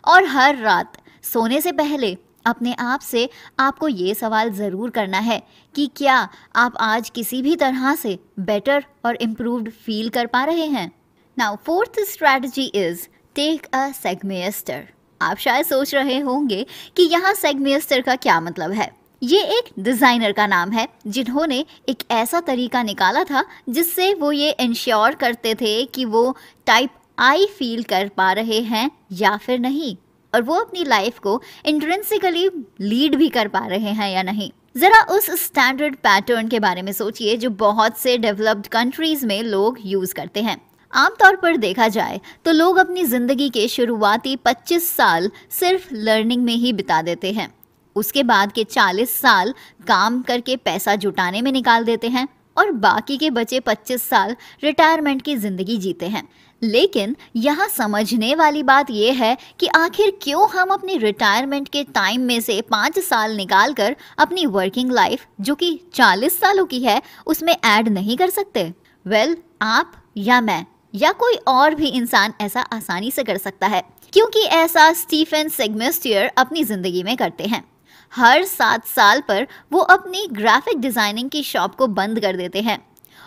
और हर रात सोने से पहले अपने आप से आपको ये सवाल ज़रूर करना है कि क्या आप आज किसी भी तरह से बेटर और इम्प्रूव्ड फील कर पा रहे हैं। Now fourth strategy is, take a Sagmeister. आप शायद सोच रहे होंगे कि यहाँ सेगमेस्टर का क्या मतलब है। ये एक डिज़ाइनर का नाम है जिन्होंने एक ऐसा तरीका निकाला था जिससे वो ये इंश्योर करते थे कि वो टाइप आई फील कर पा रहे हैं या फिर नहीं, और वो अपनी लाइफ को इंट्रिंसिकली लीड भी कर पा रहे हैं या नहीं। जरा उस स्टैंडर्ड पैटर्न के बारे में सोचिए जो बहुत से डेवलप्ड कंट्रीज में लोग यूज करते हैं। आमतौर पर देखा जाए तो लोग अपनी जिंदगी के शुरुआती 25 साल सिर्फ लर्निंग में ही बिता देते हैं। उसके बाद के 40 साल काम करके पैसा जुटाने में निकाल देते हैं और बाकी के बचे 25 साल रिटायरमेंट की जिंदगी जीते हैं। लेकिन यहाँ समझने वाली बात यह है कि आखिर क्यों हम अपनी रिटायरमेंट के टाइम में से 5 साल निकाल कर अपनी वर्किंग लाइफ जो कि 40 सालों की है उसमें ऐड नहीं कर सकते। वेल, आप या मैं या कोई और भी इंसान ऐसा आसानी से कर सकता है, क्योंकि ऐसा स्टीफन सेगमेस्टियर अपनी जिंदगी में करते हैं। हर 7 साल पर वो अपनी ग्राफिक डिजाइनिंग की शॉप को बंद कर देते हैं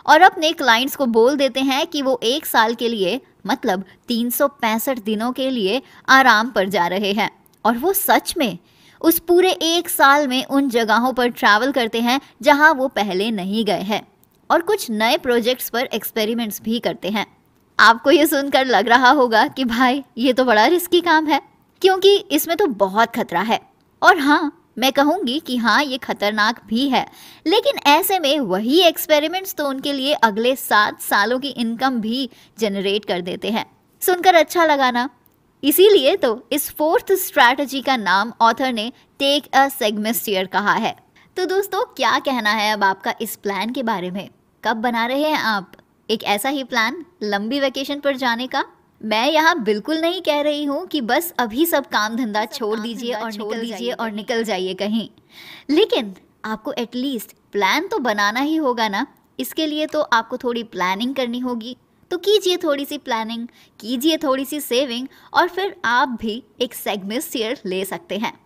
और अपने क्लाइंट्स को बोल देते हैं कि वो 1 साल के लिए, मतलब 365 दिनों के लिए आराम पर जा रहे हैं। और वो सच में उस पूरे 1 साल में उन जगहों पर ट्रैवल करते हैं जहां वो पहले नहीं गए हैं और कुछ नए प्रोजेक्ट्स पर एक्सपेरिमेंट्स भी करते हैं। आपको ये सुनकर लग रहा होगा कि भाई ये तो बड़ा रिस्की काम है, क्योंकि इसमें तो बहुत खतरा है। और हाँ, मैं कहूँगी कि हाँ, ये खतरनाक भी है, लेकिन ऐसे में वही एक्सपेरिमेंट्स तो उनके लिए अगले 7 सालों की इनकम भी जनरेट कर देते हैं। सुनकर अच्छा लगा ना? इसीलिए तो इस 4th स्ट्रैटेजी का नाम ऑथर ने टेक अ सेगमेस्टियर कहा है। तो दोस्तों, क्या कहना है अब आपका इस प्लान के बारे में? कब बना रहे हैं आप एक ऐसा ही प्लान लंबी वेकेशन पर जाने का? मैं यहाँ बिल्कुल नहीं कह रही हूँ कि बस अभी सब काम धंधा छोड़ दीजिए और निकल जाइए कहीं, लेकिन आपको एटलीस्ट प्लान तो बनाना ही होगा ना। इसके लिए तो आपको थोड़ी प्लानिंग करनी होगी, तो कीजिए थोड़ी सी प्लानिंग, कीजिए थोड़ी सी सेविंग, और फिर आप भी एक सेगमेस्टियर ले सकते हैं।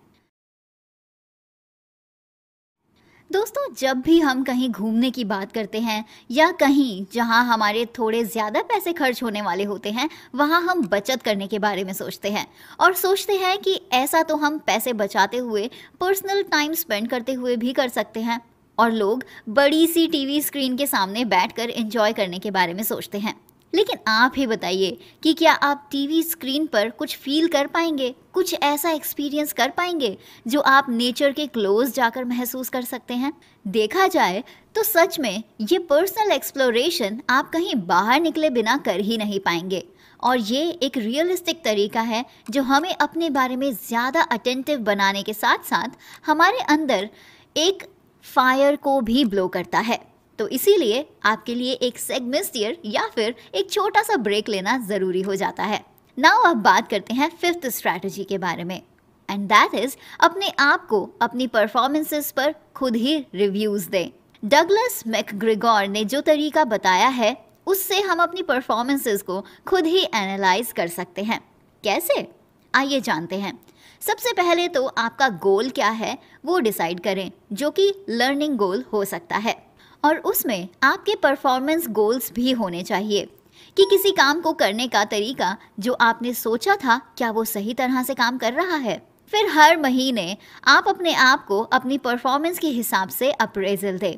दोस्तों, जब भी हम कहीं घूमने की बात करते हैं या कहीं जहां हमारे थोड़े ज़्यादा पैसे खर्च होने वाले होते हैं, वहां हम बचत करने के बारे में सोचते हैं और सोचते हैं कि ऐसा तो हम पैसे बचाते हुए पर्सनल टाइम स्पेंड करते हुए भी कर सकते हैं। और लोग बड़ी सी टीवी स्क्रीन के सामने बैठकर एंजॉय करने के बारे में सोचते हैं। लेकिन आप ही बताइए कि क्या आप टीवी स्क्रीन पर कुछ फील कर पाएंगे, कुछ ऐसा एक्सपीरियंस कर पाएंगे जो आप नेचर के क्लोज जाकर महसूस कर सकते हैं? देखा जाए तो सच में ये पर्सनल एक्सप्लोरेशन आप कहीं बाहर निकले बिना कर ही नहीं पाएंगे, और ये एक रियलिस्टिक तरीका है जो हमें अपने बारे में ज़्यादा अटेंटिव बनाने के साथ साथ हमारे अंदर एक फायर को भी ब्लो करता है। तो इसीलिए आपके लिए एक सेगमेस्टियर या फिर एक छोटा सा ब्रेक लेना ज़रूरी हो जाता है। नाउ अब बात करते हैं 5th स्ट्रैटेजी के बारे में, एंड दैट इज़ अपने आप को अपनी परफॉर्मेंसेस पर खुद ही रिव्यूज़ दें। डगलस मैकग्रेगोर ने जो तरीका बताया है उससे हम अपनी परफॉर्मेंसेस को खुद ही एनालाइज कर सकते हैं। कैसे? आइए जानते हैं। सबसे पहले तो आपका गोल क्या है वो डिसाइड करें, जो कि लर्निंग गोल हो सकता है, और उसमें आपके परफॉर्मेंस गोल्स भी होने चाहिए कि किसी काम को करने का तरीका जो आपने सोचा था क्या वो सही तरह से काम कर रहा है। फिर हर महीने आप अपने आप को अपनी परफॉर्मेंस के हिसाब से अप्रेजल दें।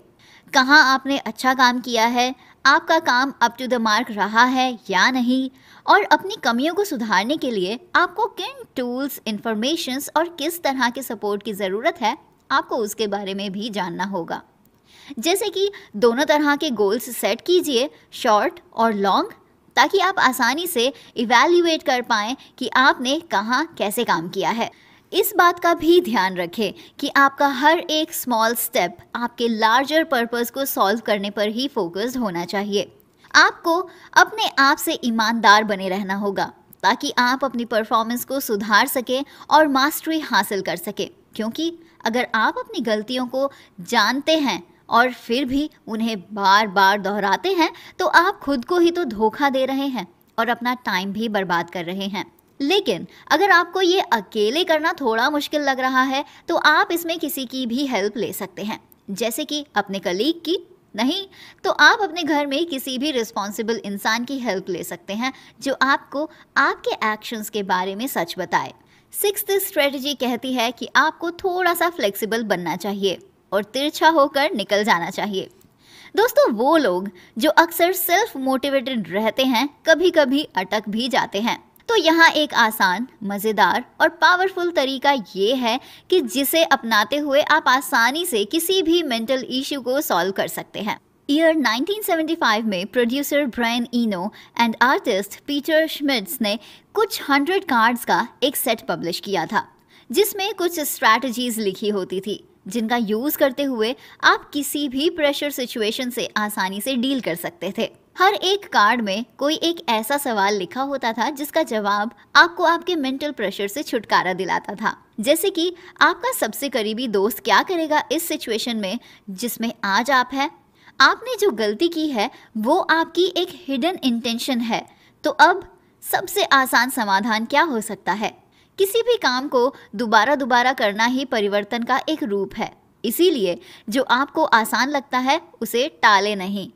कहाँ आपने अच्छा काम किया है, आपका काम अप टू द मार्क रहा है या नहीं, और अपनी कमियों को सुधारने के लिए आपको किन टूल्स, इंफॉर्मेशंस और किस तरह के सपोर्ट की ज़रूरत है, आपको उसके बारे में भी जानना होगा। जैसे कि दोनों तरह के गोल्स सेट कीजिए, शॉर्ट और लॉन्ग, ताकि आप आसानी से इवैल्यूएट कर पाएँ कि आपने कहाँ कैसे काम किया है। इस बात का भी ध्यान रखें कि आपका हर एक स्मॉल स्टेप आपके लार्जर पर्पस को सॉल्व करने पर ही फोकस्ड होना चाहिए। आपको अपने आप से ईमानदार बने रहना होगा ताकि आप अपनी परफॉर्मेंस को सुधार सकें और मास्टरी हासिल कर सकें, क्योंकि अगर आप अपनी गलतियों को जानते हैं और फिर भी उन्हें बार बार दोहराते हैं तो आप खुद को ही तो धोखा दे रहे हैं और अपना टाइम भी बर्बाद कर रहे हैं। लेकिन अगर आपको ये अकेले करना थोड़ा मुश्किल लग रहा है तो आप इसमें किसी की भी हेल्प ले सकते हैं, जैसे कि अपने कलीग की, नहीं तो आप अपने घर में किसी भी रिस्पॉन्सिबल इंसान की हेल्प ले सकते हैं जो आपको आपके एक्शंस के बारे में सच बताए। 6th स्ट्रेटजी कहती है कि आपको थोड़ा सा फ्लेक्सिबल बनना चाहिए और तिरछा होकर निकल जाना चाहिए। दोस्तों, वो लोग जो अक्सर सेल्फ मोटिवेटेड रहते हैं कभी कभी अटक भी जाते हैं। तो यहाँ एक आसान, मजेदार और पावरफुल तरीका ये है कि जिसे अपनाते हुए आप आसानी से किसी भी मेंटल इश्यू को सॉल्व कर सकते हैं। ईयर 1975 में producer Brian Eno and artist Peter Schmidts ने कुछ 100 कार्ड्स का एक सेट पब्लिश किया था, जिसमें कुछ स्ट्रैटेजीज लिखी होती थी जिनका यूज करते हुए आप किसी भी प्रेशर सिचुएशन से आसानी से डील कर सकते थे। हर एक कार्ड में कोई एक ऐसा सवाल लिखा होता था जिसका जवाब आपको आपके मेंटल प्रेशर से छुटकारा दिलाता था। जैसे कि आपका सबसे करीबी दोस्त क्या करेगा इस सिचुएशन में जिसमें आज आप हैं, आपने जो गलती की है वो आपकी एक हिडन इंटेंशन है, तो अब सबसे आसान समाधान क्या हो सकता है। किसी भी काम को दोबारा दोबारा करना ही परिवर्तन का एक रूप है, इसीलिए जो आपको आसान लगता है उसे टाले नहीं।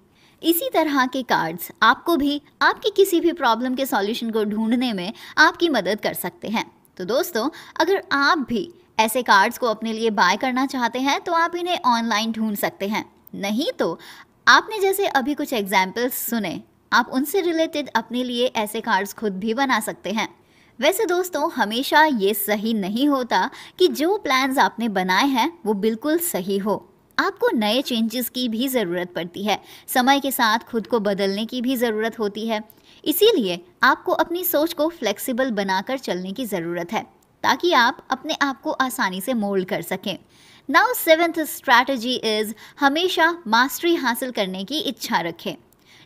इसी तरह के कार्ड्स आपको भी आपकी किसी भी प्रॉब्लम के सॉल्यूशन को ढूंढने में आपकी मदद कर सकते हैं। तो दोस्तों, अगर आप भी ऐसे कार्ड्स को अपने लिए बाय करना चाहते हैं तो आप इन्हें ऑनलाइन ढूंढ सकते हैं। नहीं तो आपने जैसे अभी कुछ एग्जाम्पल्स सुने, आप उनसे रिलेटेड अपने लिए ऐसे कार्ड्स खुद भी बना सकते हैं। वैसे दोस्तों, हमेशा ये सही नहीं होता कि जो प्लान्स आपने बनाए हैं वो बिल्कुल सही हो। आपको नए चेंजेस की भी ज़रूरत पड़ती है, समय के साथ खुद को बदलने की भी ज़रूरत होती है। इसीलिए आपको अपनी सोच को फ्लेक्सिबल बनाकर चलने की ज़रूरत है ताकि आप अपने आप को आसानी से मोल्ड कर सकें। नाउ 7th स्ट्रैटेजी इज़ हमेशा मास्टरी हासिल करने की इच्छा रखें,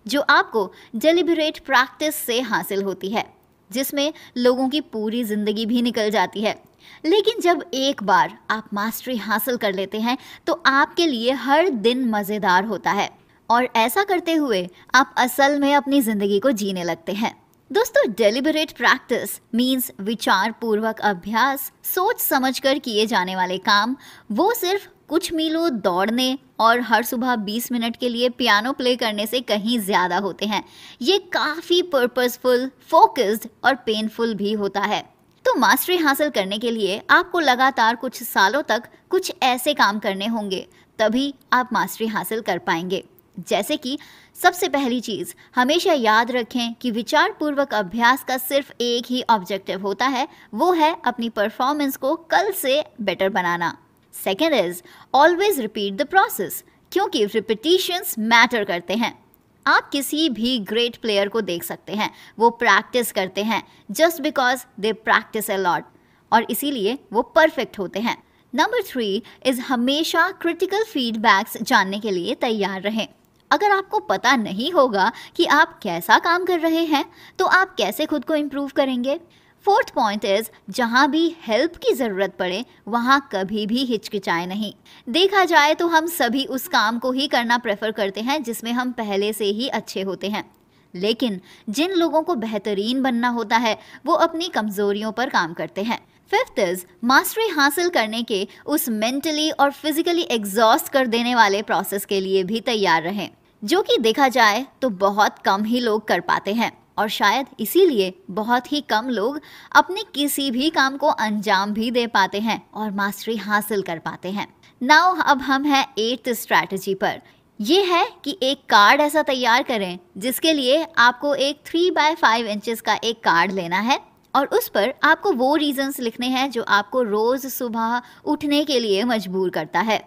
जो आपको डेलिबरेट प्रैक्टिस से हासिल होती है, जिसमें लोगों की पूरी ज़िंदगी भी निकल जाती है। लेकिन जब एक बार आप मास्टरी हासिल कर लेते हैं तो आपके लिए हर दिन मज़ेदार होता है और ऐसा करते हुए आप असल में अपनी ज़िंदगी को जीने लगते हैं। दोस्तों, डेलिबरेट प्रैक्टिस मीन्स विचार पूर्वक अभ्यास, सोच समझकर किए जाने वाले काम। वो सिर्फ कुछ मीलों दौड़ने और हर सुबह 20 मिनट के लिए पियानो प्ले करने से कहीं ज़्यादा होते हैं। ये काफ़ी पर्पसफुल, फोकस्ड और पेनफुल भी होता है। तो मास्टरी हासिल करने के लिए आपको लगातार कुछ सालों तक कुछ ऐसे काम करने होंगे, तभी आप मास्टरी हासिल कर पाएंगे। जैसे कि सबसे पहली चीज़, हमेशा याद रखें कि विचार पूर्वक अभ्यास का सिर्फ एक ही ऑब्जेक्टिव होता है, वो है अपनी परफॉर्मेंस को कल से better banana. Second is always repeat the process, क्योंकि रिपीटिशंस मैटर करते हैं। आप किसी भी ग्रेट प्लेयर को देख सकते हैं, वो प्रैक्टिस करते हैं just because they practice a lot, और इसीलिए वो परफेक्ट होते हैं। नंबर 3 इज हमेशा क्रिटिकल फीडबैक्स जानने के लिए तैयार रहें। अगर आपको पता नहीं होगा कि आप कैसा काम कर रहे हैं तो आप कैसे खुद को इम्प्रूव करेंगे। 4th पॉइंट इज जहाँ भी हेल्प की ज़रूरत पड़े वहाँ कभी भी हिचकिचाए नहीं। देखा जाए तो हम सभी उस काम को ही करना प्रेफर करते हैं जिसमें हम पहले से ही अच्छे होते हैं, लेकिन जिन लोगों को बेहतरीन बनना होता है वो अपनी कमज़ोरियों पर काम करते हैं। 5th इज मास्टरी हासिल करने के उस मेंटली और फिजिकली एग्जॉस्ट कर देने वाले प्रोसेस के लिए भी तैयार रहें, जो कि देखा जाए तो बहुत कम ही लोग कर पाते हैं, और शायद इसीलिए बहुत ही कम लोग अपने किसी भी काम को अंजाम भी दे पाते हैं और मास्टरी हासिल कर पाते हैं। नाउ अब हम हैं 8th स्ट्रैटेजी पर। ये है कि एक कार्ड ऐसा तैयार करें जिसके लिए आपको एक 3x5 इंचेस का एक कार्ड लेना है और उस पर आपको वो रीजंस लिखने हैं जो आपको रोज़ सुबह उठने के लिए मजबूर करता है,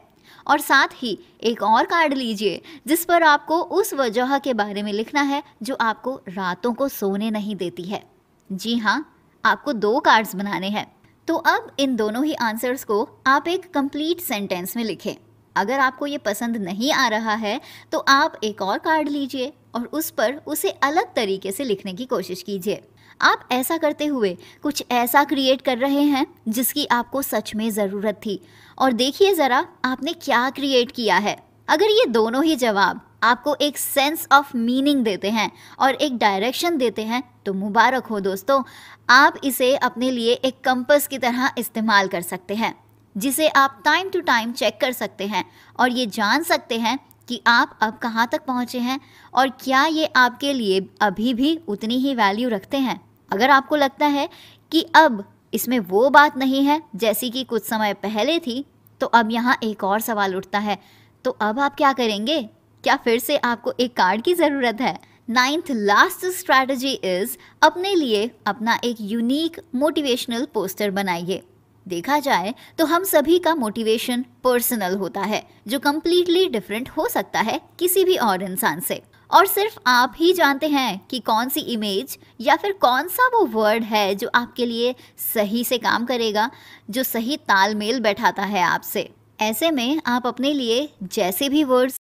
और साथ ही एक और कार्ड लीजिए जिस पर आपको उस वजह के बारे में लिखना है जो आपको रातों को सोने नहीं देती है। जी हाँ, आपको 2 कार्ड्स बनाने हैं। तो अब इन दोनों ही आंसर्स को आप एक कंप्लीट सेंटेंस में लिखें। अगर आपको ये पसंद नहीं आ रहा है तो आप एक और कार्ड लीजिए और उस पर उसे अलग तरीके से लिखने की कोशिश कीजिए। आप ऐसा करते हुए कुछ ऐसा क्रिएट कर रहे हैं जिसकी आपको सच में ज़रूरत थी, और देखिए ज़रा आपने क्या क्रिएट किया है। अगर ये दोनों ही जवाब आपको एक सेंस ऑफ मीनिंग देते हैं और एक डायरेक्शन देते हैं तो मुबारक हो दोस्तों, आप इसे अपने लिए एक कंपास की तरह इस्तेमाल कर सकते हैं, जिसे आप टाइम टू टाइम चेक कर सकते हैं और ये जान सकते हैं कि आप अब कहाँ तक पहुँचे हैं और क्या ये आपके लिए अभी भी उतनी ही वैल्यू रखते हैं। अगर आपको लगता है कि अब इसमें वो बात नहीं है जैसी कि कुछ समय पहले थी, तो अब यहाँ एक और सवाल उठता है, तो अब आप क्या करेंगे? क्या फिर से आपको एक कार्ड की ज़रूरत है? 9th लास्ट स्ट्रैटेजी इज अपने लिए अपना एक यूनिक मोटिवेशनल पोस्टर बनाइए। देखा जाए तो हम सभी का मोटिवेशन पर्सनल होता है, जो कम्प्लीटली डिफरेंट हो सकता है किसी भी और इंसान से, और सिर्फ आप ही जानते हैं कि कौन सी इमेज या फिर कौन सा वो वर्ड है जो आपके लिए सही से काम करेगा, जो सही तालमेल बैठाता है आपसे। ऐसे में आप अपने लिए जैसे भी वर्ड्स